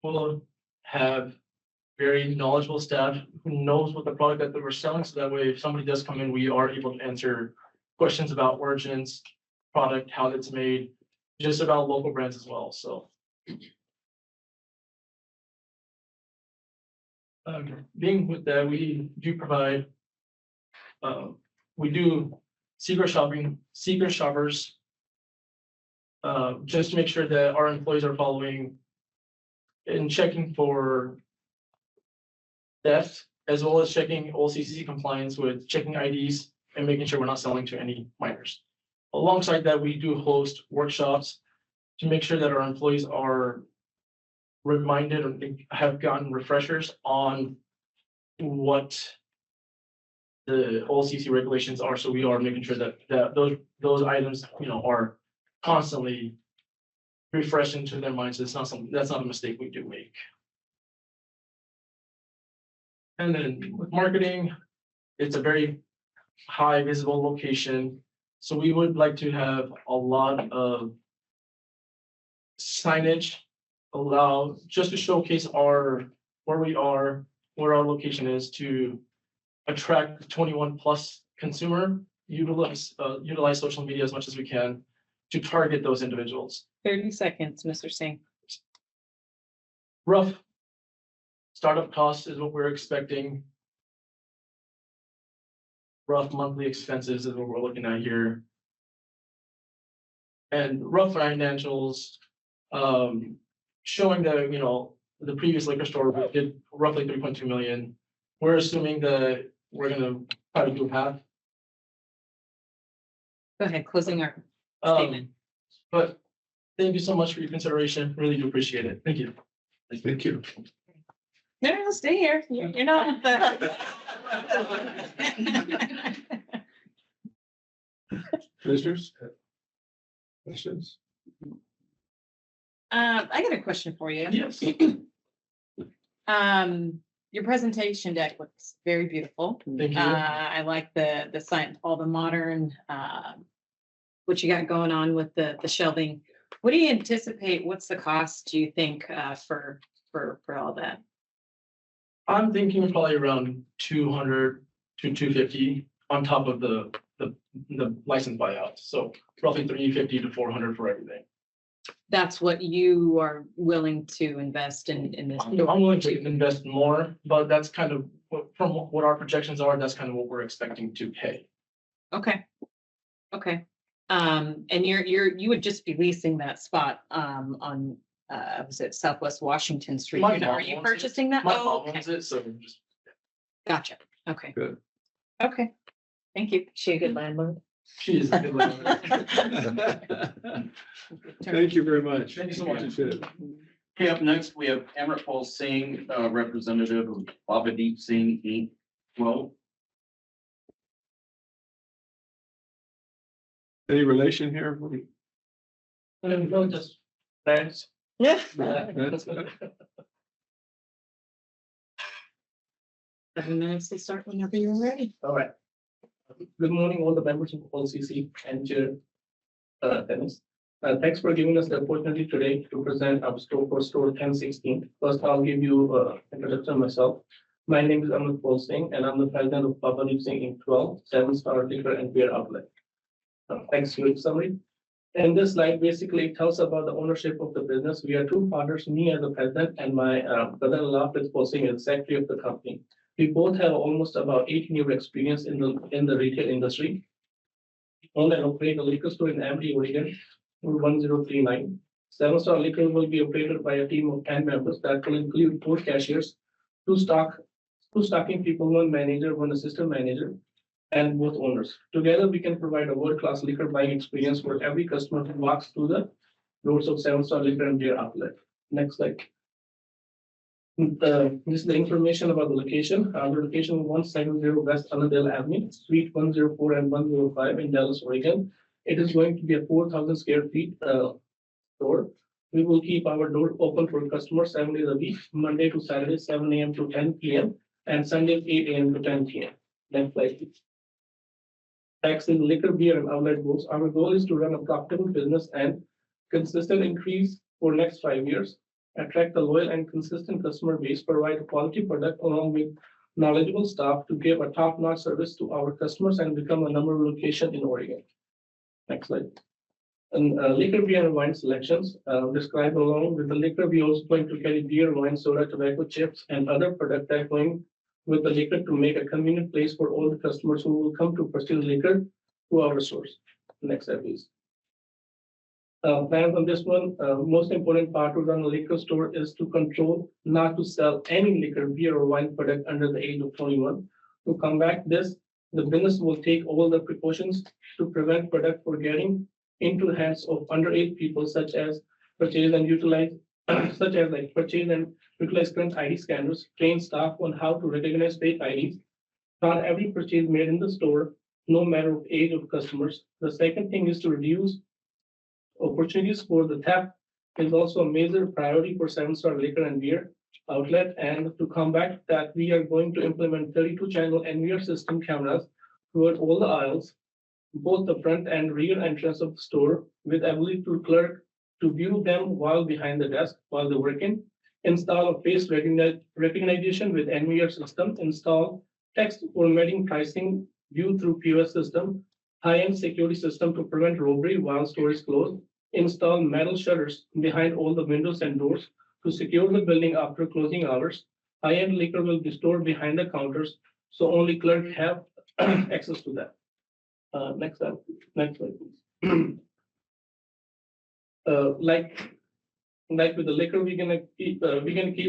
will have very knowledgeable staff who knows what the product that we're selling, so that way if somebody does come in, we are able to answer questions about origins, product, how it's made, just about local brands as well. So being with that, we do provide we do secret shoppers just to make sure that our employees are following and checking for theft, as well as checking OLCC compliance with checking IDs and making sure we're not selling to any minors. Alongside that, we do host workshops to make sure that our employees are reminded or have gotten refreshers on what the OLCC regulations are. So we are making sure that those items, are constantly refreshed into their minds. It's not something that's not a mistake we do make. And then with marketing, it's a very high visible location. So we would like to have a lot of signage just to showcase where we are, where our location is, to attract the 21+ consumer, utilize social media as much as we can to target those individuals. 30 seconds, Mr. Singh. Rough startup cost is what we're expecting. Rough monthly expenses is what we're looking at here. And rough financials, showing that, the previous liquor store did roughly 3.2 million. We're assuming that we're gonna try to do half. Go ahead, closing our statement. But thank you so much for your consideration. Really do appreciate it. Thank you. Thank you. No, stay here. You're not the. Commissioners? Questions? I got a question for you. Yes. Your presentation deck looks very beautiful. Thank you. I like the sign, all the modern, what you got going on with the shelving. What do you anticipate? What's the cost, do you think, for all that? I'm thinking probably around 200 to 250 on top of the license buyout. So roughly 350 to 400 for everything. that's what you are willing to invest in this. I'm willing to invest more, but that's kind of from what our projections are, that's kind of what we're expecting to pay. Okay. Okay. And you would just be leasing that spot, on, was it Southwest Washington Street? My Are mom you owns it. purchasing that? My Oh, mom okay. owns it, so just. Gotcha. Okay. Good. Okay. Thank you. She a good landlord? She is a good landlord. Thank you very much. Thank you so much. Appreciate it. Okay, up next, we have Amritpal Singh, representative of Babadeep Singh Inc. Well, Any relation here? No, just thanks. Yeah. That's- 7 minutes to start whenever you're ready. All right. Good morning, all the members of OLCC and Chair Dennis. Thanks for giving us the opportunity today to present our store for store 1016. First, I'll give you introduction myself. My name is Amritpal Singh, and I'm the president of Babadeep Singh Inc. 12, 7-star liquor and beer outlet. Thanks to your summary. And this slide basically tells about the ownership of the business. We are two partners, me as the president and my brother-in-law, Prithpal Singh, as secretary of the company. We both have almost about 18-year experience in the retail industry. Own and operate a liquor store in Amity, Oregon, 1039. 7-star liquor will be operated by a team of 10 members that will include 4 cashiers, two stocking people, 1 manager, 1 assistant manager, and both owners. Together, we can provide a world-class liquor buying experience for every customer who walks through the doors of 7-star liquor and beer outlet. Next slide. This is the information about the location. Our location is 170 West Annandale Avenue, Suite 104 and 105 in Dallas, Oregon. It is going to be a 4,000 square feet store. We will keep our door open for customers 7 days a week, Monday to Saturday, 7 a.m. to 10 p.m. and Sunday, 8 a.m. to 10 p.m. Next slide, please. Next is liquor, beer, and outlet goals. Our goal is to run a profitable business and consistent increase for next 5 years. Attract a loyal and consistent customer base, provide a quality product along with knowledgeable staff to give a top-notch service to our customers and become a number one location in Oregon. Next slide. And liquor, beer, and wine selections described along with the liquor. We also going to carry beer, wine, soda, tobacco, chips, and other product that going with the liquor to make a convenient place for all the customers who will come to purchase liquor to our stores. Next slide, please. Plans on this one, most important part to run a liquor store is to control not to sell any liquor, beer, or wine product under the age of 21. To combat this, the business will take all the precautions to prevent product from getting into the hands of underage people, such as purchase and utilize current ID scanners, train staff on how to recognize fake IDs. Not every purchase made in the store, no matter of age of customers. The second thing is to reduce opportunities for the theft is also a major priority for 7-star liquor and beer outlet. And to combat that, we are going to implement 32-channel NVR system cameras throughout all the aisles, both the front and rear entrance of the store, with ability to clerk to view them while behind the desk while they're working. Install a face recognition with NVR system. Install text formatting pricing view through POS system. High-end security system to prevent robbery while store is closed. Install metal shutters behind all the windows and doors to secure the building after closing hours. High-end liquor will be stored behind the counters, so only clerks have access to that. Next slide, please. Like with the liquor, we're gonna keep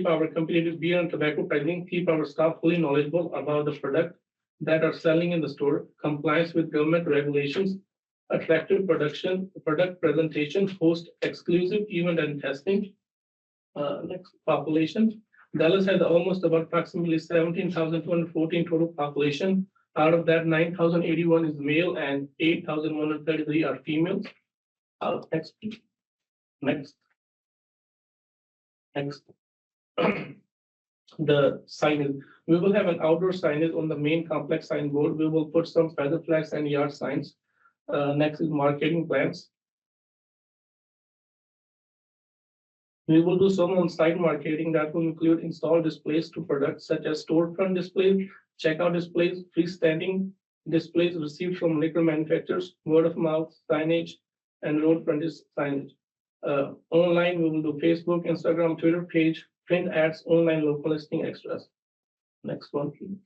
our competitive beer and tobacco pricing, keep our staff fully knowledgeable about the product that are selling in the store, compliance with government regulations, attractive product presentation, host exclusive event and testing. Next, population. Dallas has almost about approximately 17,214 total population. Out of that, 9,081 is male and 8,133 are females. Next, please. Next. The signage. We will have an outdoor signage on the main complex signboard. We will put some feather flags and yard signs. Next is marketing plans. We will do some on-site marketing that will include install displays to products such as storefront displays, checkout displays, freestanding displays received from liquor manufacturers, word of mouth signage, and road frontage signage. Online, we will do Facebook, Instagram, Twitter page, print ads, online local listing extras. Next one, please.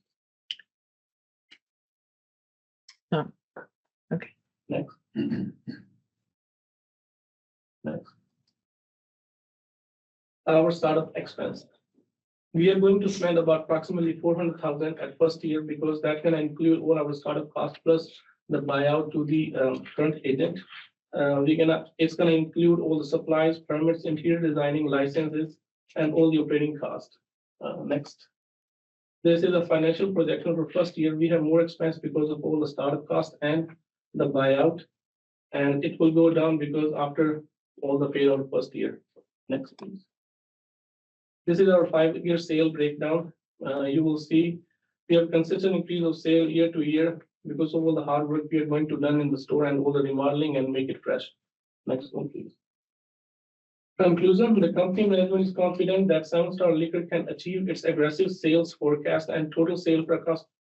Okay. Next. Next. Our startup expense. We are going to spend about approximately 400,000 at first year because that can include all our startup costs plus the buyout to the current agent. It's gonna include all the supplies, permits, interior designing, licenses, and all the operating costs. Next. This is a financial projection for first year. We have more expense because of all the startup costs and the buyout. And it will go down because after all the payout first year. Next, please. This is our 5-year sale breakdown. You will see we have consistent increase of sale year to year because of all the hard work we are going to done in the store and all the remodeling and make it fresh. Next one, please. Conclusion, the company management is confident that Seven Star Liquor can achieve its aggressive sales forecast and total sales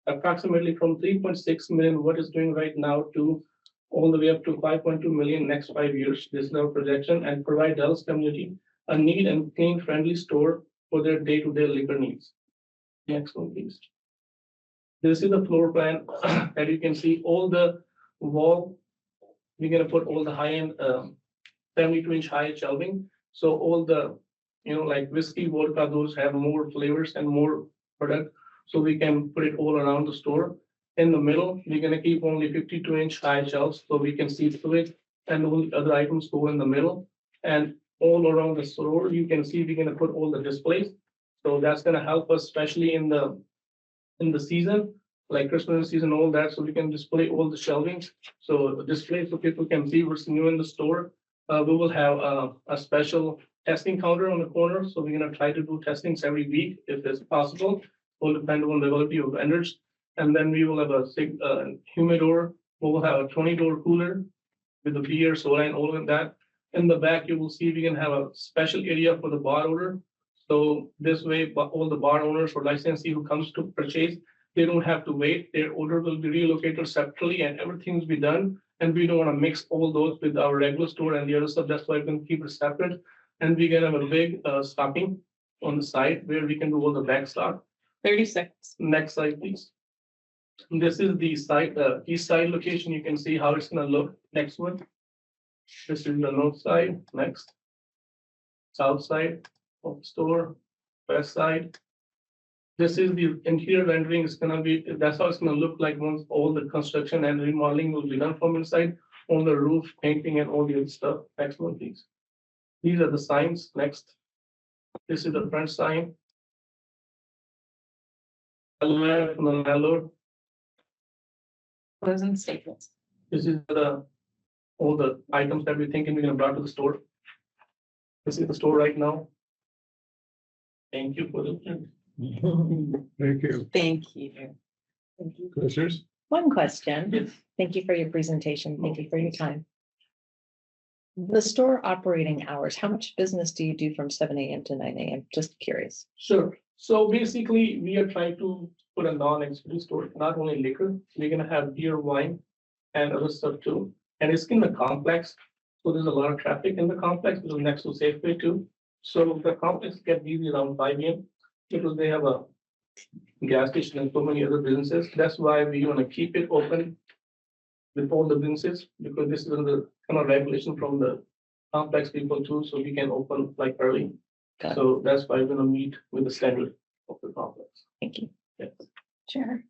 approximately from 3.6 million, what is doing right now, to all the way up to 5.2 million next 5 years. This is our projection, and provide Dallas community a neat and clean friendly store for their day-to-day liquor needs. Next one, please. This is the floor plan. As you can see, all the wall, we're gonna put all the high-end 72-inch high shelving. So all the, like whiskey, vodka, those have more flavors and more product. So we can put it all around the store. In the middle, we're gonna keep only 52-inch high shelves so we can see through it, and all the other items go in the middle. And all around the store, you can see we're gonna put all the displays. So that's gonna help us, especially in the season, like Christmas season, all that. So we can display all the shelvings. So display so people can see what's new in the store. We will have a special testing counter on the corner. So we're gonna try to do testings every week if it's possible. Will depend on the availability of vendors. And then we will have a humidor. We will have a 20-door cooler with the beer, soda, and all of that. In the back, you will see we can have a special area for the bar owner. So this way, all the bar owners or licensee who comes to purchase, they don't have to wait. Their order will be relocated separately and everything will be done. And we don't want to mix all those with our regular store and the other stuff. That's why we can keep it separate. And we can have a big stocking on the side where we can do all the back stock. 36. Next slide, please. This is the side, east side location. You can see how it's gonna look. Next one. This is the north side. Next. South side of the store. West side. This is the interior rendering. It's gonna be, that's how it's gonna look like once all the construction and remodeling will be done from inside, on the roof, painting, and all the other stuff. Next one, please. These are the signs. Next. This is the front sign. From the landlord. Closing statements. This is all the items that we're thinking we're gonna bring to the store. This is the store right now. Thank you for the. Thank you. Thank you. Commissioners? One question. Yes. Thank you for your presentation. Thank you for your time. The store operating hours, how much business do you do from 7 a.m. to 9 a.m.? Just curious. Sure. So basically, we are trying to put a non-exclusive store, not only liquor, we're gonna have beer, wine, and other stuff too. And it's in the complex, so there's a lot of traffic in the complex, which is next to Safeway too. So the complex get busy around 5 a.m. because they have a gas station and so many other businesses. That's why we want to keep it open with all the businesses, because this is the kind of regulation from the complex people too, so we can open like early. So that's why we're gonna meet with the standard of the complex. Thank you. Yes. Chair.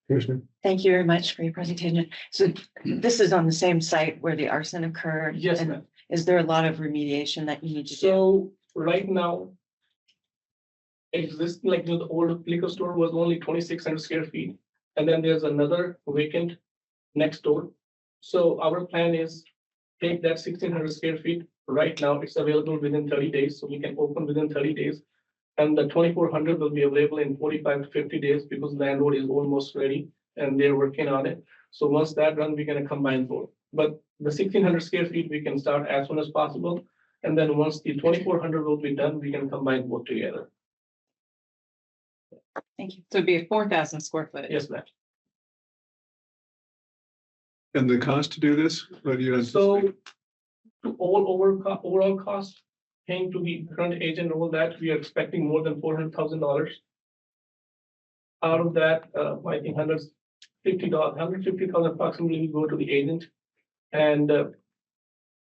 Commissioner? Thank you very much for your presentation. So this is on the same site where the arson occurred? Yes, and ma'am. Is there a lot of remediation that you need to do? So right now, existing, like the old liquor store was only 2,600 square feet. And then there's another vacant next door. So our plan is take that 1,600 square feet. Right now, it's available within 30 days, so we can open within 30 days. And the 2,400 will be available in 45 to 50 days because the landlord is almost ready and they're working on it. So once that done, we're gonna combine both. But the 1,600 square feet, we can start as soon as possible. And then once the 2,400 will be done, we can combine both together. Thank you. So it'd be a 4,000 square foot. Yes, ma'am. And the cost to do this? What do you So anticipate? to overall cost, paying to the current agent, all that, we are expecting more than $400,000. Out of that, I think $150,000 approximately go to the agent. And the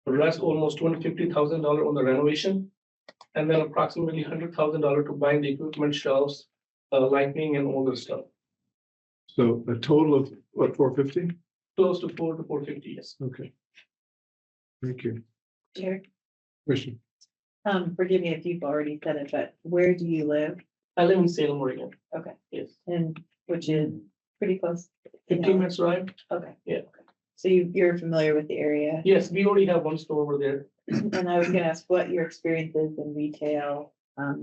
rest, almost $250,000 on the renovation. And then approximately $100,000 to buy the equipment, shelves, lighting and all this stuff. So a total of what, 450? Close to 450, yes. Okay. Thank you. Chair, Question. forgive me if you've already said it, but where do you live? I live in Salem, Oregon. Okay, Yes. and which is pretty close. 15 minutes drive. Okay. Yeah. So you're familiar with the area? Yes, we already have one store over there. And I was gonna ask what your experience is in retail.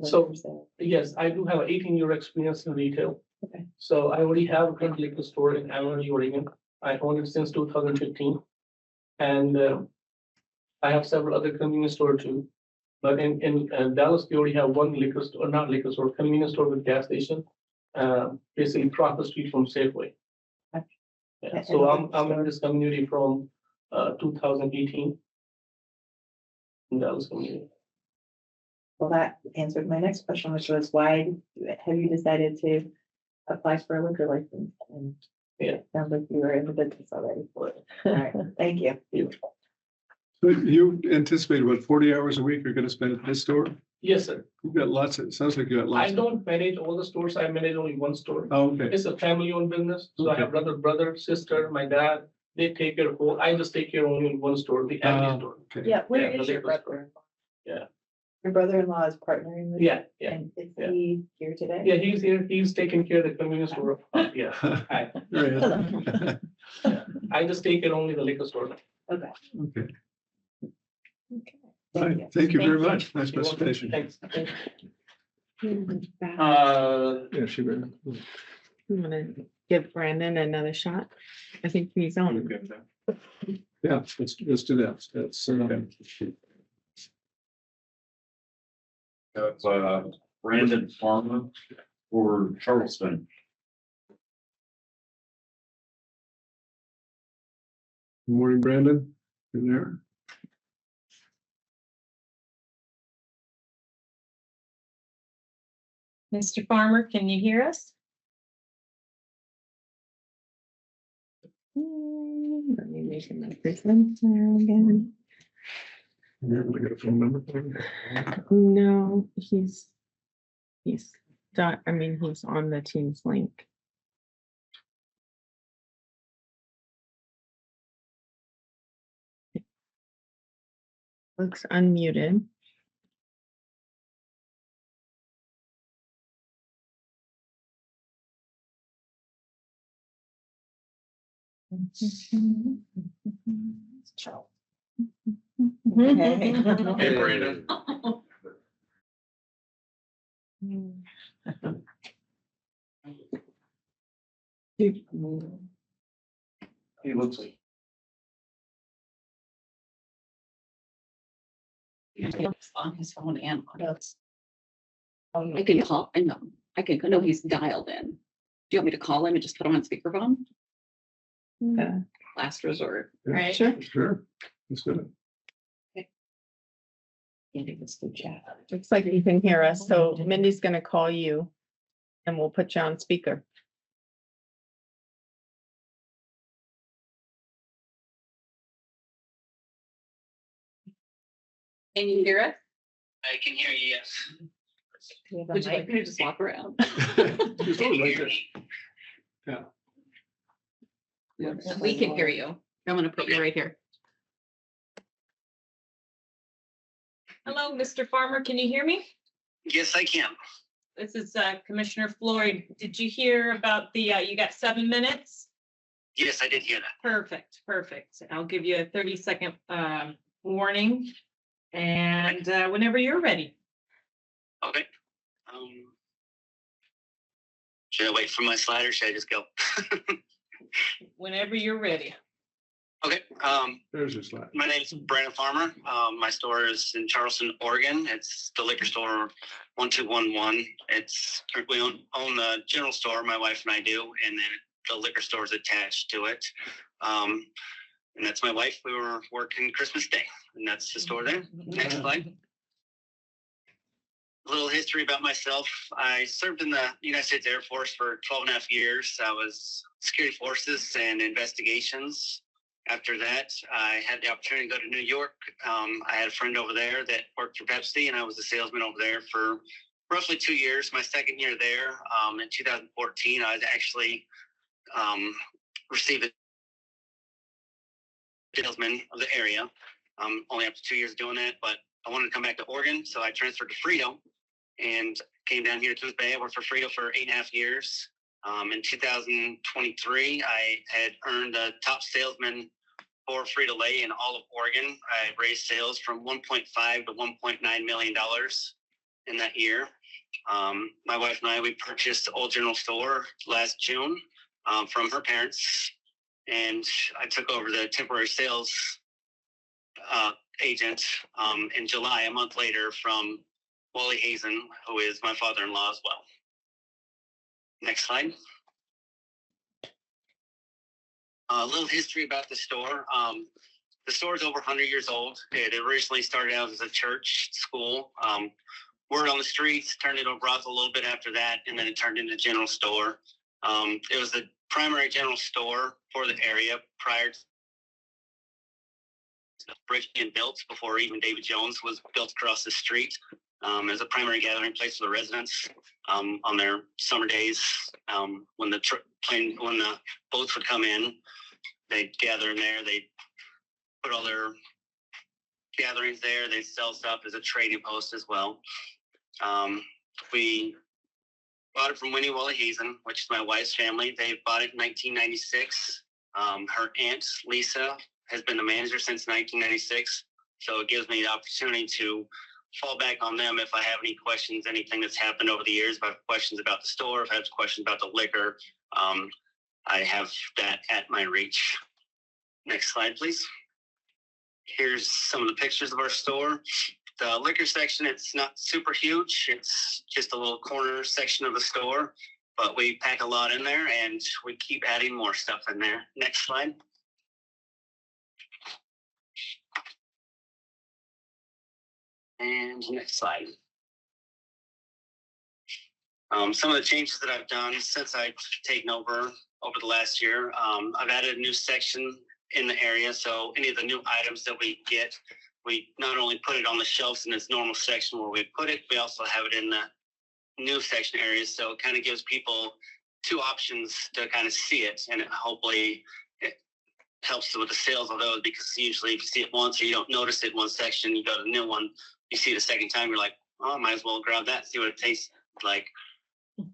So, liquor sales. yes, I do have an 18-year experience in retail. Okay. So I already have a current liquor store in Amarillo, Oregon. I own it since 2015. And I have several other convenience stores too. But in Dallas, we already have one liquor store, not liquor store, convenience store with gas station. Basically across the street from Safeway. Yeah, so I'm in this community from 2018. In Dallas community. Well, that answered my next question, which was why have you decided to apply for a liquor license? And yeah, sounds like you were in the business already for it. All right, thank you. So you anticipate what, 40 hours a week you're gonna spend at this store? Yes, sir. You've got lots of, it sounds like you got lots. I don't manage all the stores. I manage only one store. Oh, okay. It's a family-owned business. So I have brother, sister, my dad. They take care of all. I just take care only of one store, the Aldi store. Yeah, where Yeah, is the your liquor store. brother? Yeah. Your brother-in-law is partnering with you? Yeah, yeah, And is yeah. he here today? Yeah, he's here. He's taking care of the convenience store. Yeah. Hi. I just take care only the liquor store. Okay. Okay. Okay. All right, thank you very much. Nice You're welcome. presentation. Thanks. Yeah, she read it. I'm gonna give Brandon another shot. I think he's on. Yeah, let's do that. That's, That's Brandon Farmer for Charleston. morning, Brandon. You there? Mr. Farmer, can you hear us? Let me make him a presenter again. You're able to get a phone number for him? No, he's he's on the Teams link. Looks unmuted. Hey, Brandon. He looks like. On his phone and on us. I can call, I know, I know he's dialed in. Do you want me to call him and just put him on speakerphone? Yeah. Last resort, Yeah, right? Sure. Let's do it. Andy, let's do chat. Looks like you can hear us, so Mindy's gonna call you and we'll put you on speaker. Can you hear us? I can hear you, yes. Would you like me to just walk around? Just hold it right there. Yeah. We can hear you. I'm gonna put you right here. Hello, Mr. Farmer, can you hear me? Yes, I can. This is Commissioner Floyd. Did you hear about the, you got 7 minutes? Yes, I did hear that. Perfect, perfect. I'll give you a 30-second warning. And whenever you're ready. Okay. Should I wait for my slider? Should I just go? Whenever you're ready. Okay. There's your slide. My name is Brandon Farmer. My store is in Charleston, Oregon. It's the liquor store 1211. It's we own the general store. My wife and I do, and then the liquor store is attached to it. And that's my wife. We were working Christmas Day, and that's the store there. Next slide. A little history about myself. I served in the United States Air Force for 12 and a half years. I was security forces and investigations. After that, I had the opportunity to go to New York. I had a friend over there that worked for Pepsi, and I was a salesman over there for roughly 2 years. My second year there, in 2014, I was actually received a salesman of the area. Only after 2 years doing that, but I wanted to come back to Oregon, so I transferred to Frito and came down here to Coos Bay. I worked for Frito for 8.5 years. In 2023, I had earned a top salesman for Frito-Lay in all of Oregon. I raised sales from $1.5 to $1.9 million in that year. My wife and I, we purchased Old General Store last June from her parents, and I took over the temporary sales agent in July, a month later, from Wally Hazen, who is my father-in-law as well. Next slide. A little history about the store. The store is over 100 years old. It originally started out as a church school. Word on the streets, turned into a brothel a little bit after that, and then it turned into a general store. It was the primary general store for the area prior to the bridge being built, before even David Jones was built across the street. As a primary gathering place for the residents on their summer days. When the boats would come in, they'd gather in there. They'd put all their gatherings there. They'd sell stuff as a trading post as well. We bought it from Winnie Wally Hazen, which is my wife's family. They bought it in 1996. Her aunt, Lisa, has been the manager since 1996. So it gives me the opportunity to fall back on them if I have any questions, anything that's happened over the years. If I have questions about the store, if I have questions about the liquor, I have that at my reach. Next slide, please. Here's some of the pictures of our store. The liquor section, it's not super huge. It's just a little corner section of the store, but we pack a lot in there and we keep adding more stuff in there. Next slide. And next slide. Some of the changes that I've done since I've taken over the last year, I've added a new section in the area. So any of the new items that we get, we not only put it on the shelves in this normal section where we put it, we also have it in the new section areas. So it kind of gives people two options to kind of see it, and hopefully it helps with the sales of those, because usually if you see it once or you don't notice it in one section, you go to the new one, you see it a second time, you're like, oh, I might as well grab that, see what it tastes like.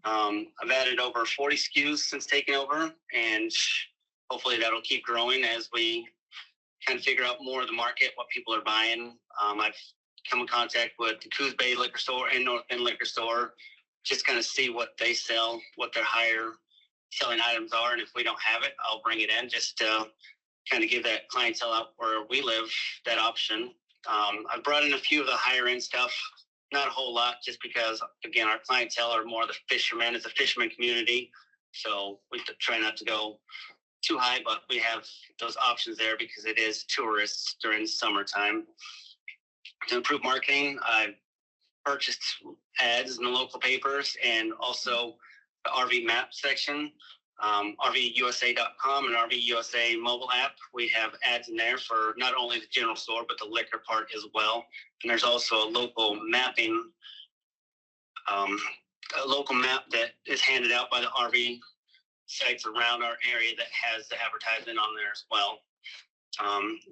I've added over 40 SKUs since taking over, and hopefully that'll keep growing as we kind of figure out more of the market, what people are buying. I've come in contact with the Coos Bay liquor store and North End liquor store, just kind of see what they sell, what their higher selling items are. And if we don't have it, I'll bring it in just to kind of give that clientele out where we live that option. I've brought in a few of the higher end stuff, not a whole lot, just because, again, our clientele are more the fishermen. It's a fisherman community. So we try not to go too high, but we have those options there because it is tourists during summertime. To improve marketing, I purchased ads in the local papers and also the RV map section, RVUSA.com and RVUSA mobile app. We have ads in there for not only the general store, but the liquor part as well. And there's also a local mapping, a local map that is handed out by the RV sites around our area that has the advertisement on there as well.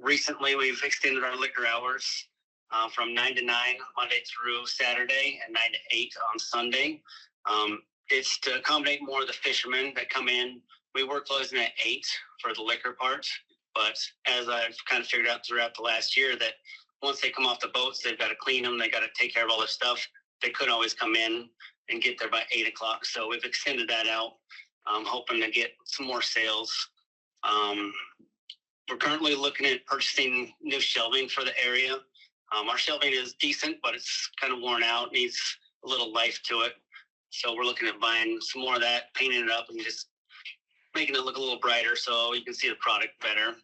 Recently, we've extended our liquor hours from 9 to 9 Monday through Saturday and 9 to 8 on Sunday. It's to accommodate more of the fishermen that come in. We were closing at 8 for the liquor part, but as I've kind of figured out throughout the last year, that once they come off the boats, they've got to clean them, they got to take care of all their stuff. They couldn't always come in and get there by 8 o'clock. So we've extended that out. I'm hoping to get some more sales. We're currently looking at purchasing new shelving for the area. Our shelving is decent, but it's kind of worn out, needs a little life to it. So we're looking at buying some more of that, painting it up and just making it look a little brighter so you can see the product better.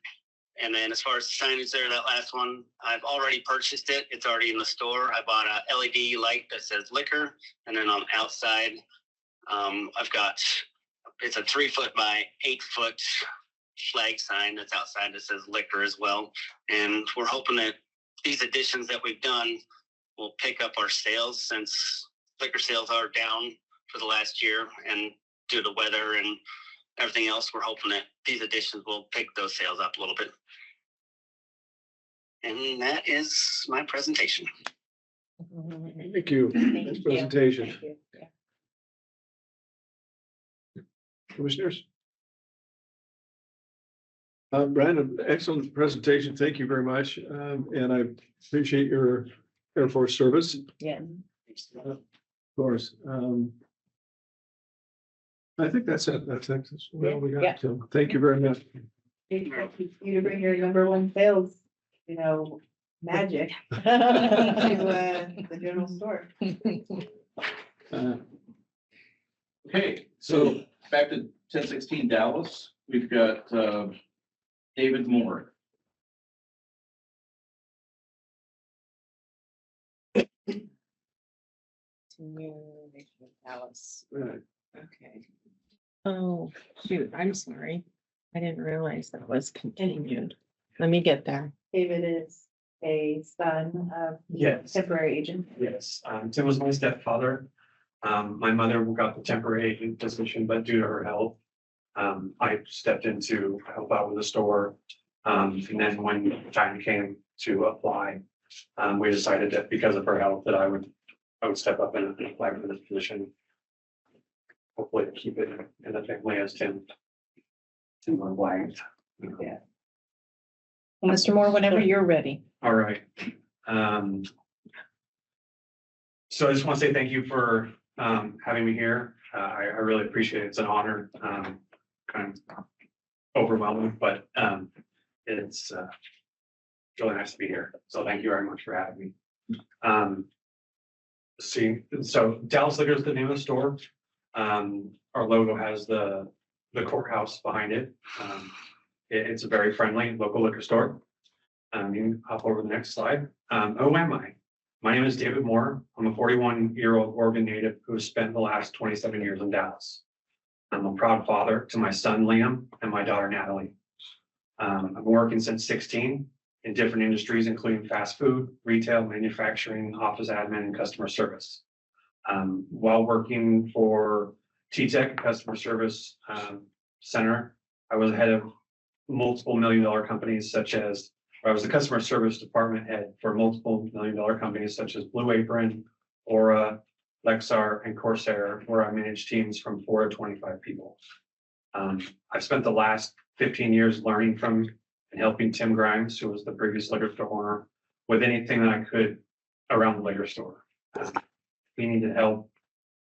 And then as far as the signage there, that last one, I've already purchased it. It's already in the store. I bought a LED light that says liquor. And then on the outside, I've got, it's a 3-foot by 8-foot flag sign that's outside that says liquor as well. And we're hoping that these additions that we've done will pick up our sales, since liquor sales are down for the last year, and due to weather and everything else, we're hoping that these additions will pick those sales up a little bit. And that is my presentation. Thank you. Nice presentation. Thank you. Yeah. Commissioners? Brandon, excellent presentation. Thank you very much. And I appreciate your Air Force service. Yeah. Of course. I think that's it. That's well, we Yeah. got to. Thank you very much. You to bring your #1 sales, magic to the general store. Okay, so back to 1016 Dallas, we've got David Moore. Alice. Right. Okay. Oh, shoot, I'm sorry. I didn't realize that was continued. Let me get there. David is a son of the Yes. temporary agent. Yes, Tim was my stepfather. My mother got the temporary agent position, but due to her health, I stepped in to help out with the store. And then when the time came to apply, we decided that because of her health, that I would step up and apply for this position. Hopefully to keep it in the family as Tim flagged. Yeah. Well, Mr. Moore, whenever you're ready. All right. So I just want to say thank you for having me here. I really appreciate it. It's an honor. Kind of overwhelming, but it's really nice to be here. So thank you very much for having me. So Dallas Liquor is the name of the store. Our logo has the courthouse behind it. It's a very friendly local liquor store. You can hop over to the next slide. Who am I? My name is David Moore. I'm a 41-year-old Oregon native who has spent the last 27 years in Dallas. I'm a proud father to my son Liam and my daughter Natalie. I've been working since 16 in different industries, including fast food, retail, manufacturing, office admin, and customer service. While working for T-Tech Customer Service Center, I was head of multiple million-dollar companies such as, I was the customer service department head for multiple million-dollar companies such as Blue Apron, Aura, Lexar, and Corsair, where I managed teams from 4 to 25 people. I've spent the last 15 years learning from and helping Tim Grimes, who was the previous liquor store owner, with anything that I could around the liquor store. He needed help.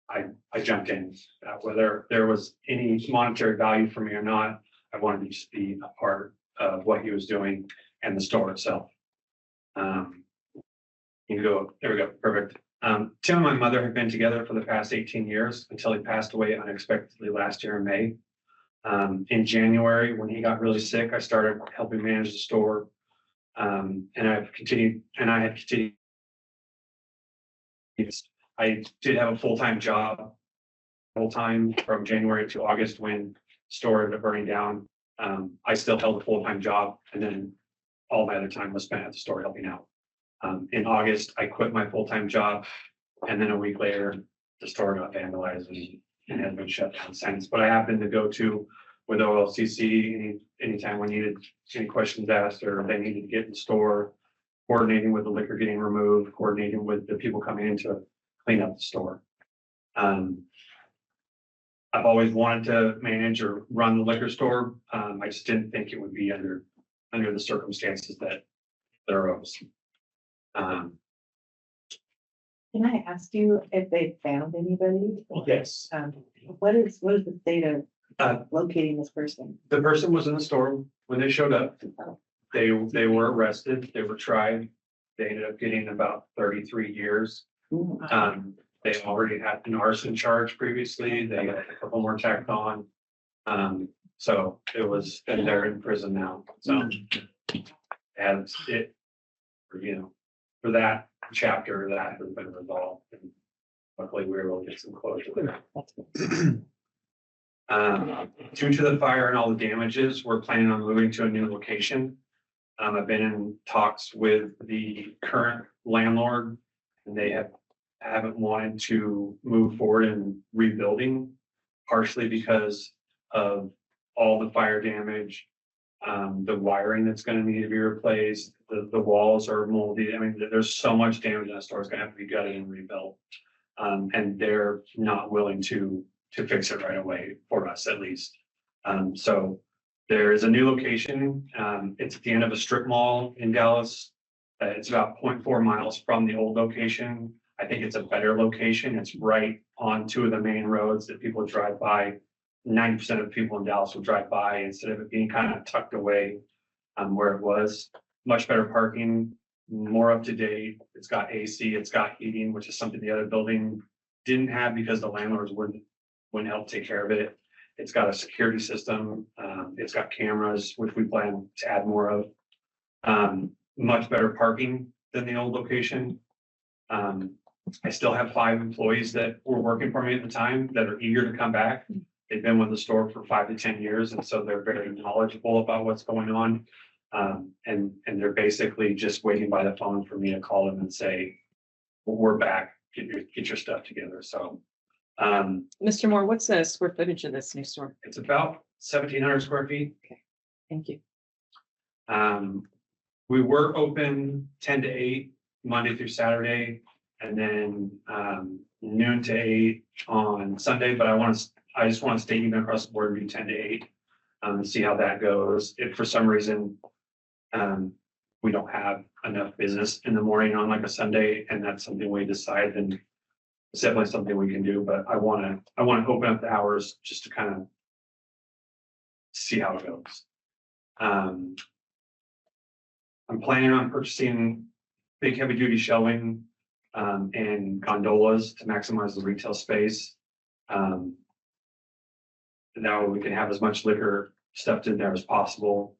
I jumped in, whether there was any monetary value for me or not. I wanted to just be a part of what he was doing and the store itself. You can go, there we go, perfect. Tim and my mother have been together for the past 18 years until he passed away unexpectedly last year in May. In January, when he got really sick, I started helping manage the store. And I had continued. I did have a full-time job, full-time from January to August when the store ended up burning down. I still held a full-time job, and then all my other time was spent at the store helping out. In August, I quit my full-time job, and then a week later, the store got vandalized and has been shut down since. But I happened to go to with OLCC anytime we needed any questions asked or they needed to get in the store, coordinating with the liquor getting removed, coordinating with the people coming in to clean up the store. I've always wanted to manage or run the liquor store. I just didn't think it would be under the circumstances that arose. Can I ask you if they found anybody? Yes. What is the state of locating this person? The person was in the store when they showed up. They were arrested. They were tried. They ended up getting about 33 years. They already had an arson charge previously. They got a couple more tacked on. So it was, and they're in prison now. So And it, you know, for that chapter, that has been resolved. And luckily, we were able to get some closure there. Due to the fire and all the damages, we're planning on moving to a new location. I've been in talks with the current landlord, and they haven't wanted to move forward in rebuilding, partially because of all the fire damage, the wiring that's gonna need to be replaced, the walls are moldy. I mean, there's so much damage in the store, it's gonna have to be gutted and rebuilt. And they're not willing to fix it right away for us, at least. So there is a new location. It's at the end of a strip mall in Dallas. It's about 0.4 miles from the old location. I think it's a better location. It's right on two of the main roads that people drive by. 90% of people in Dallas will drive by instead of it being kind of tucked away where it was. Much better parking, more up to date. It's got AC, it's got heating, which is something the other building didn't have because the landlords wouldn't help take care of it. It's got a security system. It's got cameras, which we plan to add more of. Much better parking than the old location. I still have 5 employees that were working for me at the time that are eager to come back. They've been with the store for 5 to 10 years, and so they're very knowledgeable about what's going on. And they're basically just waiting by the phone for me to call them and say, well, we're back, get your stuff together. So Mr. Moore, what's the square footage of this new store? it's about 1,700 square feet. Thank you. We were open 10 to 8, Monday through Saturday, and then noon to 8 on Sunday, but I just want to stay even across the board and do 10 to 8 and see how that goes. If for some reason we don't have enough business in the morning on like a Sunday, and that's something we decide, then it's definitely something we can do. But I want to open up the hours just to kind of see how it goes. I'm planning on purchasing big heavy duty shelving and gondolas to maximize the retail space. That way we can have as much liquor stuffed in there as possible.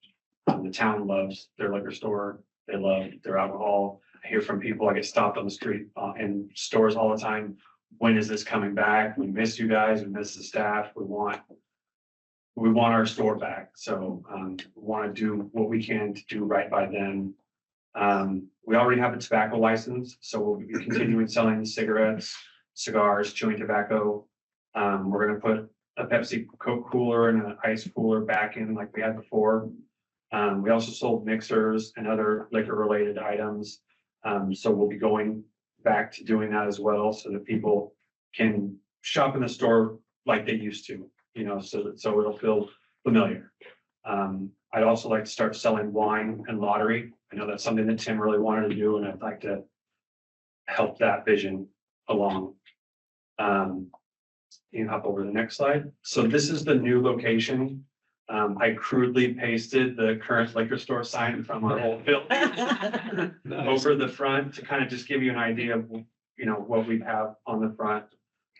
The town loves their liquor store. They love their alcohol. I hear from people, I get stopped on the street in stores all the time. When is this coming back? We miss you guys. We miss the staff. We want our store back. So we want to do what we can to do right by them. We already have a tobacco license, so we'll be continuing selling cigarettes, cigars, chewing tobacco. We're going to put a Pepsi Coke cooler and an ice cooler back in like we had before. We also sold mixers and other liquor related items. So we'll be going back to doing that as well so that people can shop in the store like they used to, so it'll feel familiar. I'd also like to start selling wine and lottery. I know that's something that Tim really wanted to do, and I'd like to help that vision along. You can hop over to the next slide. So this is the new location. I crudely pasted the current liquor store sign from our old building over the front to kind of just give you an idea of, what we have on the front.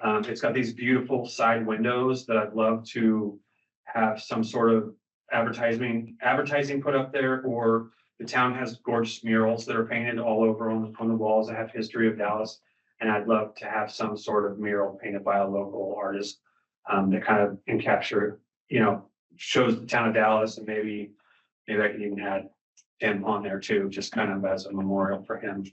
It's got these beautiful side windows that I'd love to have some sort of advertising put up there, or the town has gorgeous murals that are painted all over on the walls that have history of Dallas. And I'd love to have some sort of mural painted by a local artist that kind of can capture, shows the town of Dallas, and maybe I can even add him on there too, just kind of as a memorial for him.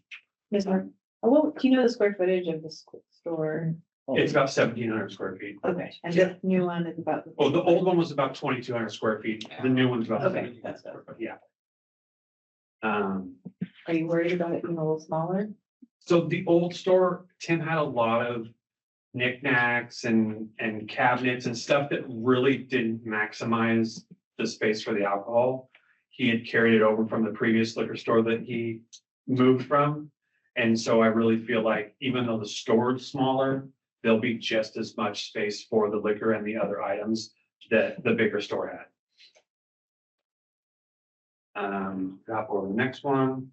Ms. Mark, do you know the square footage of the store? It's about 1,700 square feet. Okay, and the new one is about. Oh, the old one was about 2,200 square feet. The new one's about. Okay, 1,700 that's square foot, yeah. Are you worried about it being a little smaller? So the old store, Tim had a lot of knickknacks and cabinets and stuff that really didn't maximize the space for the alcohol. He had carried it over from the previous liquor store that he moved from. And so I really feel like even though the store is smaller, there'll be just as much space for the liquor and the other items that the bigger store had. Hop over to the next one.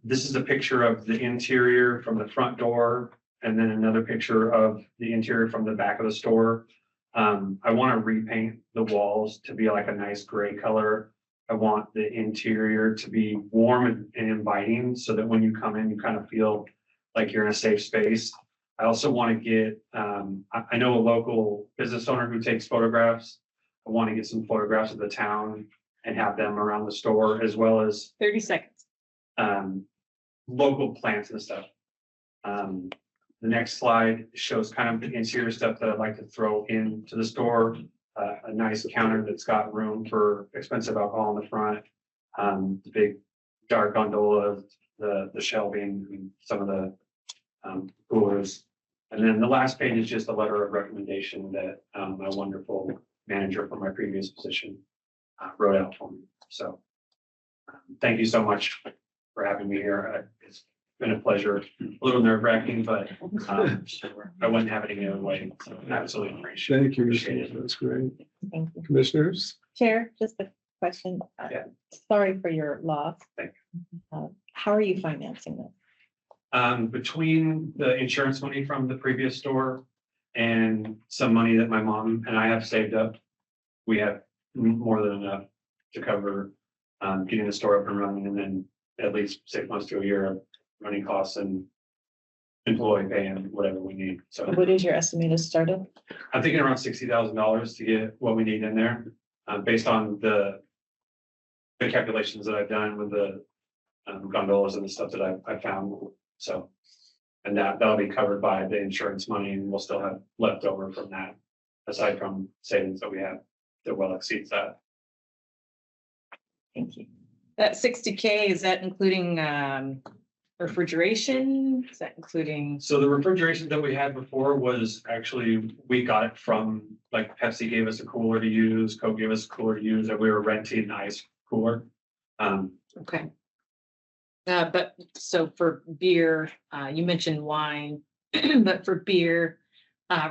This is a picture of the interior from the front door, and then another picture of the interior from the back of the store. I want to repaint the walls to be like a nice gray color. I want the interior to be warm and inviting so that when you come in, you kind of feel like you're in a safe space. I also want to get, I know a local business owner who takes photographs. I want to get some photographs of the town and have them around the store, as well as 30 seconds. local plants and stuff. The next slide shows kind of the interior stuff that I'd like to throw into the store. A nice counter that's got room for expensive alcohol in the front. The big dark gondola, the shelving, and some of the coolers. And then the last page is just a letter of recommendation that my wonderful manager from my previous position wrote out for me. So thank you so much for having me here. It's been a pleasure, a little nerve wracking, but I wouldn't have it any other way. So absolutely appreciate Thank you. it. That's great. Thank you. Commissioners? Chair, just a question. Yeah. Sorry for your loss. Thank How are you financing this? Between the insurance money from the previous store and some money that my mom and I have saved up, we have more than enough to cover getting the store up and running, and then at least 6 months to a year of running costs and employee pay and whatever we need. So What is your estimated startup? I'm thinking around $60,000 to get what we need in there, based on the calculations that I've done with the gondolas and the stuff that I found. So, and that'll be covered by the insurance money, and we'll still have left over from that, aside from savings that we have that well exceeds that. Thank you. That 60K, is that including refrigeration? Is that including? So the refrigeration that we had before was actually, we got it from, like Pepsi gave us a cooler to use, Coke gave us a cooler to use, and we were renting an ice cooler. Okay. But so for beer, you mentioned wine, but for beer,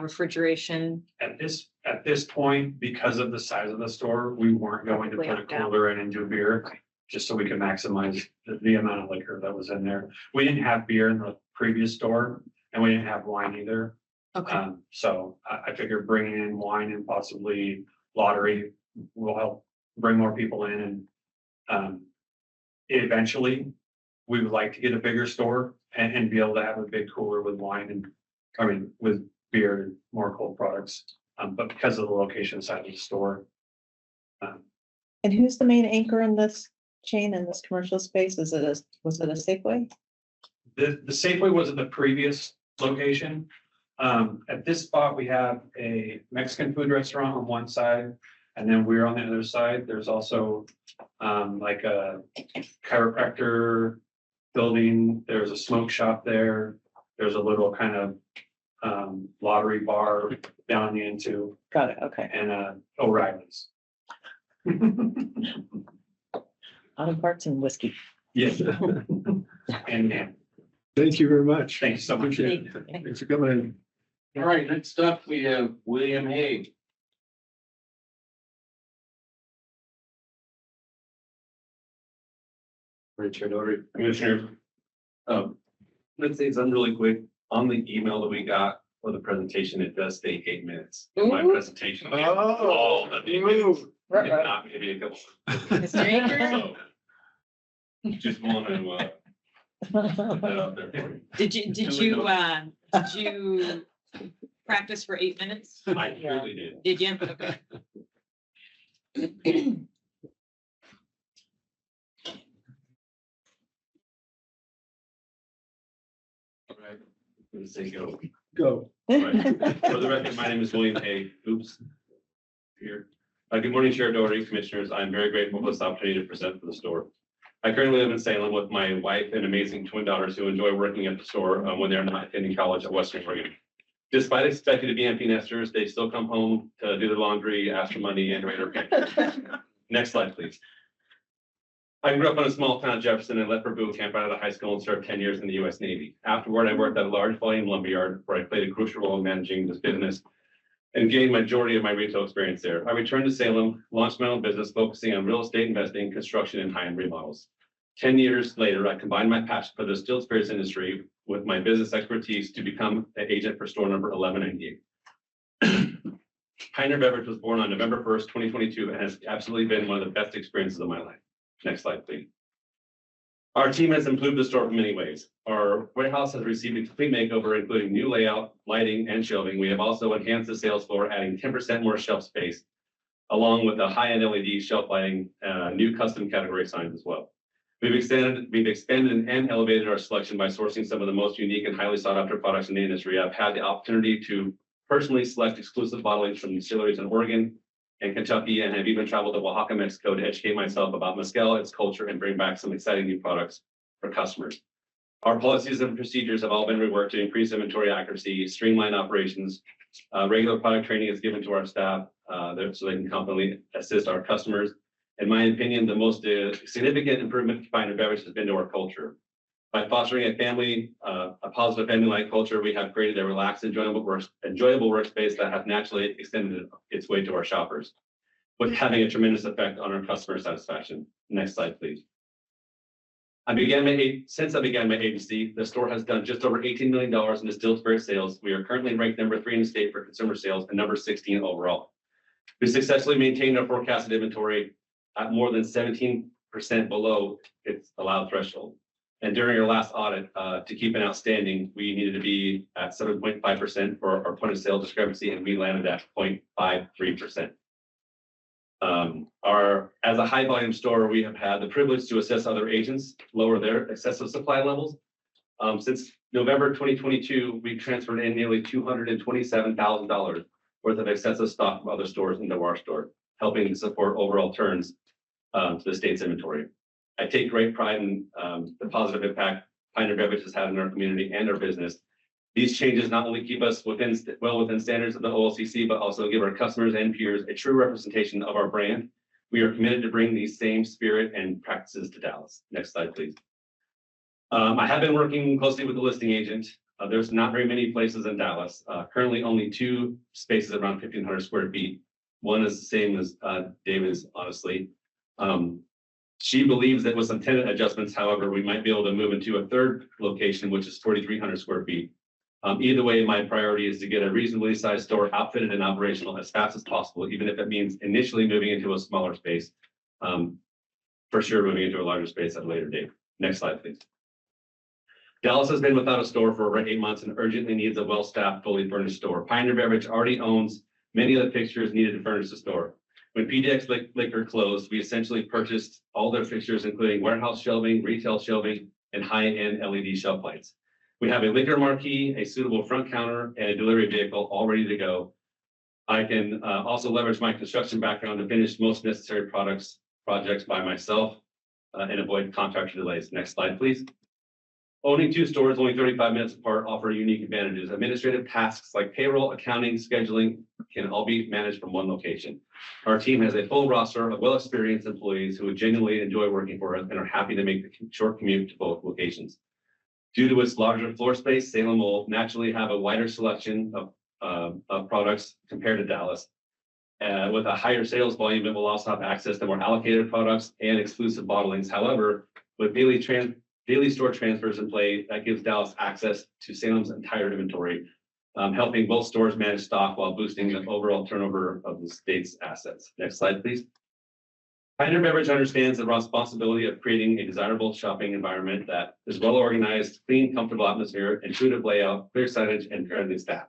refrigeration. At this point, because of the size of the store, we weren't going to put a cooler in and do beer, just so we could maximize the amount of liquor that was in there. We didn't have beer in the previous store, and we didn't have wine either. Okay. So I figured bringing in wine and possibly lottery will help bring more people in, and eventually we would like to get a bigger store and be able to have a big cooler with wine and, with beer and more cold products. But because of the location side of the store. And who's the main anchor in this chain, in this commercial space? Was it a Safeway? The Safeway was in the previous location. At this spot, we have a Mexican food restaurant on one side, and then we're on the other side. There's also like a chiropractor building. There's a smoke shop there. There's a little kind of lottery bar down into. Got it. Okay. And O'Reilly's. Auto parts and whiskey. Yes. And Thank you very much. Thanks so much. Appreciate it. Thanks for coming in. All right, next up, we have William Hague. Richard Doherty, Commissioner. Let's say something really quick. On the email that we got for the presentation, it does say 8 minutes. My presentation. All the 8 minutes. If not, maybe a couple. Mr. Anchor? So, just want to put that out there for you. Did you practice for 8 minutes? I really did. Did you? Okay. All right, I'm gonna say go. Go. Right. For the record, my name is William Hague. Oops. Here. Good morning, Chair Doherty, Commissioners. I'm very grateful for this opportunity to present for the store. I currently live in Salem with my wife and amazing twin daughters who enjoy working at the store when they're not attending college at Western Oregon. Despite expecting to be empty nesters, they still come home to do their laundry, ask for money, and write their pay. Next slide, please. I grew up in a small town of Jefferson and left for boot camp out of the high school and served 10 years in the U.S. Navy. Afterward, I worked at a large volume lumberyard where I played a crucial role in managing this business and gained majority of my retail experience there. I returned to Salem, launched my own business focusing on real estate investing, construction, and high-end remodels. 10 years later, I combined my passion for the distilled spirits industry with my business expertise to become an agent for store number 1198. Pioneer Beverage was born on November 1st, 2022, and has absolutely been one of the best experiences of my life. Next slide, please. Our team has improved the store in many ways. Our warehouse has received a complete makeover, including new layout, lighting, and shelving. We have also enhanced the sales floor, adding 10% more shelf space, along with the high-end LED shelf lighting, new custom category signs as well. We've expanded and elevated our selection by sourcing some of the most unique and highly sought-after products in the industry. I've had the opportunity to personally select exclusive bottlings from distilleries in Oregon and Kentucky, and have even traveled to Oaxaca, Mexico to educate myself about mezcal, its culture, and bring back some exciting new products for customers. Our policies and procedures have all been reworked to increase inventory accuracy, streamline operations. Regular product training is given to our staff so they can confidently assist our customers. In my opinion, the most significant improvement to Pioneer Beverage has been to our culture. By fostering a positive family-like culture, we have created a relaxed, enjoyable workspace that has naturally extended its way to our shoppers, with having a tremendous effect on our customer satisfaction. Next slide, please. Since I began my agency, the store has done just over $18 million in distilled spirit sales. We are currently ranked number 3 in the state for consumer sales and number 16 overall. We successfully maintained our forecasted inventory at more than 17% below its allowed threshold. And during our last audit, to keep it outstanding, we needed to be at 7.5% for our point of sale discrepancy, and we landed at 0.53%. As a high volume store, we have had the privilege to assess other agents, lower their excessive supply levels. Since November 2022, we've transferred in nearly $227,000 worth of excessive stock from other stores into our store, helping to support overall turns to the state's inventory. I take great pride in the positive impact Pioneer Beverage has had in our community and our business. These changes not only keep us within standards of the OLCC, but also give our customers and peers a true representation of our brand. We are committed to bring these same spirit and practices to Dallas. Next slide, please. I have been working closely with the listing agent. There's not very many places in Dallas. Currently, only 2 spaces around 1,500 square feet. One is the same as David's, honestly. She believes that with some tenant adjustments, however, we might be able to move into a 3rd location, which is 4,300 square feet. Either way, my priority is to get a reasonably sized store outfitted and operational as fast as possible, even if it means initially moving into a smaller space. For sure, moving into a larger space at a later date. Next slide, please. Dallas has been without a store for over 8 months and urgently needs a well-staffed, fully furnished store. Pioneer Beverage already owns many of the fixtures needed to furnish the store. When PDX Liquor closed, we essentially purchased all their fixtures, including warehouse shelving, retail shelving, and high-end LED shelf lights. We have a liquor marquee, a suitable front counter, and a delivery vehicle all ready to go. I can also leverage my construction background to finish most necessary projects by myself and avoid contractor delays. Next slide, please. Owning 2 stores only 35 minutes apart offer unique advantages. Administrative tasks like payroll, accounting, scheduling can all be managed from one location. Our team has a full roster of well-experienced employees who genuinely enjoy working for us and are happy to make the short commute to both locations. Due to its larger floor space, Salem will naturally have a wider selection of products compared to Dallas. With a higher sales volume, it will also have access to more allocated products and exclusive bottlings. However, with daily store transfers in play, that gives Dallas access to Salem's entire inventory, helping both stores manage stock while boosting the overall turnover of the state's assets. Next slide, please. Pioneer Beverage understands the responsibility of creating a desirable shopping environment that is well organized, clean, comfortable atmosphere, intuitive layout, clear signage, and friendly staff.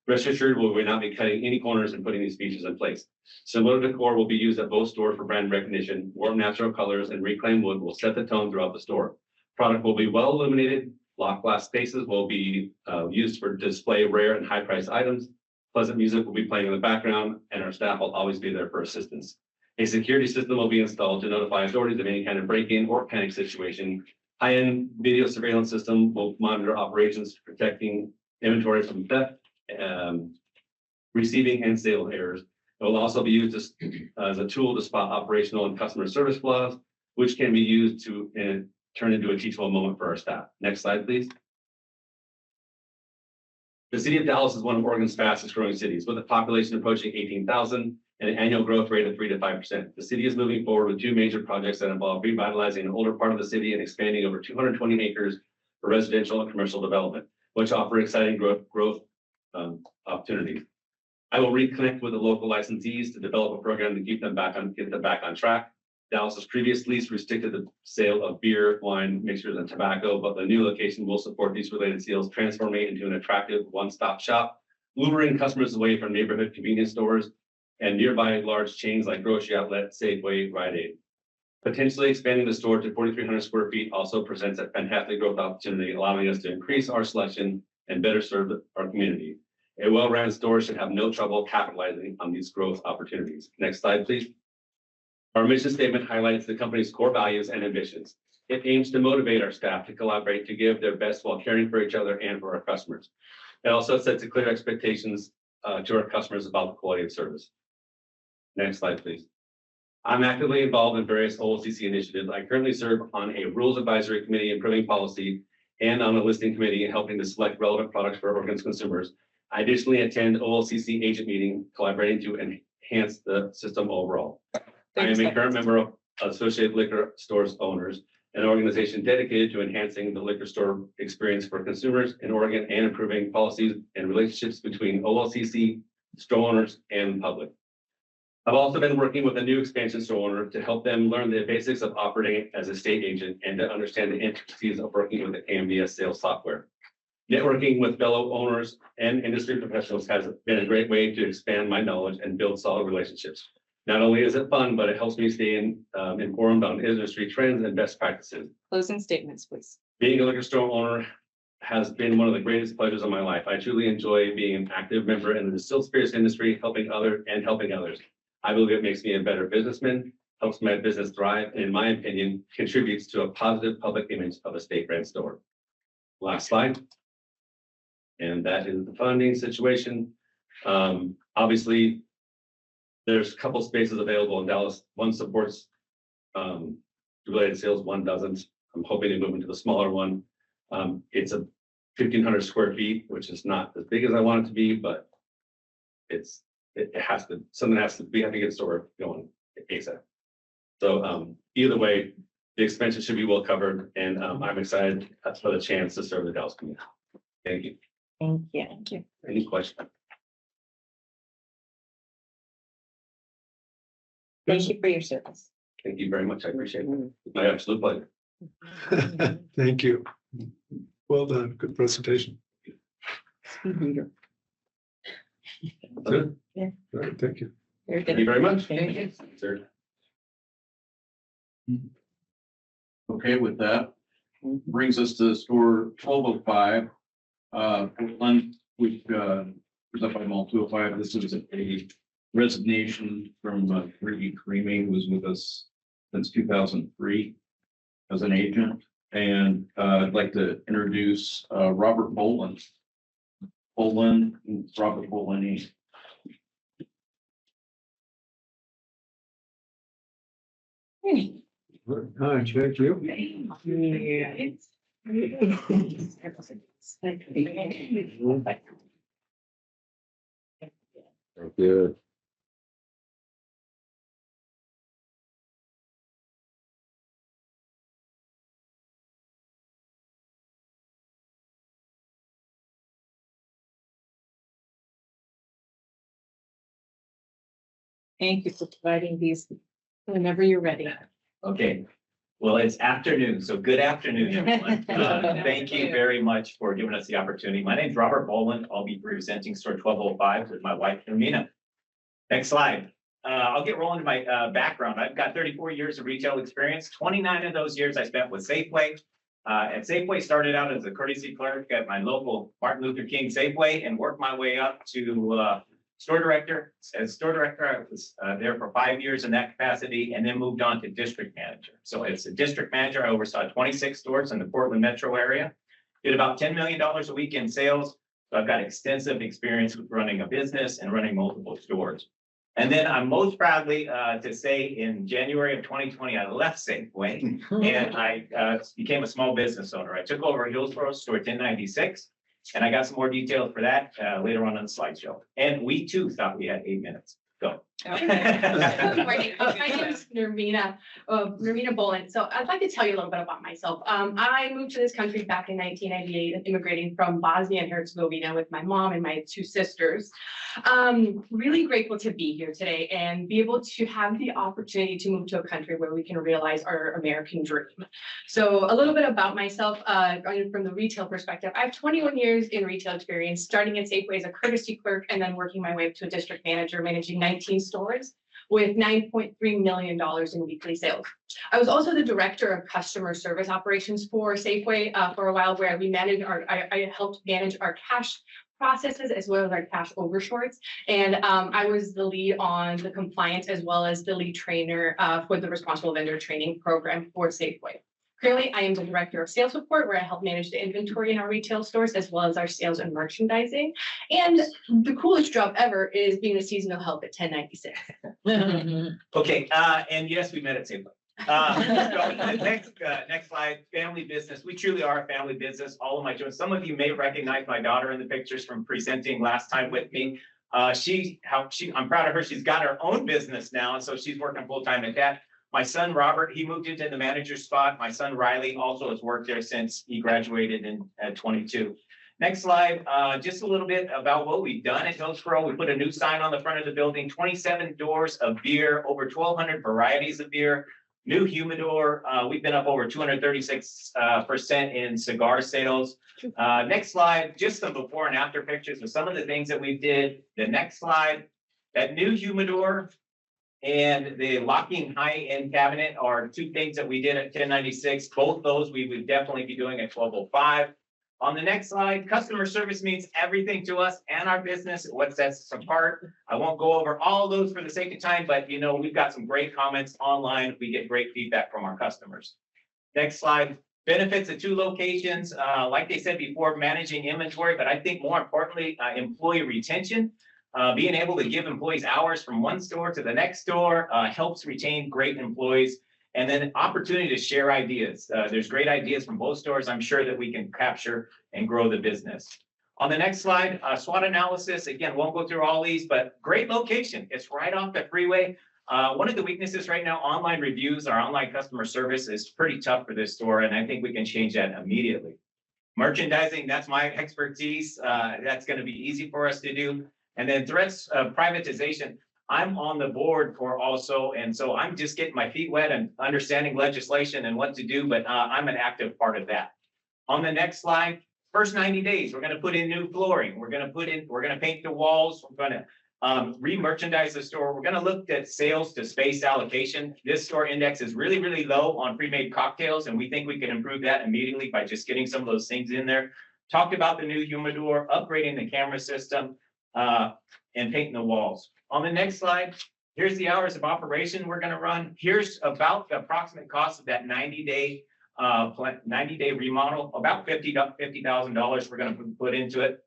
Rest assured, we will not be cutting any corners and putting these features in place. Similar decor will be used at both stores for brand recognition. Warm natural colors and reclaimed wood will set the tone throughout the store. Product will be well illuminated. Locked glass spaces will be used for display rare and high-priced items. Pleasant music will be playing in the background, and our staff will always be there for assistance. A security system will be installed to notify authorities of any kind of break-in or panic situation. High-end video surveillance system will monitor operations, protecting inventory from theft, receiving and sale errors. It will also be used as a tool to spot operational and customer service flaws, which can be used to turn into a teachable moment for our staff. Next slide, please. The city of Dallas is one of Oregon's fastest growing cities, with a population approaching 18,000 and an annual growth rate of 3 to 5%. The city is moving forward with 2 major projects that involve revitalizing an older part of the city and expanding over 220 acres for residential and commercial development, which offer exciting growth opportunities. I will reconnect with the local licensees to develop a program to get them back on track. Dallas's previous lease restricted the sale of beer, wine, mixers, and tobacco, but the new location will support these related sales, transforming it into an attractive one-stop shop, luring customers away from neighborhood convenience stores and nearby large chains like Grocery Outlet, Safeway, Rite Aid. Potentially expanding the store to 4,300 square feet also presents a fantastic growth opportunity, allowing us to increase our selection and better serve our community. A well-run store should have no trouble capitalizing on these growth opportunities. Next slide, please. Our mission statement highlights the company's core values and ambitions. It aims to motivate our staff to collaborate, to give their best while caring for each other and for our customers. It also sets a clear expectations to our customers about the quality of service. Next slide, please. I'm actively involved in various OLCC initiatives. I currently serve on a rules advisory committee improving policy and on a listing committee helping to select relevant products for Oregon's consumers. I additionally attend OLCC agent meeting, collaborating to enhance the system overall. I am a current member of Associated Liquor Stores Owners, an organization dedicated to enhancing the liquor store experience for consumers in Oregon and improving policies and relationships between OLCC, store owners, and public. I've also been working with a new expansion store owner to help them learn the basics of operating as a state agent and to understand the intricacies of working with the AMDS sales software. Networking with fellow owners and industry professionals has been a great way to expand my knowledge and build solid relationships. Not only is it fun, but it helps me stay informed on industry trends and best practices. Closing statements, please. Being a liquor store owner has been one of the greatest pleasures of my life. I truly enjoy being an active member in the distilled spirits industry, helping others. I believe it makes me a better businessman, helps my business thrive, and in my opinion, contributes to a positive public image of a state brand store. Last slide. And that is the funding situation. Obviously, there's a couple spaces available in Dallas. One supports related sales, one doesn't. I'm hoping to move into the smaller one. It's a 1,500 square feet, which is not as big as I want it to be, but it has to, we have to get the store going ASAP. So either way, the expenses should be well covered, and I'm excited for the chance to serve the Dallas community. Thank you. Thank you. Thank you. Any questions? Thank you for your service. Thank you very much. I appreciate it. It's my absolute pleasure. Thank you. Well done. Good presentation. Good. Yeah. All right, thank you. Thank you very much. Thank you. Sir. Okay, with that, brings us to store 1205. One, which was up by mall 205. This is a resignation from Ricky Creamy, who was with us since 2003 as an agent. And I'd like to introduce Robert Boland. Robert Boland. Hi, thank you. Thank you. Thank you for providing these whenever you're ready. Okay, well, it's afternoon, so good afternoon, everyone. Thank you very much for giving us the opportunity. My name is Robert Boland. I'll be representing store 1205 with my wife, Hermina. Next slide. I'll get rolling to my background. I've got 34 years of retail experience. 29 of those years I spent with Safeway. At Safeway, started out as a courtesy clerk at my local Martin Luther King Safeway and worked my way up to store director. As store director, I was there for 5 years in that capacity and then moved on to district manager. So as a district manager, I oversaw 26 stores in the Portland metro area, did about $10 million a week in sales. So I've got extensive experience with running a business and running multiple stores. And then I'm most proudly to say in January of 2020, I left Safeway and I became a small business owner. I took over Hillsborough store 1096. And I got some more details for that later on in the slideshow. And we too thought we had 8 minutes. Go. Good morning. My name is Nermina Boland. So I'd like to tell you a little bit about myself. I moved to this country back in 1998, immigrating from Bosnia and Herzegovina with my mom and my two sisters. Really grateful to be here today and be able to have the opportunity to move to a country where we can realize our American dream. So a little bit about myself, from the retail perspective. I have 21 years in retail experience, starting at Safeway as a courtesy clerk and then working my way up to a district manager, managing 19 stores with $9.3 million in weekly sales. I was also the director of customer service operations for Safeway for a while, where we managed I helped manage our cash processes as well as our cash overshorts. And I was the lead on the compliance as well as the lead trainer for the responsible vendor training program for Safeway. Currently, I am the director of sales support, where I help manage the inventory in our retail stores, as well as our sales and merchandising. And the coolest job ever is being a seasonal help at 1096. Okay, and yes, we met at Safeway. So next slide, family business. We truly are a family business. All of my children, some of you may recognize my daughter in the pictures from presenting last time with me. I'm proud of her. She's got her own business now, and so she's working full time at that. My son, Robert, he moved into the manager spot. My son, Riley, also has worked there since he graduated at 22. Next slide, just a little bit about what we've done at Hillsboro. We put a new sign on the front of the building, 27 doors of beer, over 1,200 varieties of beer, new humidor. We've been up over 236% in cigar sales. Next slide, just some before and after pictures of some of the things that we did. The next slide, that new humidor and the locking high-end cabinet are two things that we did at 1096. Both those we would definitely be doing at 1205. On the next slide, customer service means everything to us and our business, what sets us apart. I won't go over all those for the sake of time, but we've got some great comments online. We get great feedback from our customers. Next slide, benefits at 2 locations. Like they said before, managing inventory, but I think more importantly, employee retention. Being able to give employees hours from one store to the next store helps retain great employees. And then opportunity to share ideas. There's great ideas from both stores. I'm sure that we can capture and grow the business. On the next slide, SWOT analysis. Again, won't go through all these, but great location. It's right off the freeway. One of the weaknesses right now, online reviews, our online customer service is pretty tough for this store, and I think we can change that immediately. Merchandising, that's my expertise. That's going to be easy for us to do. And then threats of privatization, I'm on the board for also, and so I'm just getting my feet wet and understanding legislation and what to do, but I'm an active part of that. On the next slide, first 90 days, we're going to put in new flooring. We're going to paint the walls. We're going to re-merchandise the store. We're going to look at sales to space allocation. This store index is really, really low on pre-made cocktails, and we think we can improve that immediately by just getting some of those things in there. Talked about the new humidor, upgrading the camera system, and painting the walls. On the next slide, here's the hours of operation we're going to run. Here's about the approximate cost of that 90-day remodel, about $50,000 we're going to put into it.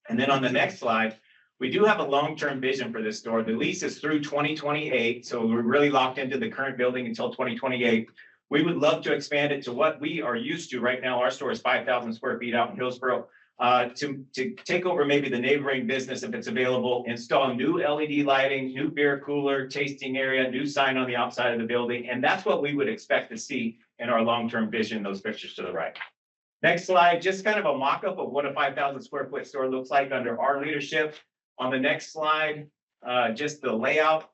And then on the next slide, we do have a long-term vision for this store. The lease is through 2028, so we're really locked into the current building until 2028. We would love to expand it to what we are used to right now. Our store is 5,000 square feet out in Hillsboro. To take over maybe the neighboring business if it's available, install new LED lighting, new beer cooler, tasting area, new sign on the outside of the building. And that's what we would expect to see in our long-term vision, those pictures to the right. Next slide, just kind of a mock-up of what a 5,000 square foot store looks like under our leadership. On the next slide, just the layout.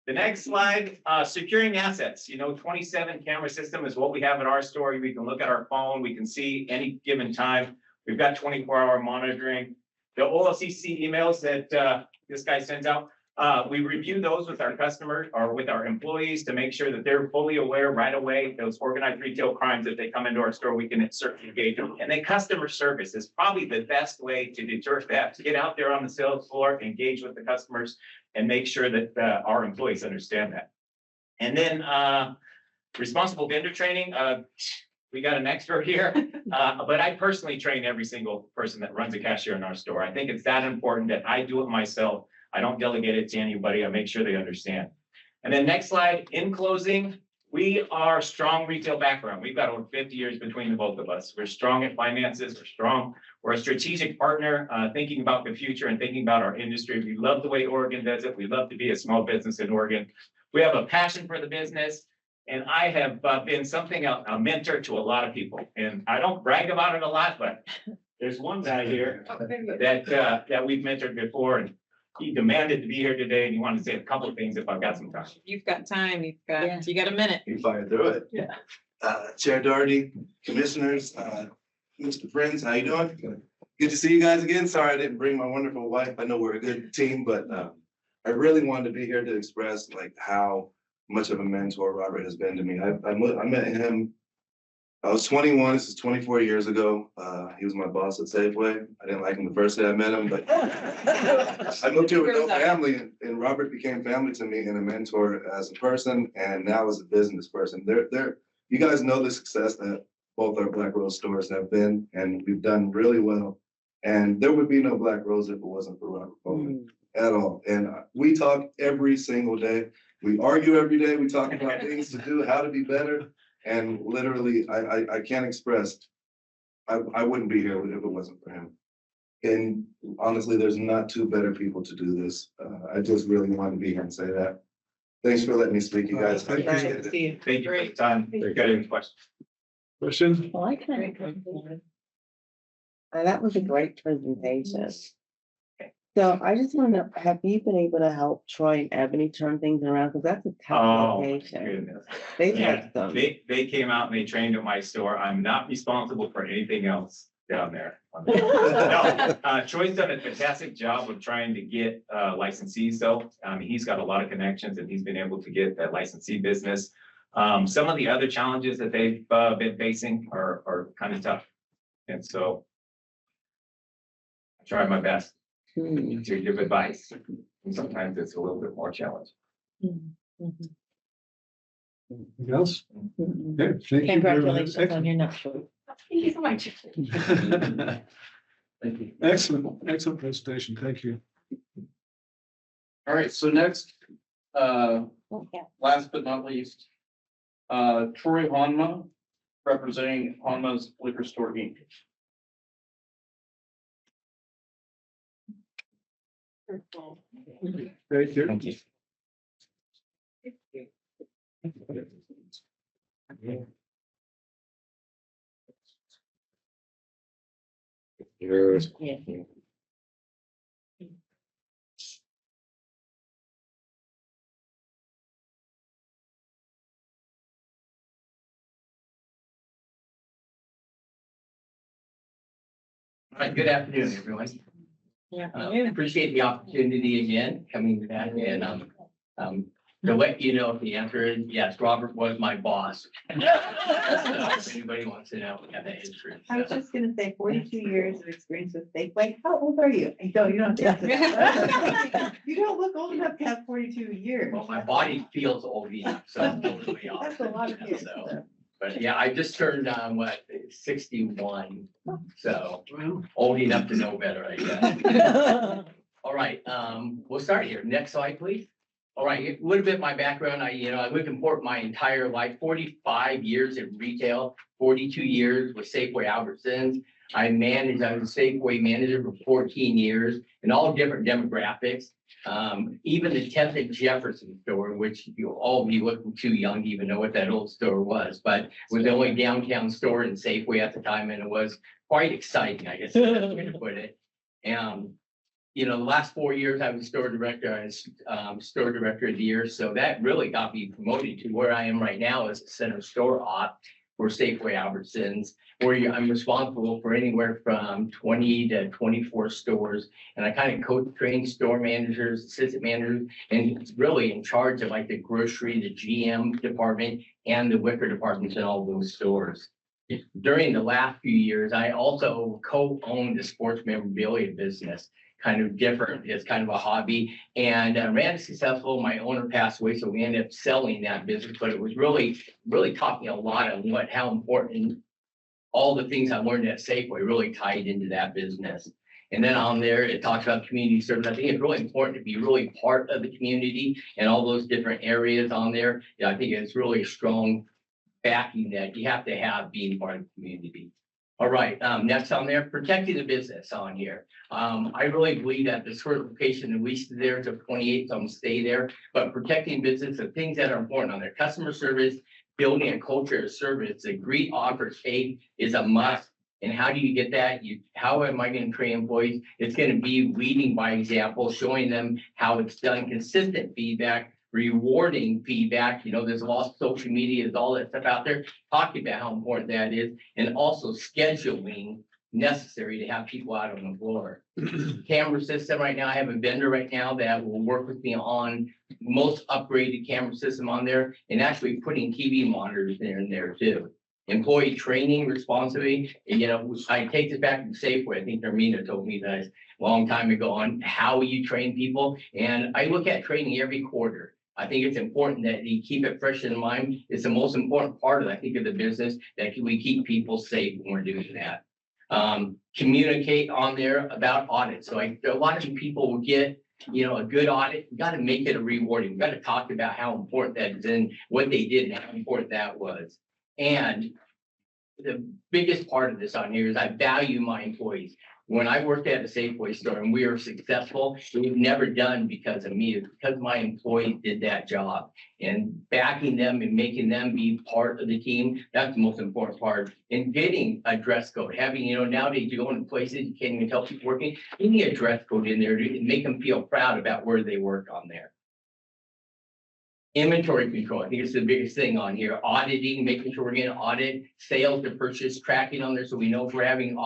The next slide, securing assets. 27 camera system is what we have at our store. We can look at our phone. We can see any given time. We've got 24-hour monitoring. The OLCC emails that this guy sends out, we review those with our customers or with our employees to make sure that they're fully aware right away. Those organized retail crimes, if they come into our store, we can certainly engage them. And then customer service is probably the best way to deter theft. To get out there on the sales floor, engage with the customers, and make sure that our employees understand that. And then responsible vendor training. We got an expert here, but I personally train every single person that runs a cashier in our store. I think it's that important that I do it myself. I don't delegate it to anybody. I make sure they understand. And then next slide, in closing, We are a strong retail background. We've got over 50 years between the both of us. We're strong at finances. We're strong. We're a strategic partner, thinking about the future and thinking about our industry. We love the way Oregon does it. We love to be a small business in Oregon. We have a passion for the business. And I have been something, a mentor to a lot of people. And I don't brag about it a lot, but there's one guy here that we've mentored before. And he demanded to be here today, and he wanted to say a couple of things if I've got some time. You've got time, you got a minute. You fired through it. Yeah. Chair Doherty, commissioners, Mr. Friends, how you doing? Good to see you guys again. Sorry I didn't bring my wonderful wife. I know we're a good team, but I really wanted to be here to express like how much of a mentor Robert has been to me. I met him, I was 21, this is 24 years ago. He was my boss at Safeway. I didn't like him the first day I met him, but I moved here with no family, and Robert became family to me and a mentor as a person and now as a business person. You guys know the success that both our Black Rose stores have been, and we've done really well. And there would be no Black Rose if it wasn't for Robert Bowman at all. And we talk every single day. We argue every day. We talk about things to do, how to be better. And literally, I can't express, I wouldn't be here if it wasn't for him. And honestly, there's not two better people to do this. I just really wanted to be here and say that. Thanks for letting me speak, you guys. I appreciate it. Thank you for your time. Got any questions? Question? Well, I kind of. That was a great presentation. So I just want to know, have you been able to help Troy and Ebony turn things around? Because that's a tough location. Goodness. They've Yeah, had some. they came out and they trained at my store. I'm not responsible for anything else down there. No, Troy's done a fantastic job of trying to get licensees though. He's got a lot of connections and he's been able to get that licensee business. Some of the other challenges that they've been facing are kind of tough. And so I try my best to give advice. And sometimes it's a little bit more challenging. Anything else? Okay, thank you. Congratulations on your nuptials. Thank you so much. Thank you. Excellent presentation. Thank you. All right, so next, last but not least, Troy Honma, representing Honma's Liquor Store Inc. Thank you. Thank you. Yours. Yeah. All right, good afternoon, everyone. Appreciate the opportunity again, coming back and, to let you know if the answer is yes, Robert was my boss. If anybody wants to know, we have that history. I was just gonna say 42 years of experience with Safeway. How old are you? You don't have to. You don't look old enough to have 42 years. Well, my body feels old enough, so I'm totally off. That's a lot of years. So, but yeah, I just turned 61, so old enough to know better, I guess. All right, we'll start here. Next slide, please. All right, a little bit of my background. I lived in Port my entire life, 45 years in retail, 42 years with Safeway Albertsons. I was a Safeway manager for 14 years in all different demographics. Even the 10th and Jefferson store, which you'll all be looking too young to even know what that old store was, but it was the only downtown store in Safeway at the time, and it was quite exciting, I guess is the best way to put it. The last 4 years I was store director. I was store director of the year, so that really got me promoted to where I am right now as a center store op for Safeway Albertsons, where I'm responsible for anywhere from 20 to 24 stores. And I kind of coach, train store managers, assistant managers, and it's really in charge of like the grocery, the GM department, and the liquor departments in all those stores. During the last few years, I also co-owned a sports memorabilia business, kind of different. It's kind of a hobby, and ran it successful. My owner passed away, so we ended up selling that business, but it was really taught me a lot on how important all the things I learned at Safeway really tied into that business. And then on there, it talks about community service. I think it's really important to be really part of the community and all those different areas on there. Yeah, I think it's really strong backing that you have to have being part of the community. All right, next on there, protecting the business on here. I really believe that the certification, at least there to 28, so I'm gonna stay there, but protecting business, the things that are important on there, customer service, building a culture of service, the greet, offer, take is a must. And how do you get that? How am I going to train employees? It's going to be leading by example, showing them how it's done, consistent feedback, rewarding feedback. You know, there's a lot of social media, there's all that stuff out there, talking about how important that is, and also scheduling necessary to have people out on the floor. Camera system right now, I have a vendor right now that will work with me on most upgraded camera system on there, and actually putting TV monitors in there too. Employee training responsibility, you know, I take this back to Safeway. I think Nermina told me that a long time ago on how you train people. And I look at training every quarter. I think it's important that you keep it fresh in mind. It's the most important part of, I think, of the business, that we keep people safe when we're doing that. Communicate on there about audits. So a lot of people will get, you know, a good audit. You got to make it a rewarding. You got to talk about how important that is and what they did and how important that was. And the biggest part of this on here is I value my employees. When I worked at a Safeway store and we were successful, it was never done because of me. It's because my employees did that job, and backing them and making them be part of the team. That's the most important part. And getting a dress code, having, you know, nowadays you go into places, you can't even tell people working, you need a dress code in there to make them feel proud about where they work on there. Inventory control, I think it's the biggest thing on here. Auditing, making sure we're getting audit, sales to purchase, tracking on there, so we know if we're having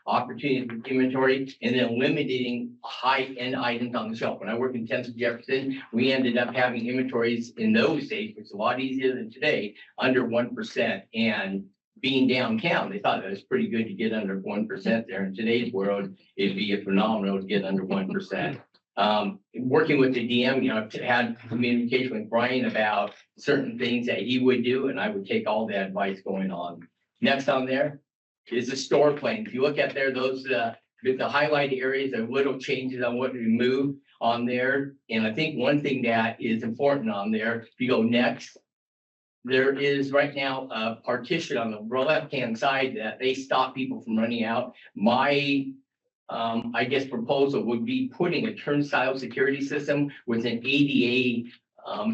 opportunity for inventory, and then limiting high-end items on the shelf. When I worked in 10th Jefferson, we ended up having inventories in those days, which is a lot easier than today, under 1%. And being downtown, they thought it was pretty good to get under 1% there. In today's world, it'd be phenomenal to get under 1%. Working with the DM, you know, I've had communication with Brian about certain things that he would do, and I would take all that advice going on. Next on there is the store plan. If you look at there, those the highlighted areas are little changes on what we move on there. And I think one thing that is important on there, if you go next, there is right now a partition on the left-hand side that they stop people from running out. My I guess proposal would be putting a turnstile security system with an ADA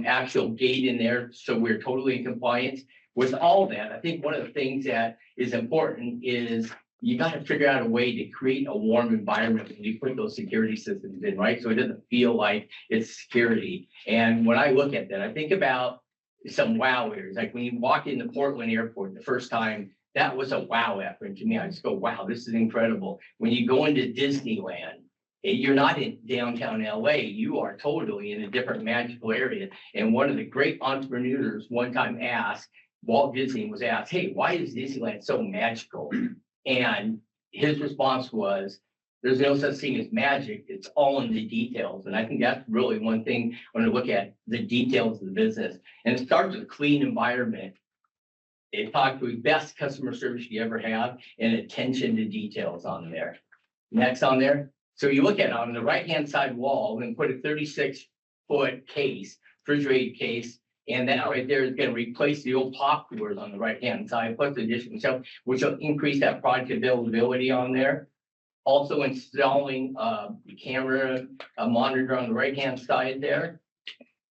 actual gate in there, so we're totally in compliance with all that. I think one of the things that is important is you got to figure out a way to create a warm environment when you put those security systems in, right? So it doesn't feel like it's security. And when I look at that, I think about some wow areas. Like when you walk into Portland Airport the first time, that was a wow effort to me. I just go, wow, this is incredible. When you go into Disneyland, you're not in downtown LA, you are totally in a different magical area. And one of the great entrepreneurs one time asked, Walt Disney was asked, hey, why is Disneyland so magical? And his response was, there's no such thing as magic, it's all in the details. And I think that's really one thing when I look at the details of the business. And it starts with a clean environment. It talked to the best customer service you ever have and attention to details on there. Next on there. So you look at it on the right-hand side wall and put a 36-foot case, refrigerated case, and that right there is going to replace the old pop coolers on the right-hand side, plus the additional shelf, which will increase that product availability on there. Also installing a camera, a monitor on the right-hand side there.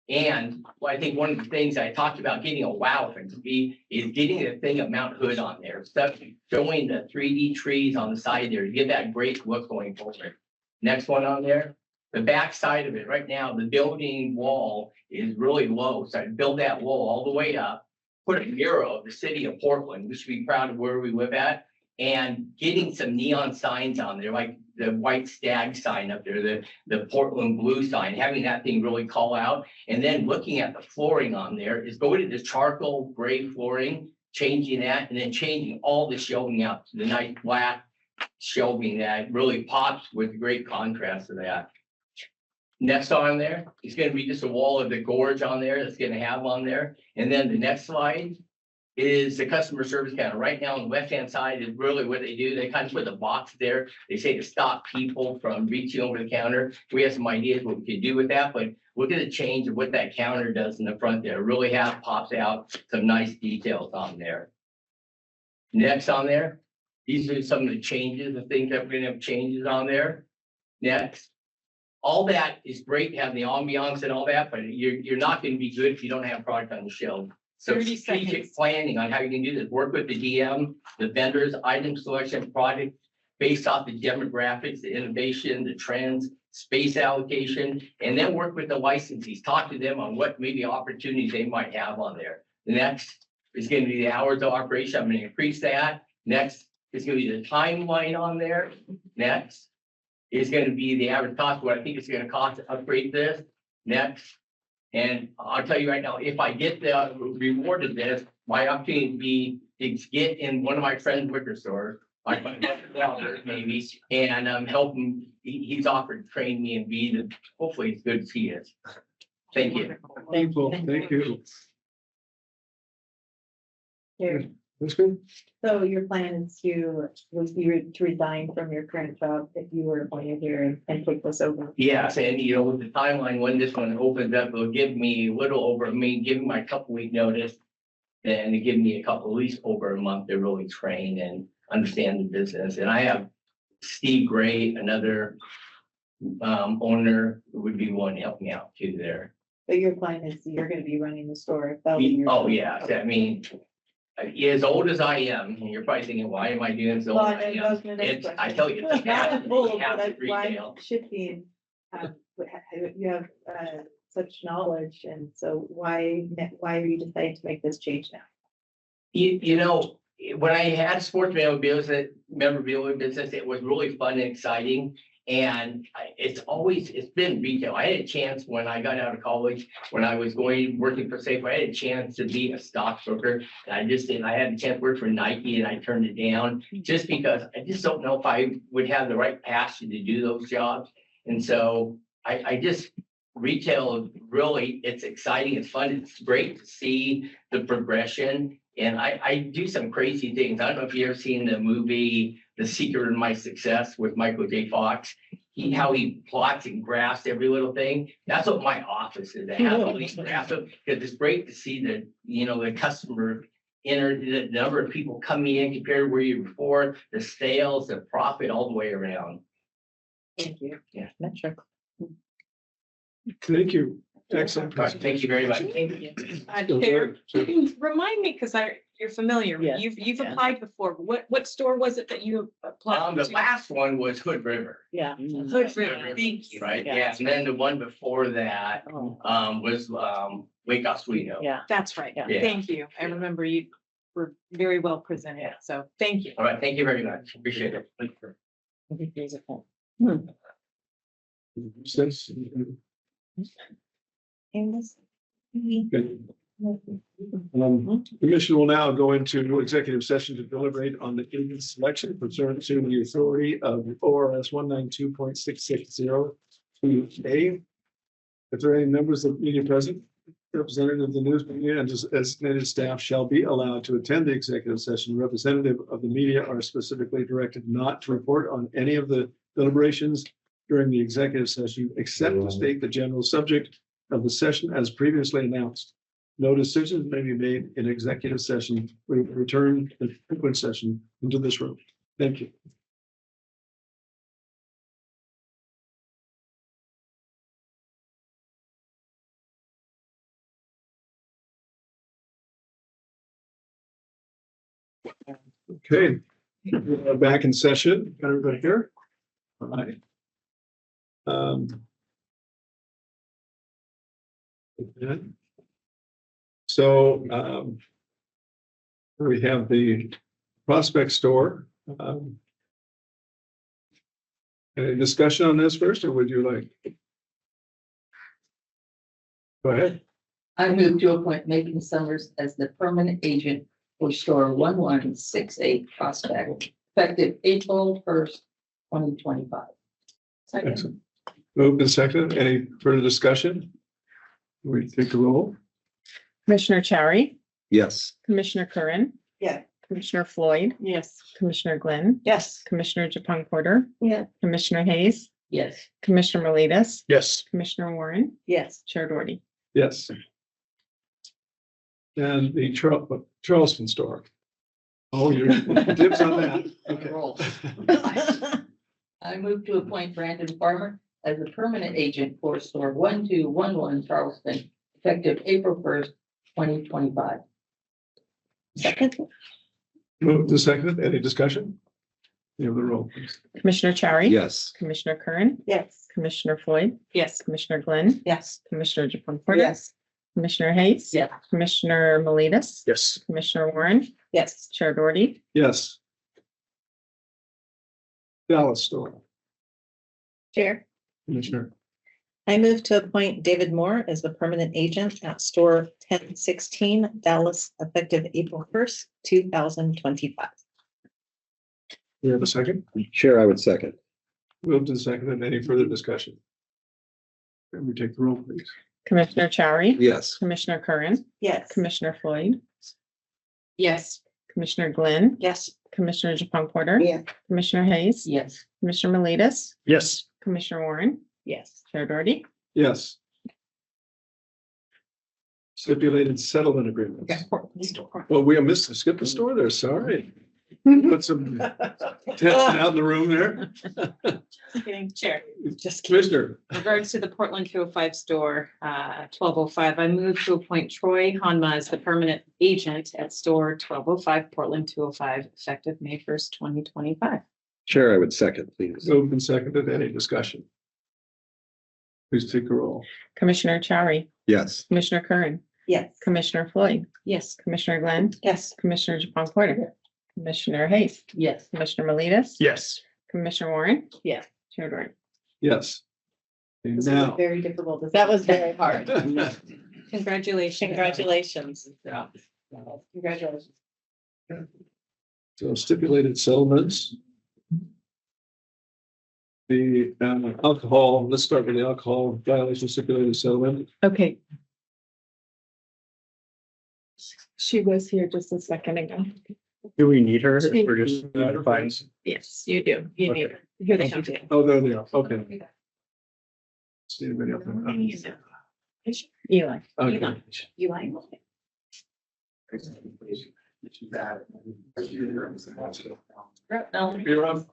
And I think one of the things I talked about getting a wow effect is getting the thing of Mount Hood on there. Stuff showing the 3D trees on the side there to get that great look going forward. Next one on there, the back side of it. Right now, the building wall is really low. So I build that wall all the way up, put a mural of the city of Portland. We should be proud of where we live at. And getting some neon signs on there, like the white stag sign up there, the Portland blue sign, having that thing really call out. And then looking at the flooring on there is going to the charcoal gray flooring, changing that, and then changing all the shelving out to the nice black shelving that really pops with great contrast to that. Next on there is going to be just a wall of the gorge on there that's going to have on there. And then the next slide is the customer service counter. Right now on the left-hand side is really what they do. They kind of put the box there. They say to stop people from reaching over the counter. We have some ideas what we could do with that, but look at the change of what that counter does in the front there. It really pops out some nice details on there. Next on there, these are some of the changes, the things that we're gonna have changes on there. Next. All that is great, having the ambiance and all that, but you're not gonna be good if you don't have product on the shelf. So 30 strategic seconds. planning on how you can do this, work with the DM, the vendors, item selection, product based off the demographics, the innovation, the trends, space allocation, and then work with the licensees, talk to them on what maybe opportunities they might have on there. The next is gonna be the hours of operation. I'm gonna increase that. Next is gonna be the timeline on there. Next is gonna be the average cost, what I think it's gonna cost to upgrade this. Next. And I'll tell you right now, if I get the rewarded this, my opportunity would be to get in one of my friend's liquor stores, like maybe, and help him. He's offered to train me and be the, hopefully as good as he is. Thank you. Thank you. Here. That's good. So your plan is to resign from your current job if you were appointed here and take this over? Yes, and you know, with the timeline, when this one opens up, it'll give me a little over, give me my couple week notice. And it give me at least over a month to really train and understand the business. And I have Steve Gray, another owner, who would be one to help me out too there. But your plan is you're gonna be running the store. if that was your- Oh, yeah, I mean, as old as I am, and you're probably thinking, why am I doing so? Well, old as I and am? that was my next It's, I question. tell you, it's a passion, Full, you have but to that's why I'm retail. shifting. You have such knowledge, and so why are you deciding to make this change now? You know, when I had sports memorabilia business, it was really fun and exciting. And it's been retail. I had a chance when I got out of college, when I was working for Safeway, I had a chance to be a stockbroker. And I had a chance to work for Nike and I turned it down just because I just don't know if I would have the right passion to do those jobs. And so retail really, it's exciting, it's fun, it's great to see the progression. And I do some crazy things. I don't know if you ever seen the movie, The Secret of My Success with Michael J. Fox. How he plots and graphs every little thing. That's what my office is. I have all these graphs because it's great to see the customer the number of people coming in compared to where you were before, the sales, the profit, all the way around. Thank you. Yeah. Metric. Thank you. Excellent. All right, thank you very much. Chair, remind me, because you're familiar, Yes, you've applied before. What store was it that you applied The to? last one was Hood River. Yeah. Hood River, thank you. Right, Yeah. yeah, and then the one before that, Oh, was, Lake Oswego. yeah. That's right, Yeah. thank you. I remember you were very well presented, so thank you. All right, thank you very much. Appreciate it. Since- Good. Commission will now go into executive session to deliberate on the agent selection pursuant to the authority of ORS 192.660 If there are any members of the media present, representative of the news media and designated staff shall be allowed to attend the executive session. Representative of the media are specifically directed not to report on any of the deliberations during the executive session, except to state the general subject of the session as previously announced. No decisions may be made in executive session. We return the frequent session into this room. Thank you. Okay, we're back in session. Got everybody here? All right. So we have the Prospect Store. Any discussion on this first, or would you like? Go ahead. I move to appoint Megan Summers as the permanent agent for store 1168 Prospect, effective April 1st, 2025. Excellent. Moved and seconded. Any further discussion? We take a roll. Commissioner Cherry, Yes. Commissioner Curran, Yeah. Commissioner Floyd, Yes. Commissioner Glenn, Yes. Commissioner Japong Porter, Yeah. Commissioner Hayes, Yes. Commissioner Melidas, Yes. Commissioner Warren, Yes. Chair Doherty. Yes. And the Charleston store. Oh, you're dibs on that. Okay. I move to appoint Brandon Farmer as the permanent agent for store 1211 Charleston, effective April 1st, 2025. Second. Move to second. Any discussion? You have the roll, please. Commissioner Chari. Yes. Commissioner Curran, Yes. Commissioner Floyd, Yes. Commissioner Glenn, Yes. Commissioner Japong Porter. Yes. Commissioner Hayes. Yes. Commissioner Melidas. Yes. Commissioner Warren, Yes. Chair Doherty. Yes. Dallas store. Chair. Commissioner. I move to appoint David Moore as the permanent agent at store 1016 Dallas, effective April 1st, 2025. You have a second? Chair, I would second. Move to second. And any further discussion? Can we take the roll, please? Commissioner Chari. Yes. Commissioner Curran, Yes. Commissioner Floyd, Yes. Commissioner Glenn, Yes. Commissioner Japong Porter. Yeah. Commissioner Hayes. Yes. Commissioner Melidas, Yes. Commissioner Warren, Yes. Chair Doherty. Yes. Stipulated settlement agreements. Well, we missed, skip the store there, sorry. Put some tent out in the room there. Kidding, Chair. Just Commissioner. In regards to the Portland 205 store, 1205, I move to appoint Troy Hanma as the permanent agent at store 1205, Portland 205, effective May 1st, 2025. Chair, I would second, please. Moved and seconded. Any discussion? Please take a roll. Commissioner Chari, Yes. Commissioner Curran, Yes. Commissioner Floyd, Yes. Commissioner Glenn, Yes. Commissioner Japong Porter, Commissioner Hayes, Yes. Commissioner Melidas. Yes. Commissioner Warren, Yes. Chair Doherty. Yes. And This was now, very difficult. That was very hard. Congratulations. Congratulations. Congratulations. so stipulated settlements. The alcohol, let's start with the alcohol violation stipulated settlement. Okay. She was here just a second ago. Do we need her? She- We're just notifying. Yes, you do. You need. Okay. Here they come. Oh, there they are. Okay. See anybody up there? Eli. Okay. Eli. No. You're up.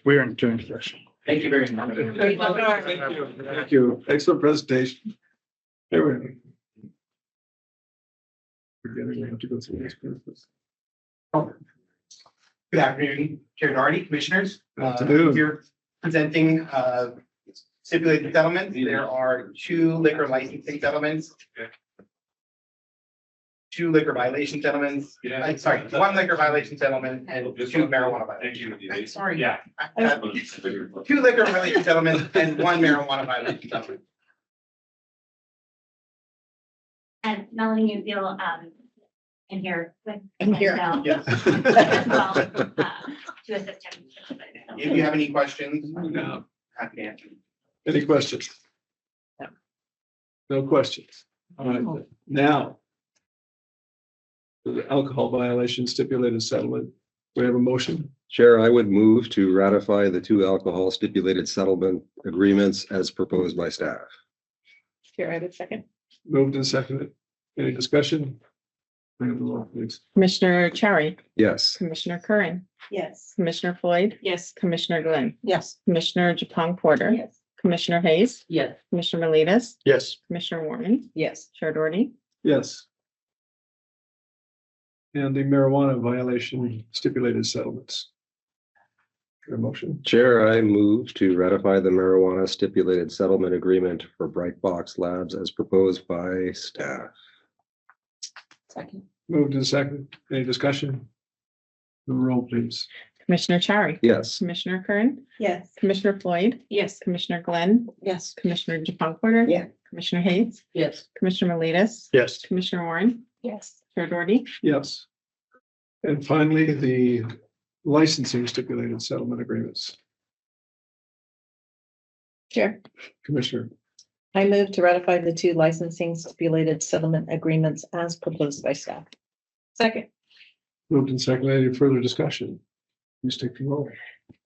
We're in joint session. Thank you very much. Thank you. Excellent presentation. There we go. Forgetting we have to go through this. Good afternoon, Chair Doherty, Commissioners. Good afternoon. Here presenting stipulated settlements. There are 2 liquor licensing settlements. 2 liquor violation settlements. Sorry, 1 liquor violation settlement and 2 marijuana violations. Sorry, yeah. 2 liquor violation settlements and 1 marijuana violation settlement. And Melanie, you feel in here with. In here. Michelle, Yes. as well, to assist him. If you have any questions, No. happy to answer. Any questions? No questions. All right, now. The alcohol violation stipulated settlement. We have a motion. Chair, I would move to ratify the 2 alcohol stipulated settlement agreements as proposed by staff. Chair, I would second. Moved and seconded. Any discussion? Bring the roll, please. Commissioner Chari, Yes. Commissioner Curran, Yes. Commissioner Floyd, Yes. Commissioner Glenn, Yes. Commissioner Japong Porter. Yes. Commissioner Hayes, Yes. Commissioner Melidas, Yes. Commissioner Warren, Yes. Chair Doherty. Yes. And the marijuana violation stipulated settlements. Your motion. Chair, I move to ratify the marijuana stipulated settlement agreement for Bright Box Labs as proposed by staff. Second. Moved and seconded. Any discussion? The roll, please. Commissioner Chari. Yes. Commissioner Curran, Yes. Commissioner Floyd, Yes. Commissioner Glenn, Yes. Commissioner Japong Porter. Yeah. Commissioner Hayes, Yes. Commissioner Melidas, Yes. Commissioner Warren, Yes. Chair Doherty. Yes. And finally, the licensing stipulated settlement agreements. Chair, Commissioner. I move to ratify the 2 licensing stipulated settlement agreements as proposed by staff. Second. Moved and seconded. Any further discussion? Please take the roll.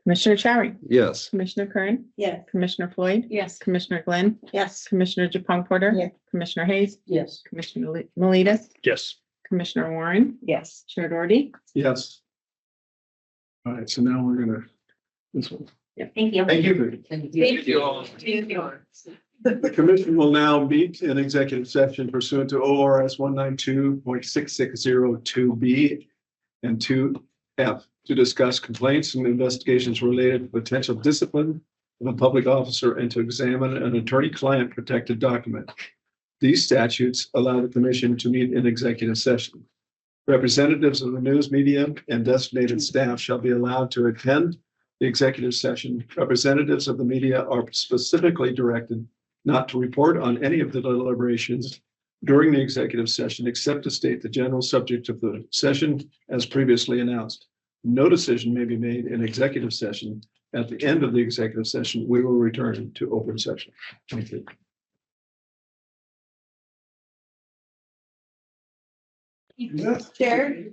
Commissioner Chow, Yes. Commissioner Kern, Yes. Commissioner Floyd, Yes. Commissioner Glenn, Yes. Commissioner Japong Porter, Yes. Commissioner Hayes, Yes. Commissioner Melitas, Yes. Commissioner Warren, Yes. Chair Doherty. Yes. All right, so now we're gonna, this one. Thank you. Thank you. Thank you all. The commission will now meet in executive session pursuant to ORS 192.6602B and 2F to discuss complaints and investigations related to potential discipline of a public officer and to examine an attorney-client protected document. These statutes allow the commission to meet in executive session. Representatives of the news media and designated staff shall be allowed to attend the executive session. Representatives of the media are specifically directed not to report on any of the deliberations during the executive session, except to state the general subject of the session as previously announced. No decision may be made in executive session. At the end of the executive session, we will return to open session. Thank you. Chair,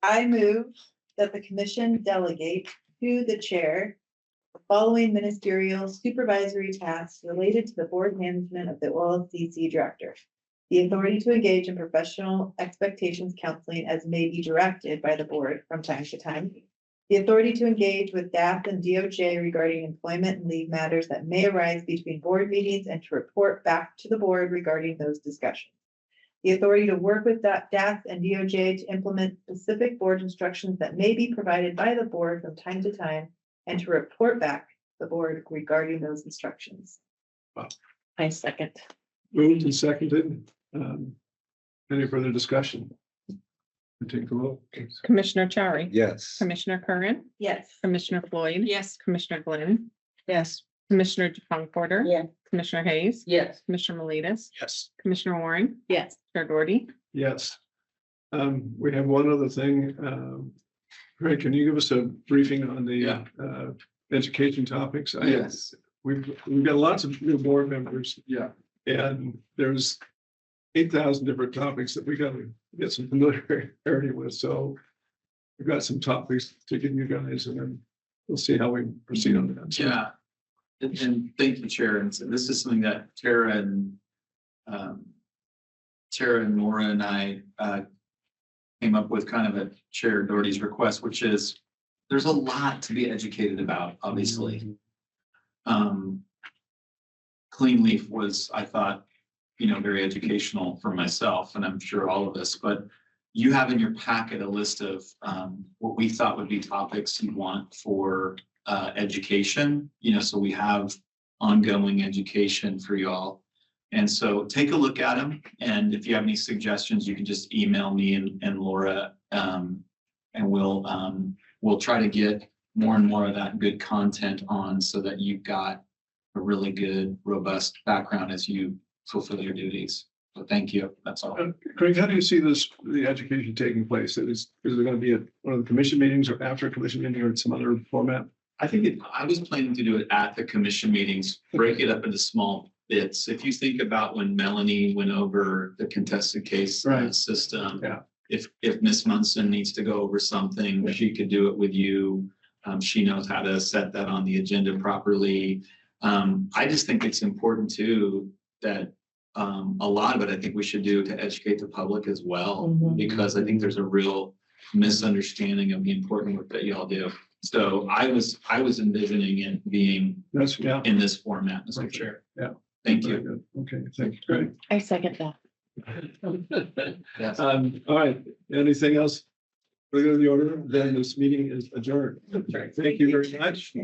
I move that the commission delegate to the chair the following ministerial supervisory tasks related to the board management of the OLCC director. The authority to engage in professional expectations counseling as may be directed by the board from time to time. The authority to engage with DAF and DOJ regarding employment and leave matters that may arise between board meetings and to report back to the board regarding those discussions. The authority to work with DAF and DOJ to implement specific board instructions that may be provided by the board from time to time and to report back to the board regarding those instructions. I second. Moved and seconded. Any further discussion? Take the roll. please. Commissioner Chow, Yes. Commissioner Kern, Yes. Commissioner Floyd, Yes. Commissioner Glenn, Yes. Commissioner Japong Porter, Yes. Commissioner Hayes, Yes. Commissioner Melitas, Yes. Commissioner Warren, Yes. Chair Doherty. Yes. We have one other thing. Greg, can you give us a briefing on the education topics? Yes. We've got lots of new board members. Yeah. And there's 8,000 different topics that we gotta get some familiarity with, so we've got some topics to give you guys, and then we'll see how we proceed on that. So, Yeah. And thank you, Chair. And so this is something that Tara and Nora and I came up with kind of at Chair Doherty's request, which is there's a lot to be educated about, obviously. Clean Leaf was, I thought, very educational for myself, and I'm sure all of us, but you have in your packet a list of what we thought would be topics you want for education, so we have ongoing education for y'all. And so take a look at them, and if you have any suggestions, you can just email me and Laura, and we'll try to get more and more of that good content on so that you've got a really good, robust background as you fulfill your duties. So thank you. That's all. Craig, how do you see the education taking place? Is it gonna be at one of the commission meetings or after a commission meeting or some other format? I was planning to do it at the commission meetings, break it up into small bits. If you think about when Melanie went over the contested case system. Yeah. If Miss Munson needs to go over something, she could do it with you. She knows how to set that on the agenda properly. I just think it's important too that a lot of it, I think we should do to educate the public as well, because I think there's a real misunderstanding of the important work that y'all do. So I was envisioning it being in this format, Mr. Chair. Yeah. Thank you. Okay, thank you, Craig. I second that. All right, anything else? We're going to the order, then this meeting is adjourned. Thank you very much.